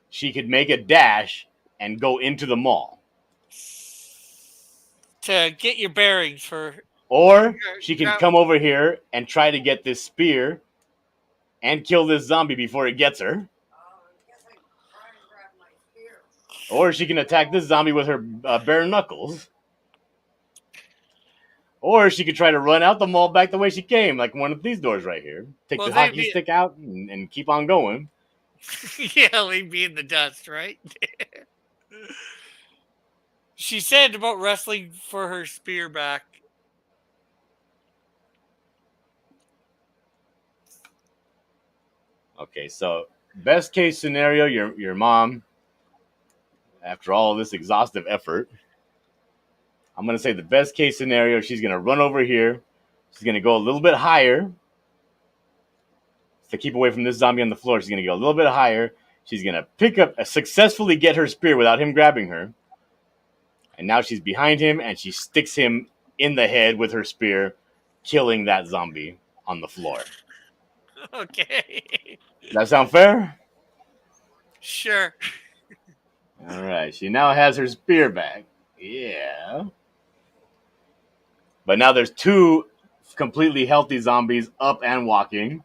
she could make a dash and go into the mall. To get your bearings for. Or she can come over here and try to get this spear and kill this zombie before it gets her. I guess I try and grab my spear. Or she can attack this zombie with her bare knuckles. Or she could try to run out the mall back the way she came, like one of these doors right here. Take the hockey stick out and keep on going. Yeah, leave me in the dust, right? She said about wrestling for her spear back. Okay, so best case scenario, your mom, after all this exhaustive effort, I'm gonna say the best case scenario, she's gonna run over here. She's gonna go a little bit higher to keep away from this zombie on the floor. She's gonna go a little bit higher. She's gonna pick up, successfully get her spear without him grabbing her. And now she's behind him, and she sticks him in the head with her spear, killing that zombie on the floor. Okay. Does that sound fair? Sure. All right. She now has her spear back. Yeah. But now there's two completely healthy zombies up and walking.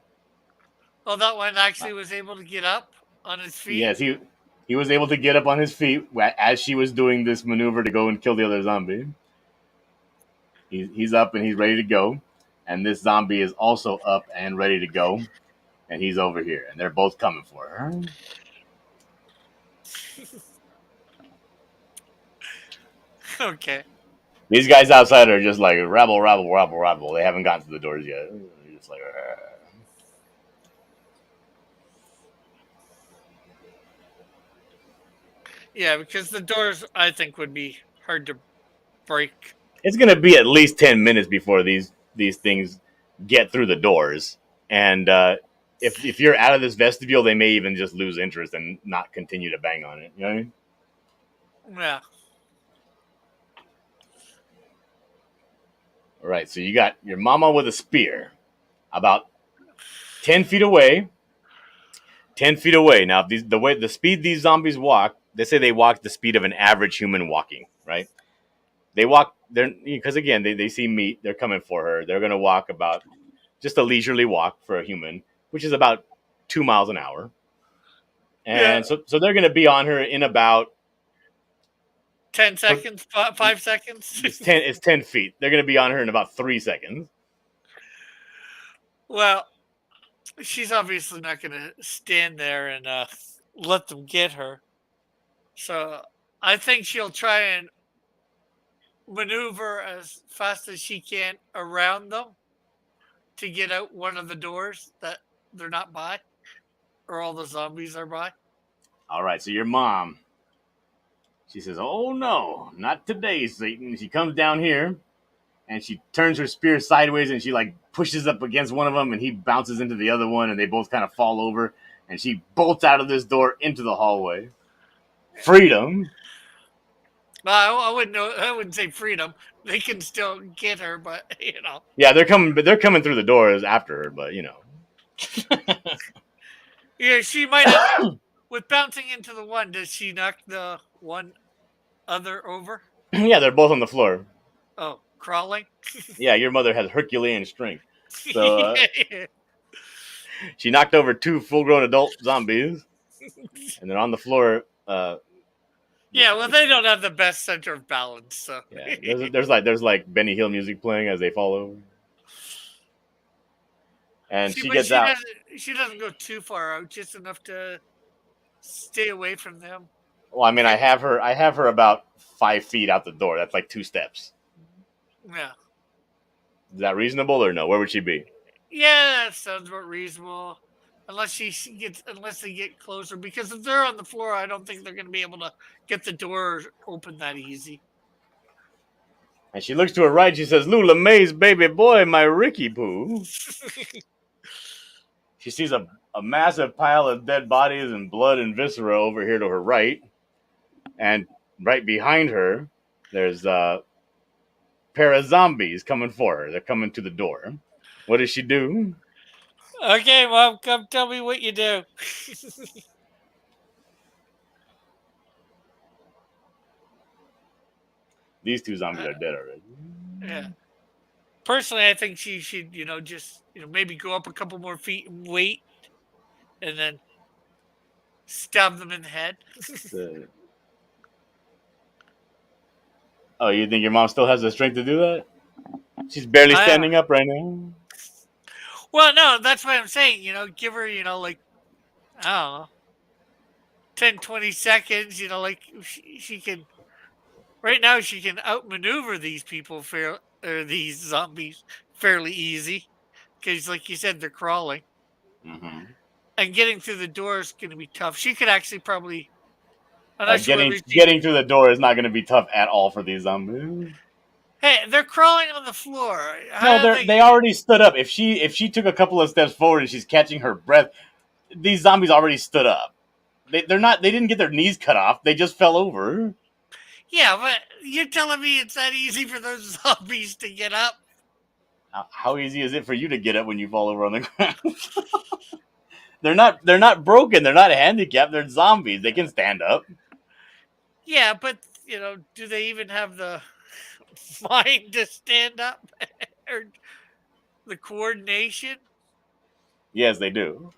Oh, that one actually was able to get up on his feet? Yes, he was able to get up on his feet as she was doing this maneuver to go and kill the other zombie. He's up and he's ready to go. And this zombie is also up and ready to go. And he's over here. And they're both coming for her. Okay. These guys outside are just like rabble, rabble, rabble, rabble. They haven't gotten to the doors yet. They're just like, Yeah, because the doors, I think, would be hard to break. it's gonna be at least 10 minutes before these things get through the doors. And if you're out of this vestibule, they may even just lose interest and not continue to bang on it. You know what I mean? Yeah. All right, so you got your mama with a spear about 10 feet away. 10 feet away. Now, the speed these zombies walk, they say they walk the speed of an average human walking, right? They walk, because again, they see meat, they're coming for her. They're going to walk about just a leisurely walk for a human, which is about 2 miles an hour. And so they're going to be on her in about 10 seconds? 5 seconds? it's 10 feet. They're going to be on her in about 3 seconds. Well, she's obviously not going to stand there and let them get her. So I think she'll try and maneuver as fast as she can around them to get out one of the doors that they're not by, or all the zombies are by. All right, so your mom, she says, "Oh no, not today, Satan." She comes down here and she turns her spear sideways and she like pushes up against one of them and he bounces into the other one and they both kind of fall over and she bolts out of this door into the hallway. Freedom. Well, I wouldn't know. I wouldn't say freedom. They can still get her, but Yeah, they're coming through the doors after her, but Yeah, she might have. With bouncing into the one, does she knock the one other over? Yeah, they're both on the floor. Oh, crawling? Yeah, your mother has Herculean strength. So she knocked over 2 full-grown adult zombies, and they're on the floor. Yeah, well, they don't have the best center of balance, so. Yeah, there's like Benny Hill music playing as they fall over, and she gets out. She doesn't go too far out, just enough to stay away from them. Well, I mean, I have her about 5 feet out the door. That's like 2 steps. Yeah. Is that reasonable or no? Where would she be? Yeah, that sounds about reasonable. Unless they get closer, because if they're on the floor, I don't think they're going to be able to get the door open that easy. And she looks to her right. She says, "Lula Mays, baby boy, my Ricky Poo." She sees a massive pile of dead bodies and blood and viscera over here to her right, and right behind her, there's a pair of zombies coming for her. They're coming to the door. What does she do? Okay, Mom, come tell me what you do. These 2 zombies are dead already. Yeah. Personally, I think she should, just maybe go up a couple more feet and wait, and then stab them in the head. Oh, you think your mom still has the strength to do that? She's barely standing up right now. Well, no, that's what I'm saying. Give her, like, I don't know, 10, 20 seconds. Like she can Right now, she can outmaneuver these people, or these zombies, fairly easy. Because, like you said, they're crawling. Hmm. And getting through the door is going to be tough. She could actually probably. I'm not sure Getting whether she. getting through the door is not going to be tough at all for these zombies. Hey, they're crawling on the floor. No, How do they. they already stood up. If she took a couple of steps forward and she's catching her breath, these zombies already stood up. They're not. They didn't get their knees cut off. They just fell over. Yeah, but you're telling me it's that easy for those zombies to get up? How easy is it for you to get up when you fall over on the ground? They're not broken. They're not handicapped. They're zombies. They can stand up. Yeah, but, do they even have the mind to stand up? Or the coordination? Yes, they do.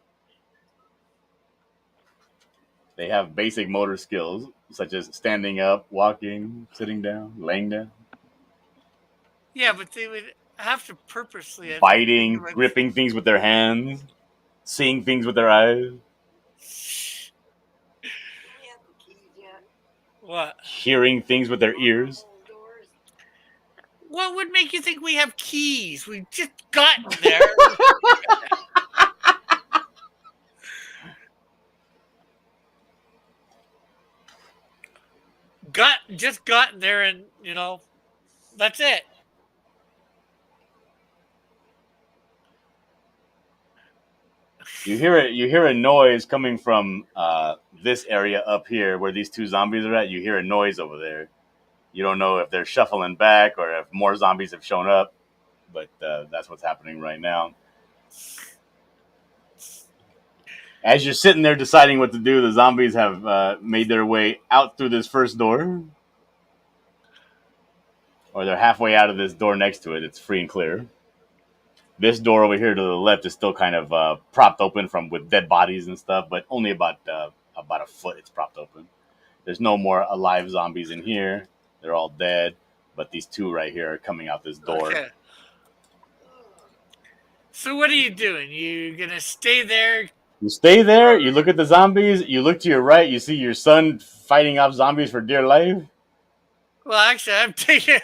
They have basic motor skills such as standing up, walking, sitting down, laying down, Yeah, but they would have to purposely. I think, biting, like- gripping things with their hands, seeing things with their eyes, We have the keys yet. What? hearing things with their ears. Old doors. What would make you think we have keys? We just gotten there. Just gotten there, and that's it. You hear a noise coming from this area up here where these two zombies are at. You hear a noise over there. You don't know if they're shuffling back or if more zombies have shown up, but that's what's happening right now. As you're sitting there deciding what to do, the zombies have made their way out through this first door. Or they're halfway out of this door next to it. It's free and clear. This door over here to the left is still kind of propped open with dead bodies and stuff, but only about a foot it's propped open. There's no more alive zombies in here. They're all dead, but these two right here are coming out this door. Okay. So what are you doing? You gonna stay there? You stay there, you look at the zombies, you look to your right, you see your son fighting off zombies for dear life. Well, actually, I'm taking.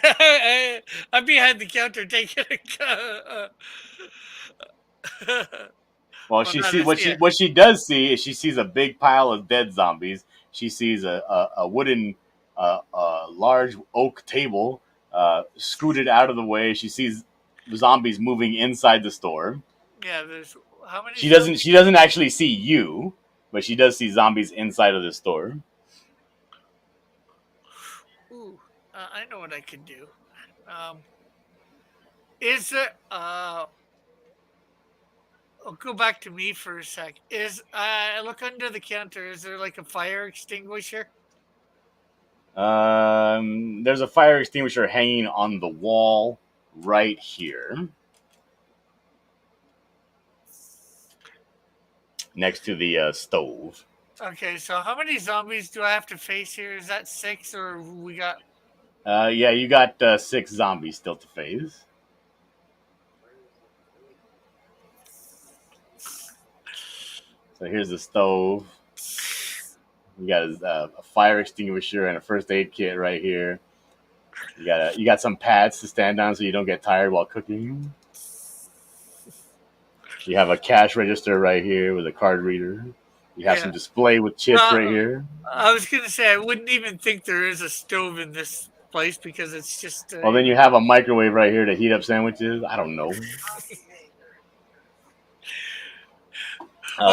I'm behind the counter taking a. Well, what she does see is she sees a big pile of dead zombies. She sees a wooden, large oak table scooted out of the way. She sees zombies moving inside the store. Yeah, there's how many? She doesn't actually see you, but she does see zombies inside of the store. Ooh, I know what I could do. Is there? I'll go back to me for a sec. I look under the counter? Is there like a fire extinguisher? There's a fire extinguisher hanging on the wall right here, next to the stove. Okay, so how many zombies do I have to face here? Is that 6, or we got? Yeah, you got 6 zombies still to face. So here's the stove. You got a fire extinguisher and a first aid kit right here. You got some pads to stand on so you don't get tired while cooking. You have a cash register right here with a card reader. You have some display with chips right here. I was gonna say I wouldn't even think there is a stove in this place because it's just. Well, then you have a microwave right here to heat up sandwiches. I don't know.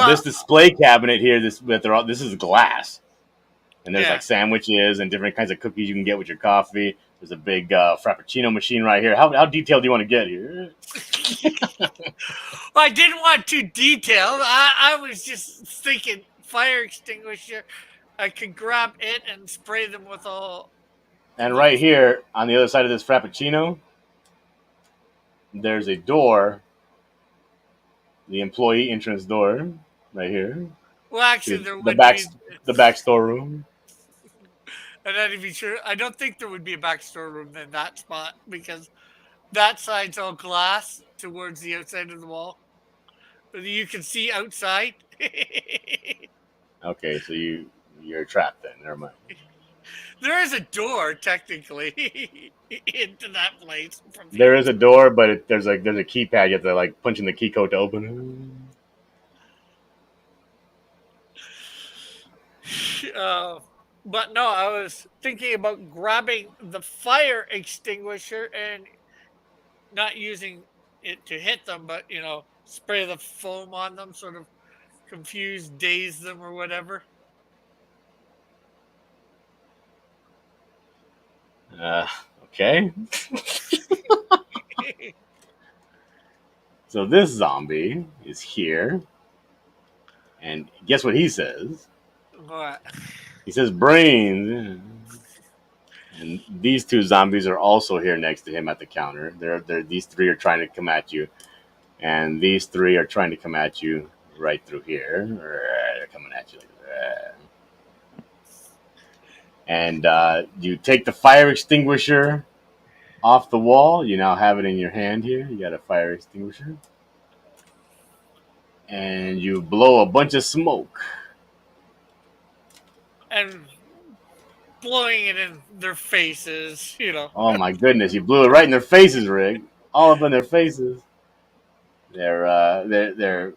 This display cabinet here, this is glass, and there's like sandwiches and different kinds of cookies you can get with your coffee. There's a big frappuccino machine right here. How detailed do you want to get here? Well, I didn't want too detailed. I was just thinking fire extinguisher. I could grab it and spray them with all. And right here on the other side of this frappuccino, there's a door. The employee entrance door, right here. Well, actually, there would the back storeroom. I'm not even sure. I don't think there would be a back storeroom in that spot because that side's all glass towards the outside of the wall. But you can see outside. Okay, so you're trapped then. Never mind. There is a door technically into that place from the There is a door, but there's a keypad. You have to like punch in the key code to open it. But no, I was thinking about grabbing the fire extinguisher and not using it to hit them, but spray the foam on them, sort of confuse, daze them, or whatever. Okay. So this zombie is here, and guess what he says? What? He says brains. And these two zombies are also here next to him at the counter. These three are trying to come at you, and these three are trying to come at you right through here. They're coming at you like that. And you take the fire extinguisher off the wall. You now have it in your hand here. You got a fire extinguisher. And you blow a bunch of smoke. And blowing it in their faces, Oh my goodness, you blew it right in their faces, Rick. All up in their faces. They're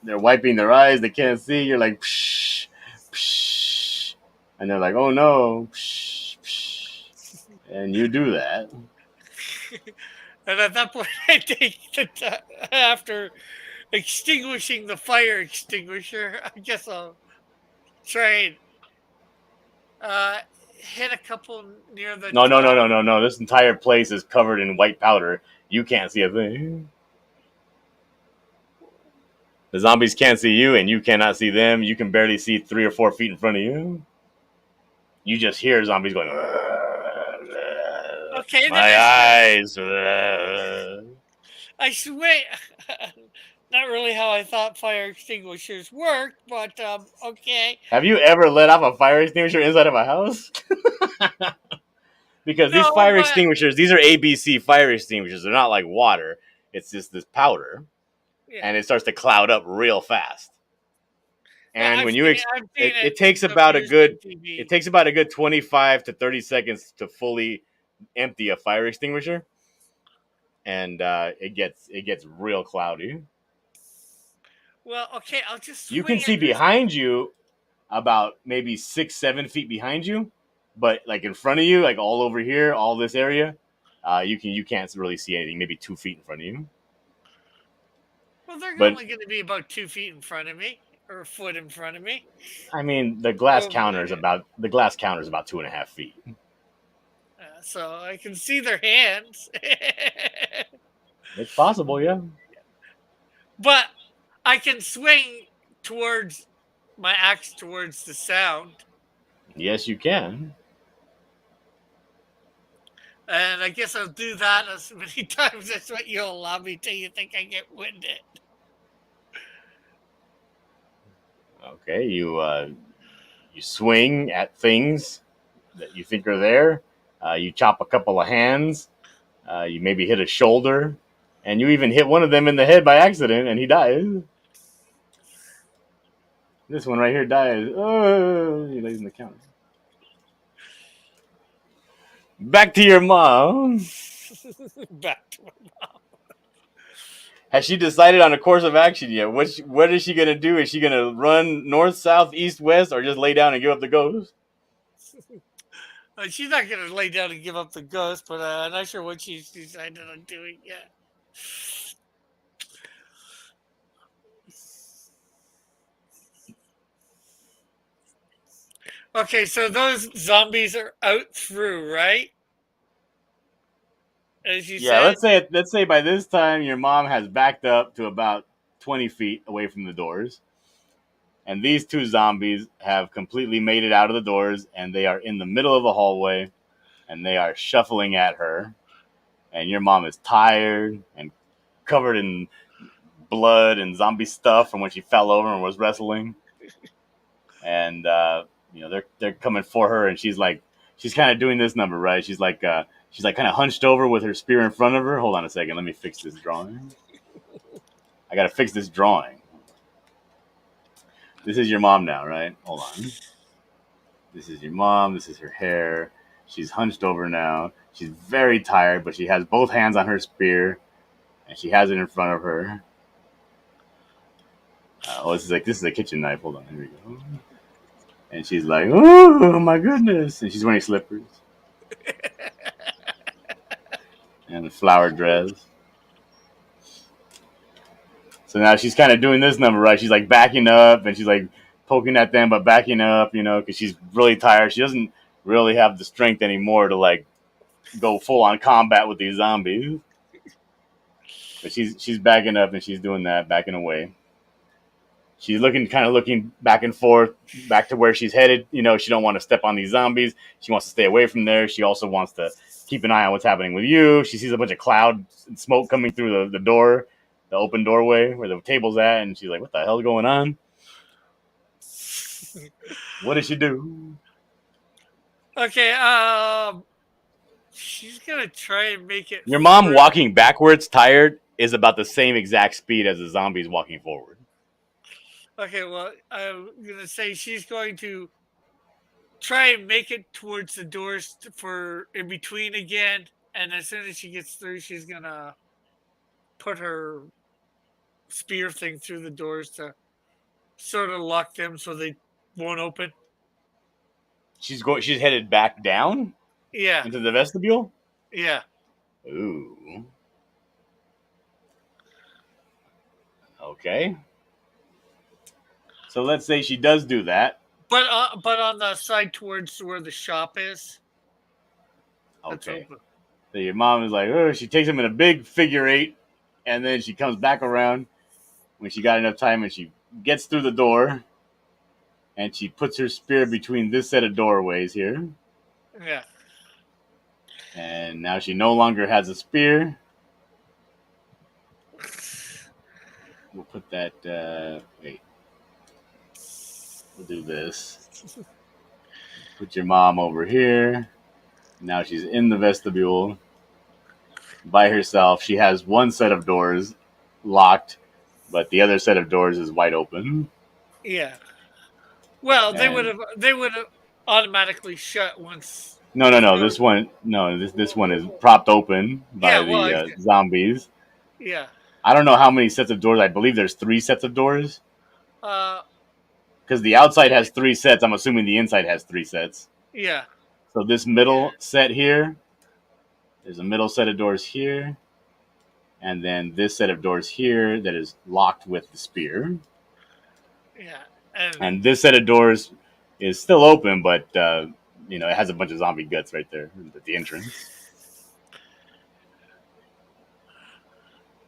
wiping their eyes. They can't see. You're like, psh, psh. And they're like, oh no, psh, psh. And you do that. And at that point, I take after extinguishing the fire extinguisher, I guess I'll try and hit a couple near the No. This entire place is covered in white powder. You can't see a thing. The zombies can't see you, and you cannot see them. You can barely see 3 or 4 feet in front of you. You just hear zombies going. Okay, My eyes. I swear, not really how I thought fire extinguishers worked, but okay. Have you ever let off a fire extinguisher inside of a house? Because these fire extinguishers, these are ABC fire extinguishers. They're not like water. It's just this powder, and it starts to cloud up real fast. And when it takes about a good 25 to 30 seconds to fully empty a fire extinguisher, and it gets real cloudy. Well, okay, I'll just. You can see behind you, about maybe 6-7 feet behind you, but like in front of you, like all over here, all this area, you can't really see anything. Maybe 2 feet in front of you. Well, they're only going to be about 2 feet in front of me, or a foot in front of me. I mean, the glass counter is about 2.5 feet. So I can see their hands. It's possible, yeah. But I can swing towards my axe towards the sound. Yes, you can. And I guess I'll do that as many times as what you'll allow me till you think I get winded. Okay, you swing at things that you think are there. You chop a couple of hands. You maybe hit a shoulder, and you even hit one of them in the head by accident, and he dies. This one right here dies. Oh, he lays in the counter. Back to your mom. Back to my mom. Has she decided on a course of action yet? What is she going to do? Is she going to run north, south, east, west, or just lay down and give up the ghost? She's not going to lay down and give up the ghost, but I'm not sure what she's decided on doing yet. Okay, so those zombies are out through, right? As you said? let's say by this time your mom has backed up to about 20 feet away from the doors. And these two zombies have completely made it out of the doors, and they are in the middle of the hallway, and they are shuffling at her. And your mom is tired and covered in blood and zombie stuff from when she fell over and was wrestling. And they're coming for her, and she's kind of doing this number, right? She's like kind of hunched over with her spear in front of her. Hold on a second, let me fix this drawing. I gotta fix this drawing. This is your mom now, right? Hold on. This is your mom. This is her hair. She's hunched over now. She's very tired, but she has both hands on her spear, and she has it in front of her. This is a kitchen knife. Hold on, here we go. And she's like, "Oh my goodness!" And she's wearing slippers and a flower dress. So now she's kind of doing this number, right? She's like backing up, and she's like poking at them, but backing up, because she's really tired. She doesn't really have the strength anymore to like go full on combat with these zombies. But she's backing up, and she's doing that, backing away. She's looking back and forth, back to where she's headed. She don't want to step on these zombies. She wants to stay away from there. She also wants to keep an eye on what's happening with you. She sees a bunch of cloud and smoke coming through the door, the open doorway where the table's at, and she's like, "What the hell is going on? What does she do?" Okay, she's gonna try and make it. Your mom further- walking backwards, tired, is about the same exact speed as the zombies walking forward. Okay, well, I'm gonna say she's going to try and make it towards the doors for in between again, and as soon as she gets through, she's gonna put her spear thing through the doors to sort of lock them so they won't open. She's headed back down Yeah, into the vestibule. yeah. Ooh. Okay. So let's say she does do that. But on the side towards where the shop is, that's Okay. open. So your mom is like, oh, she takes him in a big figure 8, and then she comes back around when she got enough time, and she gets through the door, and she puts her spear between this set of doorways here. Yeah. And now she no longer has a spear. We'll put that, wait. We'll do this. Put your mom over here. Now she's in the vestibule by herself. She has one set of doors locked, but the other set of doors is wide open. Yeah. Well, they And- would have automatically shut once. No. This one is propped open by Yeah, well, the zombies. Yeah. I don't know how many sets of doors. I believe there's 3 sets of doors. Uh. Because the outside has 3 sets. I'm assuming the inside has 3 sets. Yeah. So this middle set here, there's a middle set of doors here. And then this set of doors here that is locked with the spear. Yeah. And this set of doors is still open, but, it has a bunch of zombie guts right there at the entrance.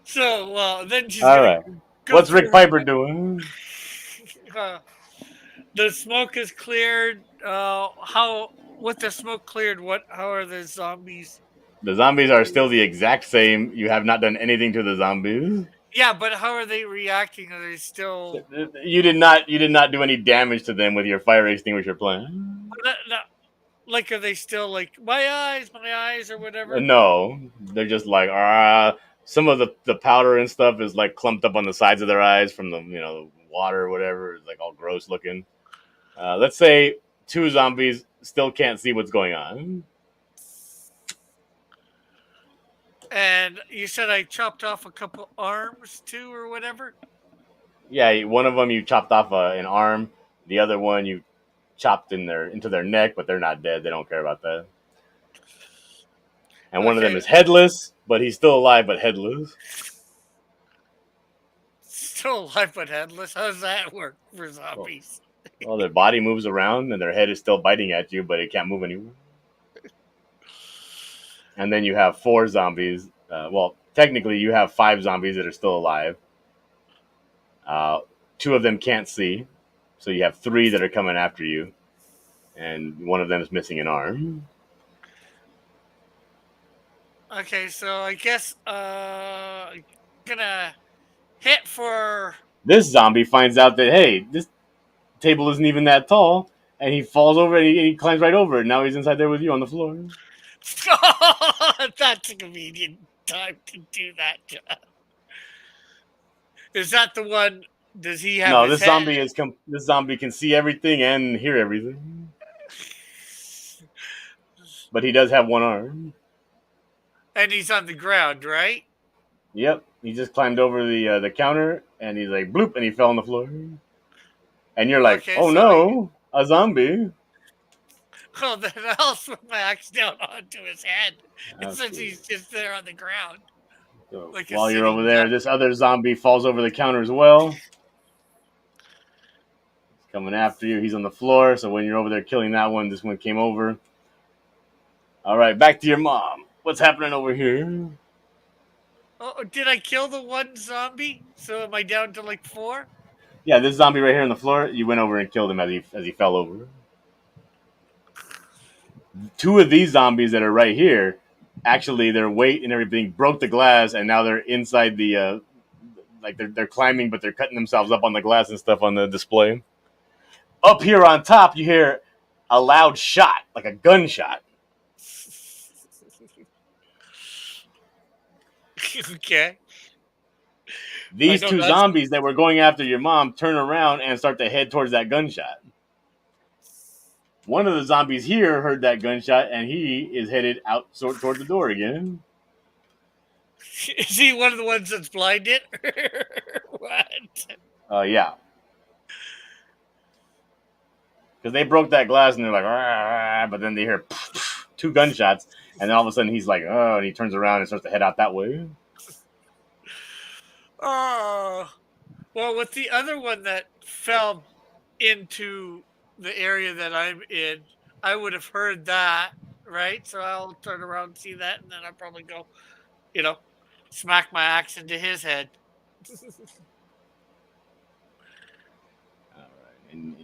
So, well, then she's All gonna right. go What's Rick through- Piper doing? The smoke is cleared. How with the smoke cleared? How are the zombies? The zombies are still the exact same. You have not done anything to the zombies. Yeah, but how are they reacting? Are they still? You did not do any damage to them with your fire extinguisher plan. No, like, are they still like my eyes, or whatever? No, they're just like some of the powder and stuff is like clumped up on the sides of their eyes from the water or whatever. It's like all gross looking. Let's say 2 zombies still can't see what's going on. And you said I chopped off a couple arms too, or whatever. Yeah, one of them you chopped off an arm. The other one you chopped into their neck, but they're not dead. They don't care about that. And one of them Okay. is headless, but he's still alive, but headless. Still alive but headless. How does that work for zombies? Well, their body moves around and their head is still biting at you, but it can't move anywhere. And then you have 4 zombies. Well, technically you have 5 zombies that are still alive. 2 of them can't see. So you have 3 that are coming after you. And one of them is missing an arm. Okay, so I guess gonna hit for. This zombie finds out that, hey, this table isn't even that tall. And he falls over and he climbs right over it. Now he's inside there with you on the floor. That's a convenient time to do that, John. Is that the one? Does he have? No, his this head? zombie this zombie can see everything and hear everything. but he does have one arm. And he's on the ground, right? Yep, he just climbed over the counter, and he's like, bloop, and he fell on the floor. And you're like, Okay, oh so no, a zombie. Oh, then I'll swing my axe down onto his head. And since Okay. he's just there on the ground. So Like a while you're over sitting there, duck. this other zombie falls over the counter as well. He's coming after you. He's on the floor, so when you're over there killing that one, this one came over. All right, back to your mom. What's happening over here? Oh, did I kill the one zombie? So am I down to like 4? Yeah, this zombie right here on the floor, you went over and killed him as he fell over. 2 of these zombies that are right here, actually, their weight and everything broke the glass, and now they're inside the like they're climbing, but they're cutting themselves up on the glass and stuff on the display. Up here on top, you hear a loud shot, like a gunshot. Okay. These I know 2 that's- zombies that were going after your mom turn around and start to head towards that gunshot. One of the zombies here heard that gunshot, and he is headed out toward the door again. Is he one of the ones that's blinded? What? Yeah. Because they broke that glass, and they're like, "Argh," but then they hear 2 gunshots, and then all of a sudden he's like, oh, and he turns around and starts to head out that way. Oh. Well, with the other one that fell into the area that I'm in, I would have heard that, right? So I'll turn around and see that, and then I'll probably go, smack my axe into his head. All right. And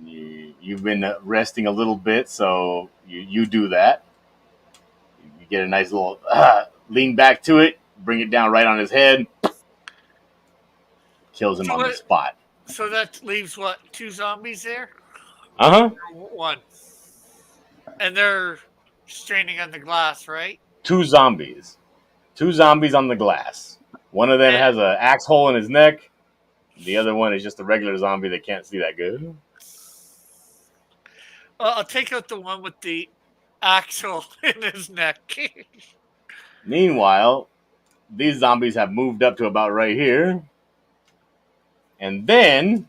you've been resting a little bit, so you do that. You get a nice little lean back to it, bring it down right on his head, kills him on the spot. So that leaves what, 2 zombies there? Uh-huh. Or 1. And they're straining on the glass, right? 2 zombies. 2 zombies on the glass. One of them has an axe hole in his neck. The other one is just a regular zombie that can't see that good. I'll take out the one with the axe hole in his neck. Meanwhile, these zombies have moved up to about right here. And then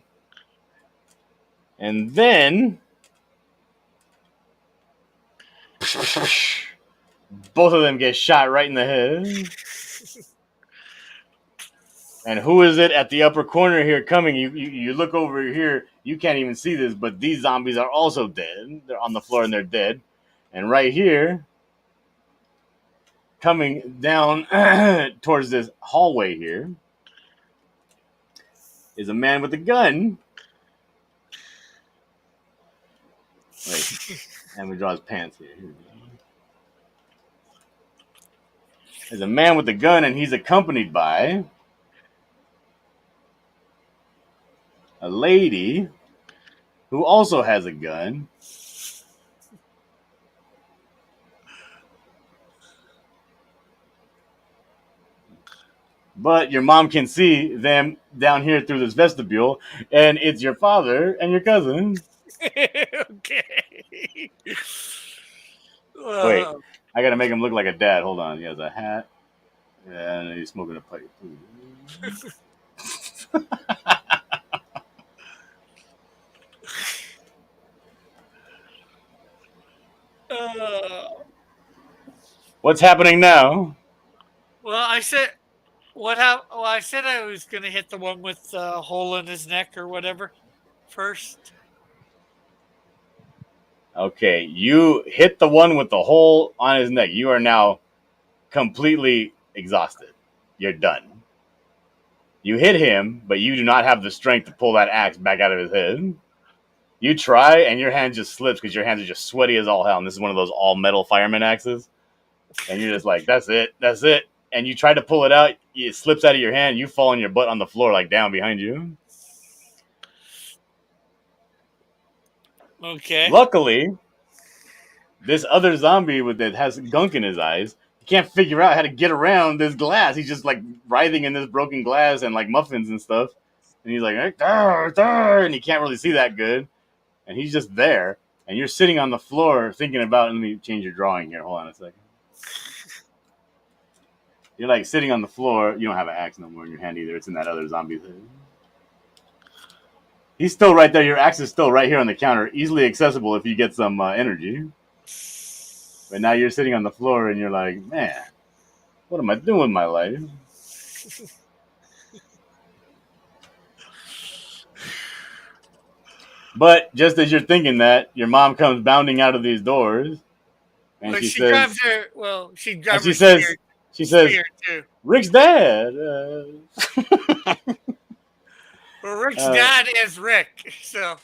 both of them get shot right in the head. And who is it at the upper corner here coming? You look over here, you can't even see this, but these zombies are also dead. They're on the floor and they're dead. And right here, coming down towards this hallway here, is a man with a gun. Wait, let me draw his pants here. Here we go. There's a man with a gun, and he's accompanied by a lady who also has a gun. But your mom can see them down here through this vestibule, and it's your father and your cousin. Okay. Wait, I gotta make him look like a dad. Hold on. He has a hat, and he's smoking a pipe. What's happening now? Well, I said, what happened? Well, I said I was going to hit the one with the hole in his neck or whatever first. Okay, you hit the one with the hole on his neck. You are now completely exhausted. You're done. You hit him, but you do not have the strength to pull that axe back out of his head. You try, and your hand just slips because your hands are just sweaty as all hell. And this is one of those all-metal fireman axes. And you're just like, that's it. And you try to pull it out. It slips out of your hand. You fall on your butt on the floor, like down behind you. Okay. Luckily, this other zombie that has gunk in his eyes, he can't figure out how to get around this glass. He's just like writhing in this broken glass and like muffins and stuff. And he's like, and he can't really see that good. And he's just there. and you're sitting on the floor thinking about. Let me change your drawing here. Hold on a second. You're like sitting on the floor. You don't have an axe no more in your hand either. It's in that other zombie's head. He's still right there. Your axe is still right here on the counter, easily accessible if you get some energy. But now you're sitting on the floor and you're like, man, what am I doing with my life? But just as you're thinking that, your mom comes bounding out of these doors, and But she she says, grabs her. Well, she and grabs she her says, spear, she says, spear too. Rick's dad. Well, Rick's Uh, dad is Rick, so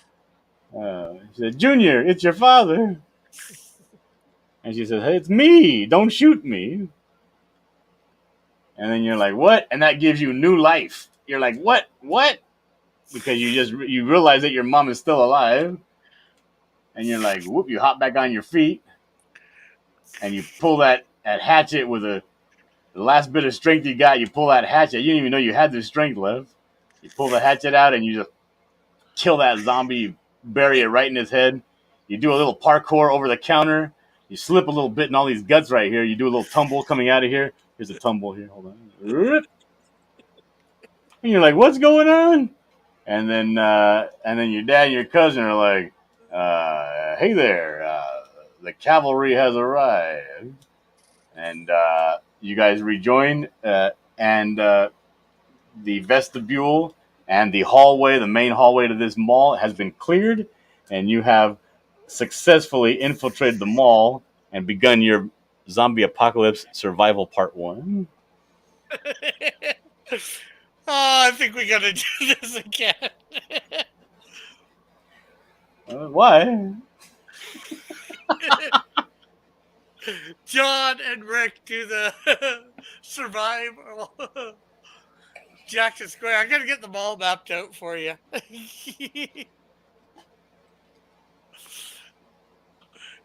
she said, Junior, it's your father. And she says, hey, it's me. Don't shoot me. And then you're like, what? And that gives you new life. You're like, what? What? Because you realize that your mom is still alive. And you're like, whoop, you hop back on your feet. And you pull that hatchet with the last bit of strength you got. You pull that hatchet. You didn't even know you had the strength left. You pull the hatchet out and you just kill that zombie. You bury it right in his head. You do a little parkour over the counter. You slip a little bit in all these guts right here. You do a little tumble coming out of here. Here's a tumble here. Hold on. And you're like, what's going on? And then your dad and your cousin are like, hey there, the cavalry has arrived. And you guys rejoin, and the vestibule and the hallway, the main hallway to this mall, has been cleared, and you have successfully infiltrated the mall and begun your zombie apocalypse survival part 1. oh, I think we gotta do this again. Why? John and Rick do the survival. Jackson Square. I'm gonna get them all mapped out for you.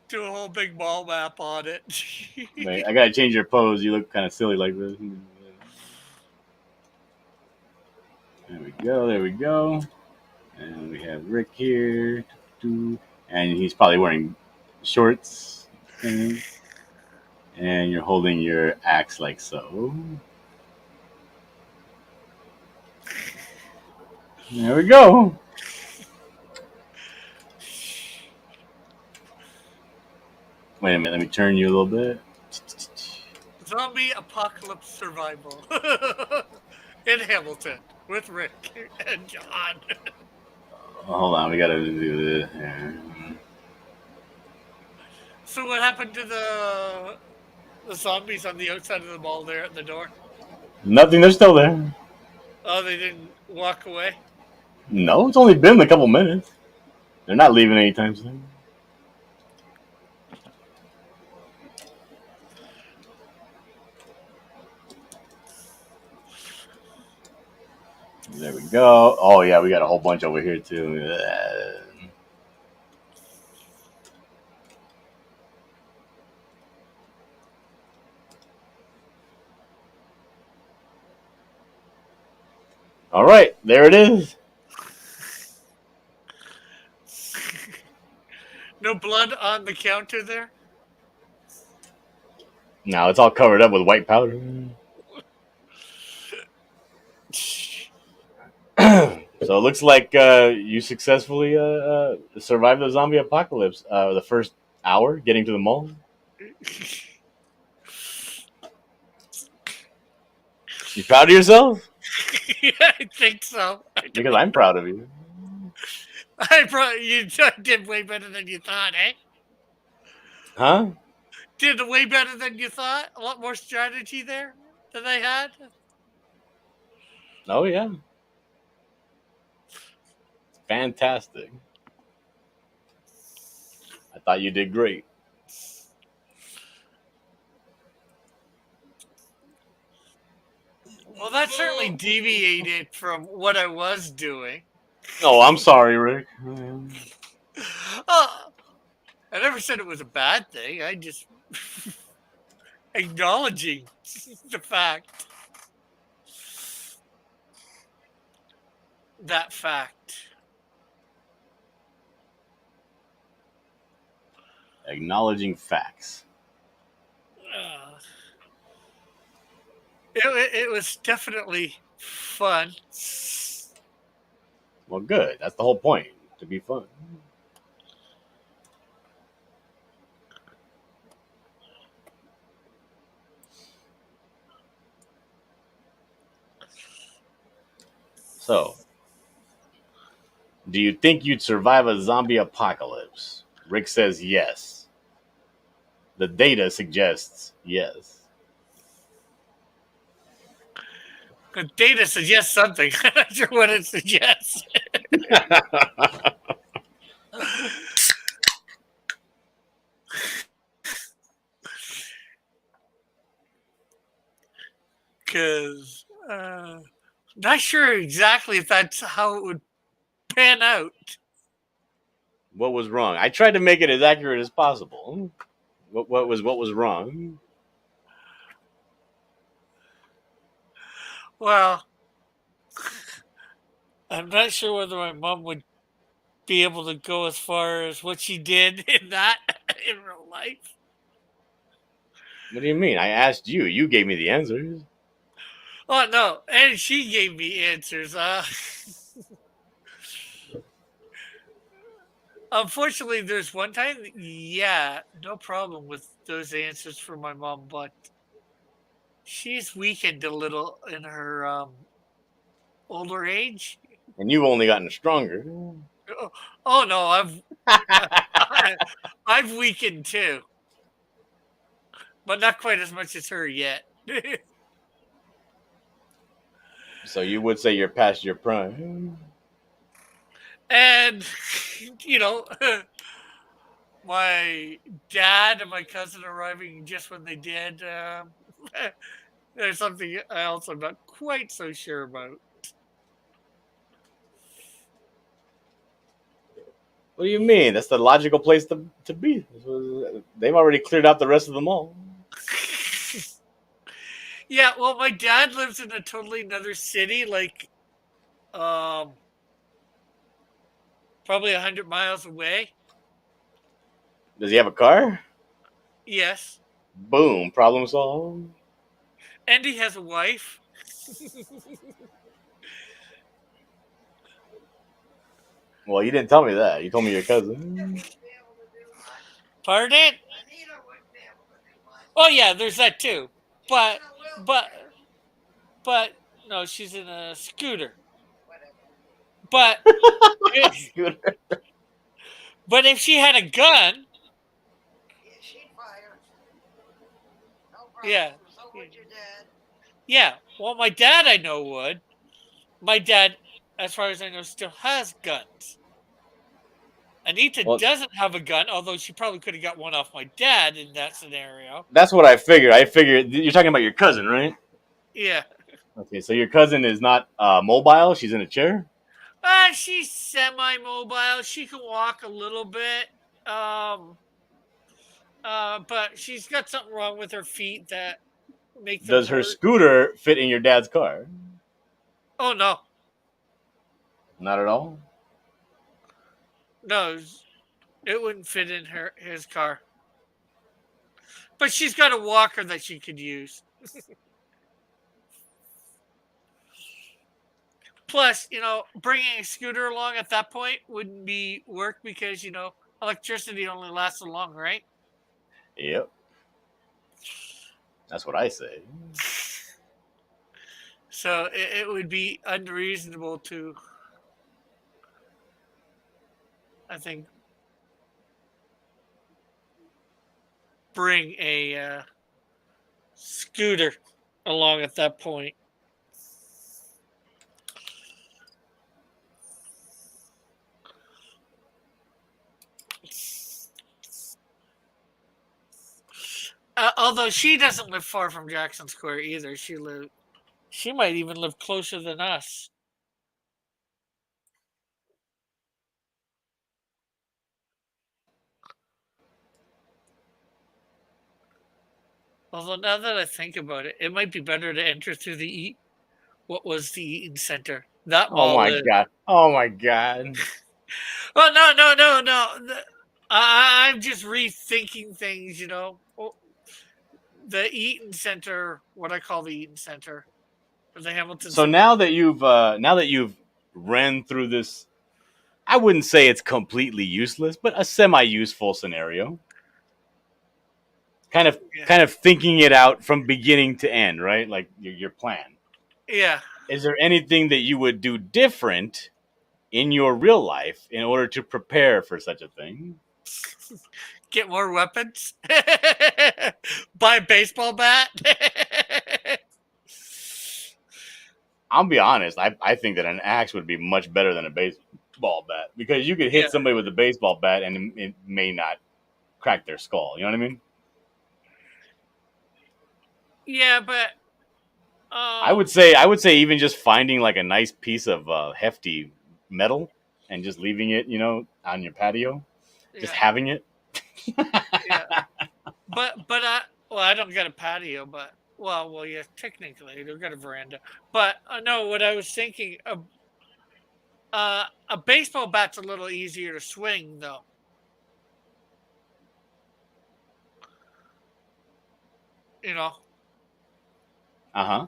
Do a whole big mall map on it. Wait, I gotta change your pose. You look kind of silly like this. There we go. There we go. And we have Rick here, and he's probably wearing shorts. And you're holding your axe like so. There we go. Wait a minute, let me turn you a little bit. Zombie apocalypse survival in Hamilton with Rick and John. Hold on, we gotta do this. Yeah. So what happened to the zombies on the outside of the mall there at the door? Nothing, they're still there. Oh, they didn't walk away? No, it's only been a couple minutes. They're not leaving anytime soon. There we go. Oh yeah, we got a whole bunch over here too. All right, there it is. No blood on the counter there? Now it's all covered up with white powder. So it looks like you successfully survived the zombie apocalypse. The first hour getting to the mall. You proud of yourself? Yeah, I think so. Because I'm proud of you. You did way better than you thought, eh? Huh? Did way better than you thought. A lot more strategy there than I had. Oh yeah. Fantastic. I thought you did great. Well, that certainly deviated from what I was doing. Oh, I'm sorry, Rick. I never said it was a bad thing. I just acknowledging the fact. That fact. Acknowledging facts. Uh, it was definitely fun. Well, good. That's the whole point. To be fun. So, do you think you'd survive a zombie apocalypse? Rick says yes. The data suggests yes. The data suggests something. I'm not sure what it suggests. Because not sure exactly if that's how it would pan out. What was wrong? I tried to make it as accurate as possible. What was wrong? Well, I'm not sure whether my mom would be able to go as far as what she did in that in real life. What do you mean? I asked you. You gave me the answers. Oh no, and she gave me answers. Unfortunately, there's one time, yeah, no problem with those answers for my mom, but she's weakened a little in her older age. And you've only gotten stronger. Oh no, I've weakened too, but not quite as much as her yet. So you would say you're past your prime. And you know, my dad and my cousin arriving just when they did. There's something else I'm not quite so sure about. What do you mean? That's the logical place to be. They've already cleared out the rest of them all. Yeah, well, my dad lives in a totally another city, like probably 100 miles away. Does he have a car? Yes, Boom, problem solved. and he has a wife. Well, you didn't tell me that. You told me your cousin. Wouldn't be able to do much. Pardon? Anita wouldn't be able to do much. Oh yeah, there's that too. But In a but wheelchair, but no, she's in a scooter. whatever. But Scooter. but if she had a gun, Yeah, she'd fire. No problem. yeah, So would your dad. yeah. Well, my dad I know would. My dad, as far as I know, still has guns. Anita Well, doesn't have a gun, although she probably could have got one off my dad in that scenario. that's what I figured. I figured you're talking about your cousin, right? Yeah. Okay, so your cousin is not mobile. She's in a chair. She's semi-mobile. She can walk a little bit. But she's got something wrong with her feet that make them Does her hurt. scooter fit in your dad's car? Oh no, Not at all. no, it wouldn't fit in his car. But she's got a walker that she could use. Plus, bringing a scooter along at that point wouldn't be work because electricity only lasts so long, right? Yep. That's what I say. So it would be unreasonable to, I think, bring a scooter along at that point. Although she doesn't live far from Jackson Square either. She might even live closer than us. Although now that I think about it, it might be better to enter through the Eaton Center. That Oh mall my is. god. Oh my god. Oh no. I'm just rethinking things, you know. Oh, the Eaton Center, what I call the Eaton Center, or the Hamilton So Center. now that you've ran through this, I wouldn't say it's completely useless, but a semi-useful scenario. Kind of Yeah. kind of thinking it out from beginning to end, right? Like your plan. Yeah. Is there anything that you would do different in your real life in order to prepare for such a thing? Get more weapons. Buy a baseball bat. I'll be honest. I think that an axe would be much better than a baseball bat because you could hit Yeah. somebody with a baseball bat and it may not crack their skull. You know what I mean? Yeah, but I would say even just finding like a nice piece of hefty metal and just leaving it, on your patio, just yeah, having it. yeah. But I don't got a patio, but well, yeah, technically I don't got a veranda. But no, what I was thinking, a baseball bat's a little easier to swing, though. You know, Uh huh.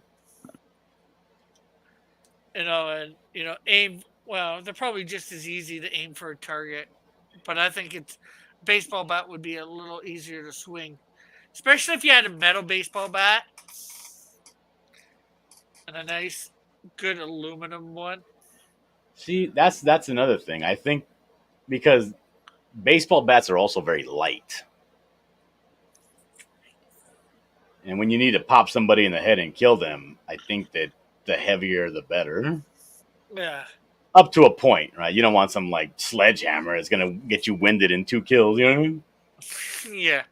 and aim. Well, they're probably just as easy to aim for a target, but I think it's baseball bat would be a little easier to swing, especially if you had a metal baseball bat and a nice, good aluminum one. See, that's another thing. I think because baseball bats are also very light, and when you need to pop somebody in the head and kill them, I think that the heavier the better. Yeah, Up to a point, right? You don't want some like sledgehammer. It's gonna get you winded in 2 kills. You know what I mean? yeah,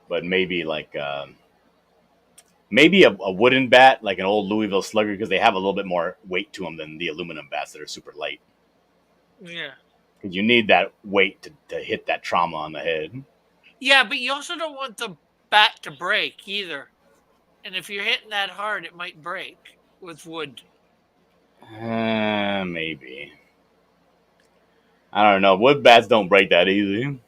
But maybe like maybe a wooden bat, like an old Louisville Slugger, because they have a little bit more weight to them than the aluminum bats that are super light. yeah, Because you need that weight to hit that trauma on the head. yeah. But you also don't want the bat to break either. And if you're hitting that hard, it might break with wood. Maybe. I don't know. Wood bats don't break that easy.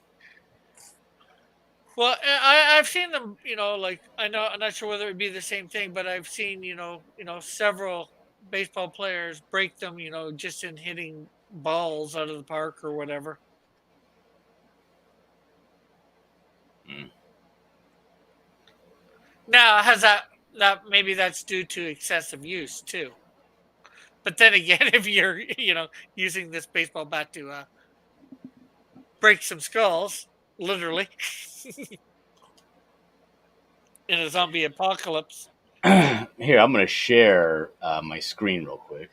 Well, I've seen them. Like I know I'm not sure whether it'd be the same thing, but I've seen several baseball players break them. Just in hitting balls out of the park or whatever. Mm. Now, has that maybe that's due to excessive use too. But then again, if you're using this baseball bat to break some skulls, literally, in a zombie apocalypse. Here, I'm going to share my screen real quick.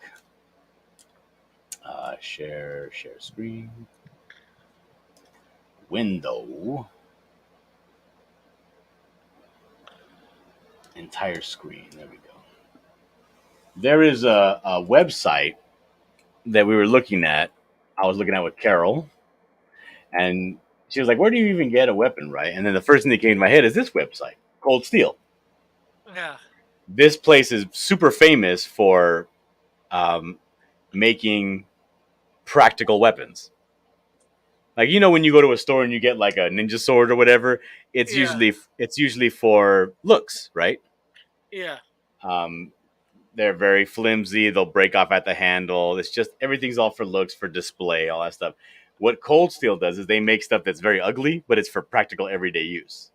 Share screen. Window. Entire screen. There we go. There is a website that we were looking at. I was looking at with Carol, and she was like, "Where do you even get a weapon, right?" And then the first thing that came to my head is this website, Cold Steel. Yeah, This place is super famous for making practical weapons. Like when you go to a store and you get like a ninja sword or whatever, it's Yeah. usually for looks, right? yeah, Um, they're very flimsy. They'll break off at the handle. It's just everything's all for looks, for display, all that stuff. What Cold Steel does is they make stuff that's very ugly, but it's for practical everyday use.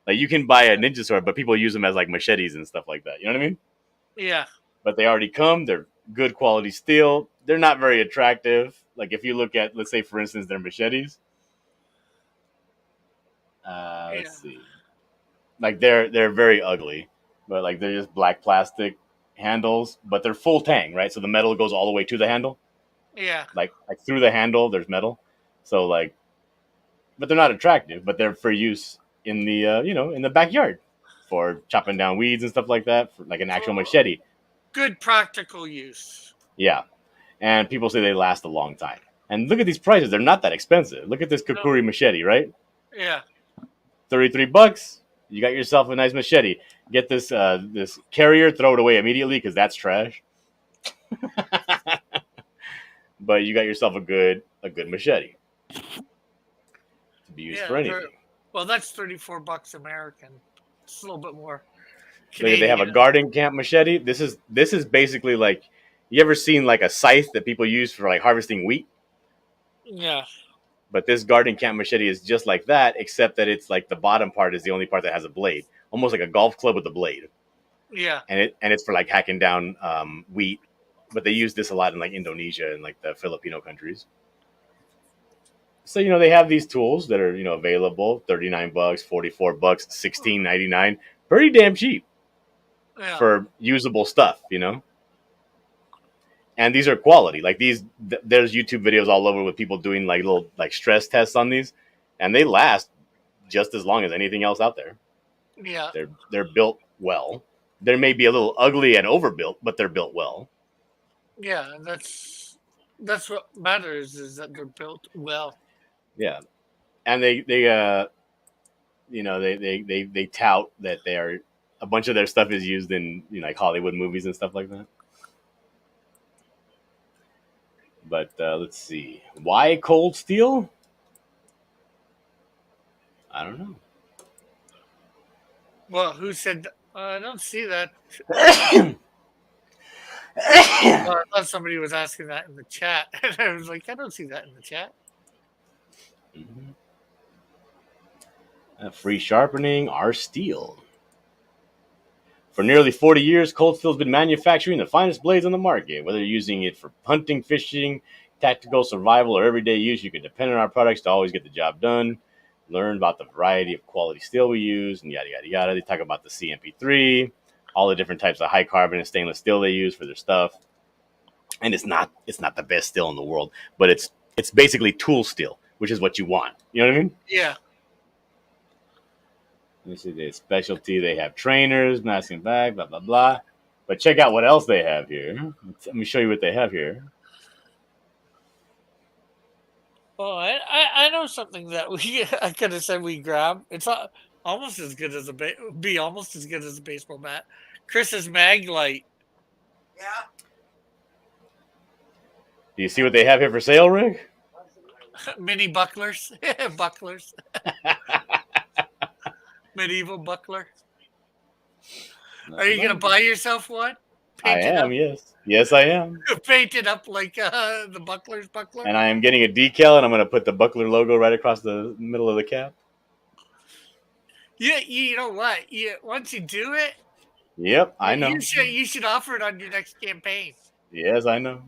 Like you can buy a ninja sword, but people use them as like machetes and stuff like that. You know what I mean? yeah, But they already come. They're good quality steel. They're not very attractive. Like if you look at, let's say, for instance, their machetes. Let's see. Like they're very ugly, but like they're just black plastic handles, but they're full tang, right? So the metal goes all the way to the handle. yeah, Like through the handle, there's metal. So like, but they're not attractive. But they're for use in the in the backyard for chopping down weeds and stuff like that, for like an actual machete. good practical use. Yeah, and people say they last a long time. And look at these prices; they're not that expensive. Look at this No. Kukuri machete, right? Yeah, $33. You got yourself a nice machete. Get this this carrier, throw it away immediately because that's trash. But you got yourself a good machete. be used Yeah, for anything. well, that's $34 American. It's a little bit more Look, they have a Canadian. garden camp machete. This is basically like, you ever seen like a scythe that people use for like harvesting wheat? Yeah, But this garden camp machete is just like that, except that it's like the bottom part is the only part that has a blade, almost like a golf club with a blade, yeah, and it's for like hacking down wheat. But they use this a lot in like Indonesia and like the Filipino countries. So they have these tools that are available, $39, $44, $16.99, pretty damn cheap yeah, for usable stuff. And these are quality. Like there's YouTube videos all over with people doing like little like stress tests on these, and they last just as long as anything else out there. yeah, They're built well. They may be a little ugly and overbuilt, but they're built well. yeah. That's what matters, is that they're built well. Yeah, and they they tout that they are, a bunch of their stuff is used in like Hollywood movies and stuff like that. But let's see, why cold steel? I don't know. Well, who said? I don't see that. I thought somebody was asking that in the chat, and I was like, I don't see that in the chat. Mhm. Free sharpening, our steel. For nearly 40 years, Cold Steel has been manufacturing the finest blades on the market. Whether you're using it for hunting, fishing, tactical survival, or everyday use, you can depend on our products to always get the job done. Learn about the variety of quality steel we use, and yada, yada, yada. They talk about the CMP3, all the different types of high carbon and stainless steel they use for their stuff. And it's not the best steel in the world, but it's basically tool steel, which is what you want. You know what I mean? Yeah, This is their specialty. They have trainers, mask and bag, blah, blah, blah. But check out what else they have here. Let me show you what they have here. well, I know something that we I could have said we grab. It's almost as good as be almost as good as a baseball bat. Chris's Maglite. Yeah. Do you see what they have here for sale, Rick? Mini bucklers, bucklers, medieval buckler. Are you gonna buy yourself one? I am, yes. Yes, I am. Paint it up like the buckler's buckler. And I am getting a decal, and I'm going to put the Buckler logo right across the middle of the cap. Yeah, you know what? Once you do it, Yep, I know. You should offer it on your next campaign. Yes, I know.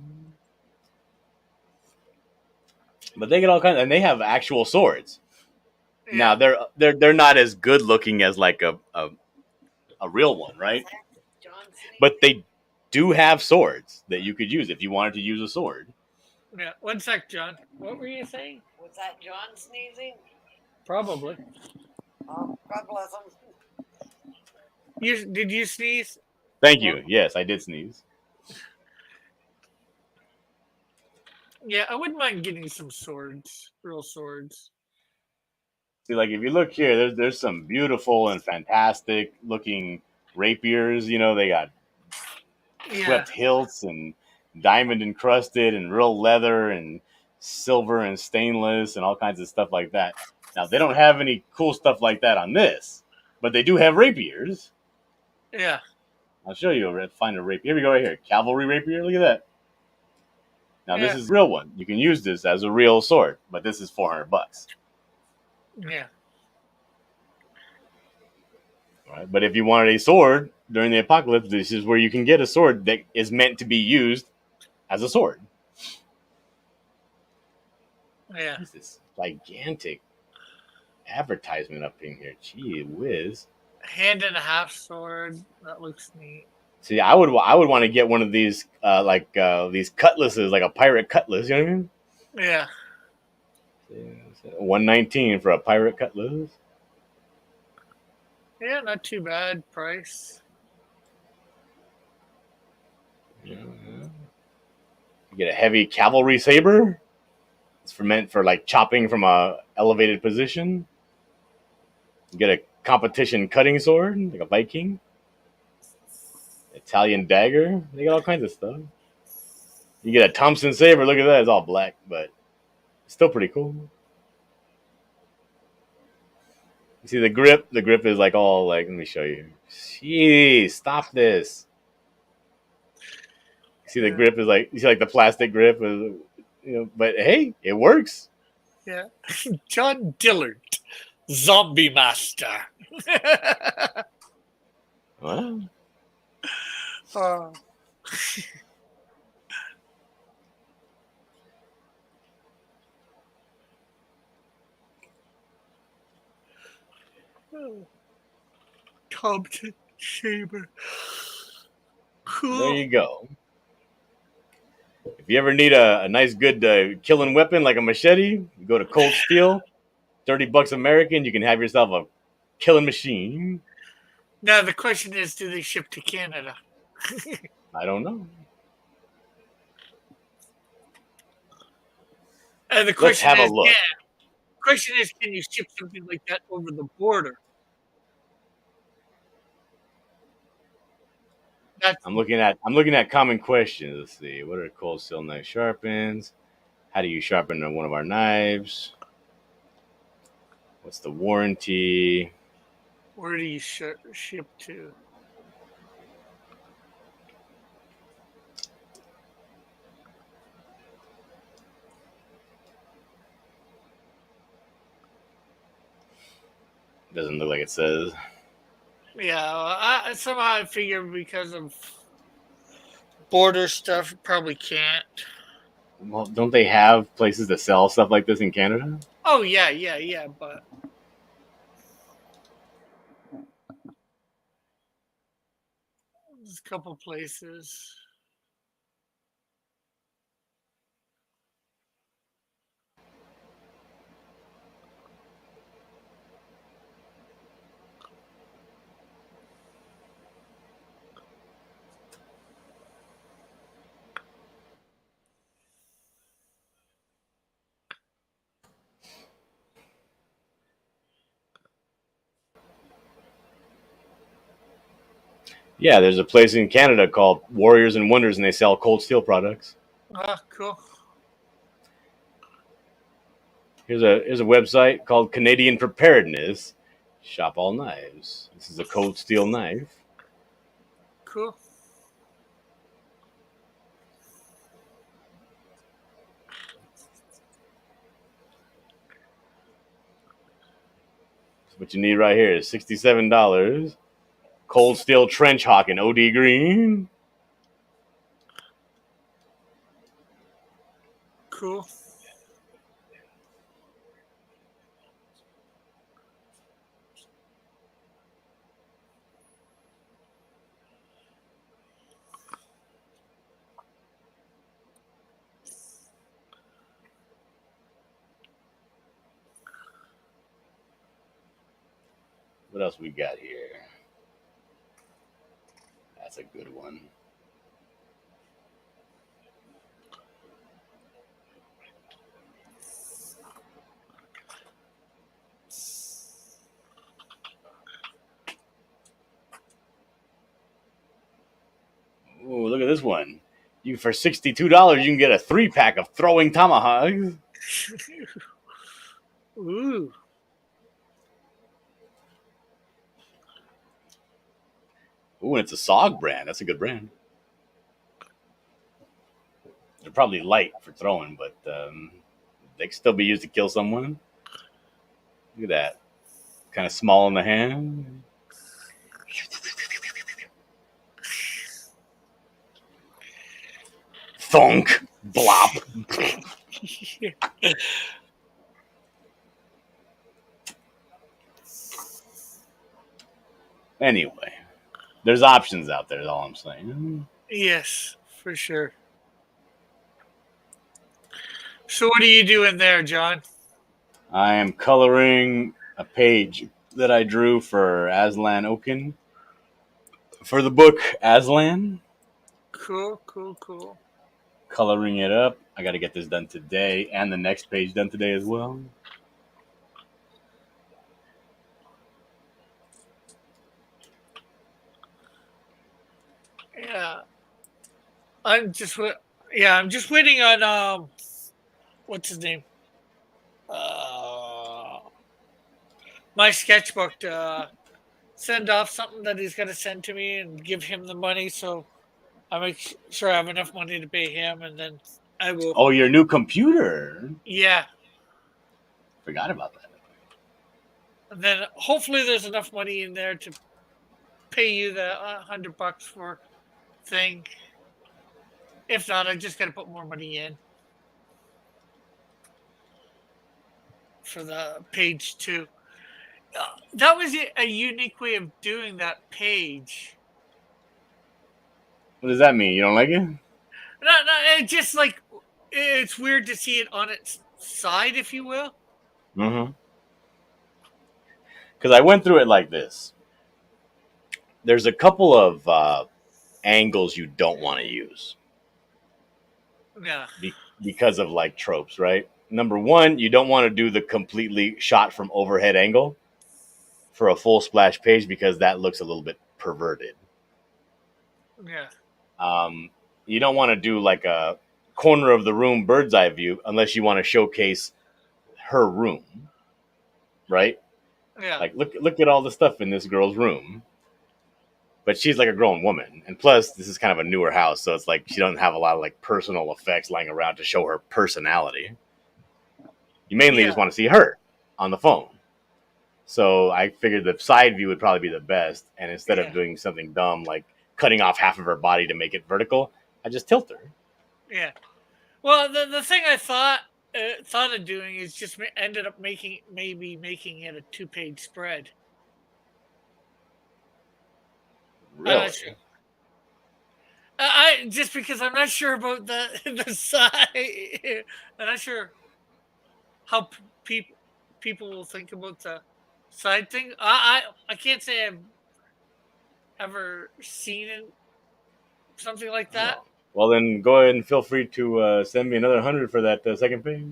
But they get all kinds, and they have actual swords. Yeah. Now they're not as good looking as like a real one, right? John Cena. But they do have swords that you could use if you wanted to use a sword. Yeah. One sec, John. What were you saying? Was that John sneezing? Probably. Oh, God bless him. Did you sneeze? Thank you. Yes, I did sneeze. Yeah, I wouldn't mind getting some swords, real swords. See, like if you look here, there's some beautiful and fantastic looking rapiers. They got Yeah. swept hilts and diamond encrusted and real leather and silver and stainless and all kinds of stuff like that. Now they don't have any cool stuff like that on this, but they do have rapiers. Yeah. I'll show you. Find a rapier. Here we go, right here. Cavalry rapier. Look at that. Now this Yeah. is a real one. You can use this as a real sword, but this is $400. Yeah. All right. But if you wanted a sword during the apocalypse, this is where you can get a sword that is meant to be used as a sword. Yeah. What is this gigantic advertisement up in here? Gee whiz. Hand and a half sword. That looks neat. See, I would want to get one of these these cutlasses, like a pirate cutlass. You know what I mean? Yeah. $119 for a pirate cutlass. Yeah, not too bad price. You get a heavy cavalry saber. It's meant for like chopping from a elevated position. You get a competition cutting sword, like a Viking. Italian dagger. They got all kinds of stuff. You get a Thompson saber. Look at that. It's all black, but it's still pretty cool. You see the grip? The grip is like all like. Let me show you. Jeez, stop this. You see the Yeah. grip is like. You see like the plastic grip is, But hey, it works. Yeah. John Dillard, Zombie Master. Well, Oh. Compton Chamber. there Cool. you go. If you ever need a nice, good killing weapon like a machete, you go to Cold Steel. $30 American, you can have yourself a killing machine. Now the question is, do they ship to Canada? I don't know. And the Let's question have a is, look. question is, can you ship something like that over the border? That's I'm looking at common questions. Let's see. What are Cold Steel knife sharpens? How do you sharpen one of our knives? What's the warranty? where do you ship to? Doesn't look like it says. Yeah, somehow I figure because of border stuff, probably can't. Well, don't they have places that sell stuff like this in Canada? Oh yeah, but there's a couple places. Yeah, there's a place in Canada called Warriors and Wonders, and they sell Cold Steel products. Ah, cool. Here's a website called Canadian Preparedness. Shop all knives. This is a Cold Steel knife. Cool. What you need right here is $67. Cold Steel Trench Hawk in OD green. Cool. What else we got here? That's a good one. Ooh, look at this one. You for $62, you can get a 3-pack of throwing tomahawks. Ooh. Ooh, and it's a SOG brand. That's a good brand. They're probably light for throwing, but they can still be used to kill someone. Look at that. Kind of small in the hand. Thunk. Blop. Anyway, there's options out there, is all I'm saying. Yes, for sure. So what are you doing there, John? I am coloring a page that I drew for Aslan Oaken for the book Aslan. Cool. Coloring it up. I got to get this done today and the next page done today as well. Yeah. I'm just waiting on what's his name? my sketchbook to send off something that he's going to send to me and give him the money. So I make sure I have enough money to pay him, and then I will. Oh, your new computer. Yeah, Forgot about that. and then hopefully there's enough money in there to pay you the $100 for thing. If not, I just got to put more money in for the page 2. That was a unique way of doing that page. What does that mean? You don't like it? No, it's just like it's weird to see it on its side, if you will. Mm-hmm. Because I went through it like this. There's a couple of angles you don't want to use Yeah, because of like tropes, right? Number one, you don't want to do the completely shot from overhead angle for a full splash page because that looks a little bit perverted. yeah, You don't want to do like a corner of the room bird's eye view unless you want to showcase her room, right? yeah. Like look at all the stuff in this girl's room. But she's like a grown woman, and plus this is kind of a newer house, so it's like she doesn't have a lot of like personal effects lying around to show her personality. You mainly just want to see her on the phone. So I figured the side view would probably be the best, and instead of doing something dumb like cutting off half of her body to make it vertical, I just tilt her. Yeah. Well, the thing I thought of doing is just ended up making it a 2-page spread. Really? I just because I'm not sure about the side. I'm not sure how people will think about the side thing. I can't say I've ever seen something like that. Oh. Well, then go ahead and feel free to send me another 100 for that second page.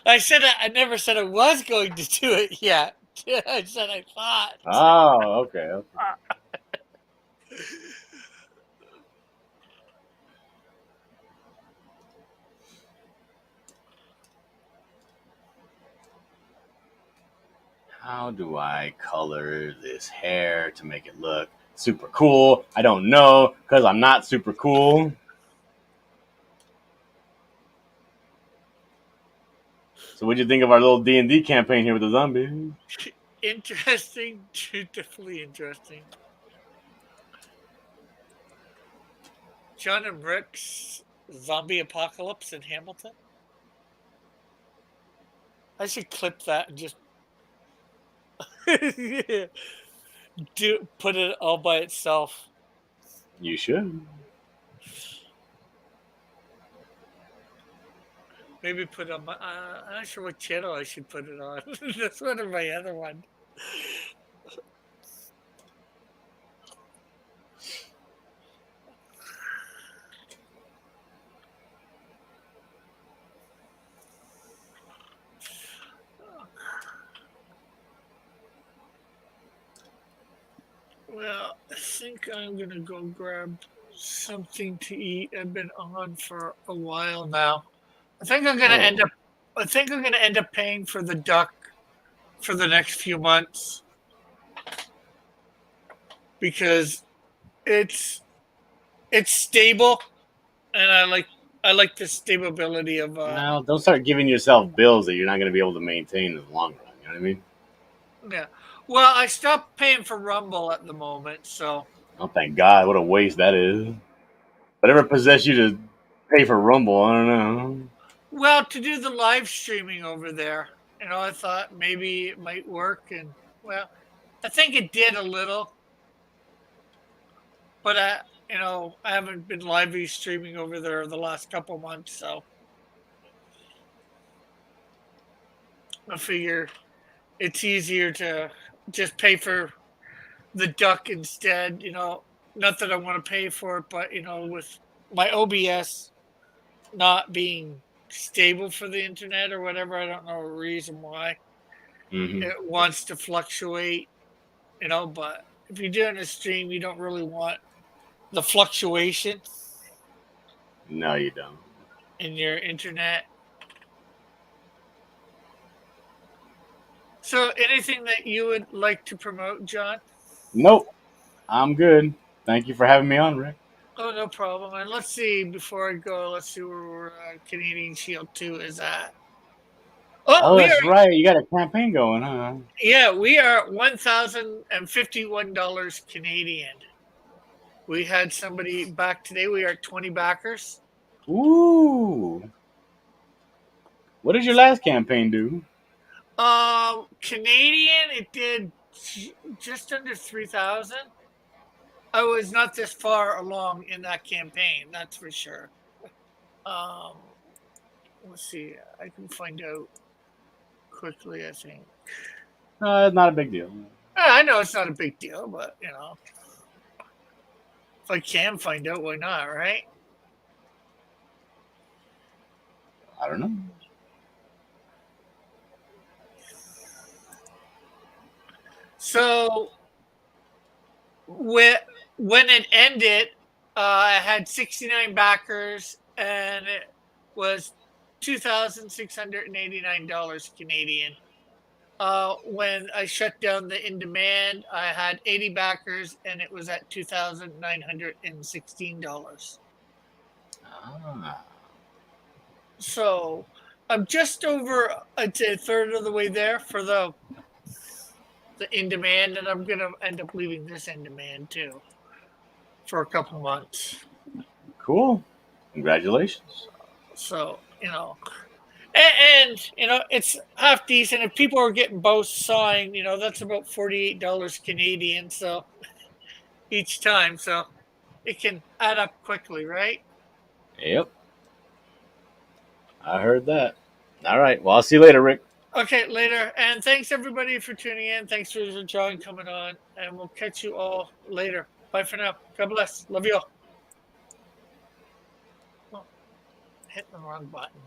I never said I was going to do it yet. I said I thought. Oh, okay. How do I color this hair to make it look super cool? I don't know because I'm not super cool. So what'd you think of our little D&D campaign here with the zombies? Interesting, definitely interesting. John and Rick's zombie apocalypse in Hamilton. I should clip that and just put it all by itself. You should. Maybe put on my. I'm not sure what channel I should put it on. That's one of my other one. Well, I think I'm gonna go grab something to eat. I've been on for a while now. I think I'm gonna end up. I think I'm gonna end up paying for the duck for the next few months because it's stable, and I like the stability of. Well, don't start giving yourself bills that you're not going to be able to maintain in the long run. You know what I mean? Yeah. Well, I stopped paying for Rumble at the moment, so. Oh, thank God! What a waste that is. Whatever possessed you to pay for Rumble? I don't know. Well, to do the live streaming over there, I thought maybe it might work, and well, I think it did a little, but I haven't been live streaming over there the last couple months, so I figure it's easier to just pay for the duck instead. Not that I want to pay for it, but with my OBS not being stable for the internet or whatever, I don't know a reason why it wants to fluctuate. But if you're doing a stream, you don't really want the fluctuation. No, you don't. in your internet. So, anything that you would like to promote, John? Nope, I'm good. Thank you for having me on, Rick. Oh, no problem. And let's see, before I go, let's see where Canadian Shield 2 is at. Oh, Oh, we that's are, right. You got a campaign going, huh? yeah, we are $1,051 Canadian. We had somebody back today. We are 20 backers. Ooh. What did your last campaign do? Canadian, it did just under 3,000. I was not this far along in that campaign, that's for sure. Um, let's see. I can find out quickly, I think. It's not a big deal. I know it's not a big deal, but if I can find out, why not, right? I don't know. So when it ended, I had 69 backers, and it was $2,689 Canadian. When I shut down the in demand, I had 80 backers, and it was at $2,916. Ah. So I'm just over, I'd say, a third of the way there for the in demand, and I'm gonna end up leaving this in demand too for a couple months. Cool. Congratulations. So and it's half decent. If people are getting both signed, that's about $48 Canadian. So each time, so it can add up quickly, right? Yep. I heard that. All right. Well, I'll see you later, Rick. Okay, later. And thanks everybody for tuning in. Thanks for John coming on, and we'll catch you all later. Bye for now. God bless. Love you all. Oh, hit the wrong button.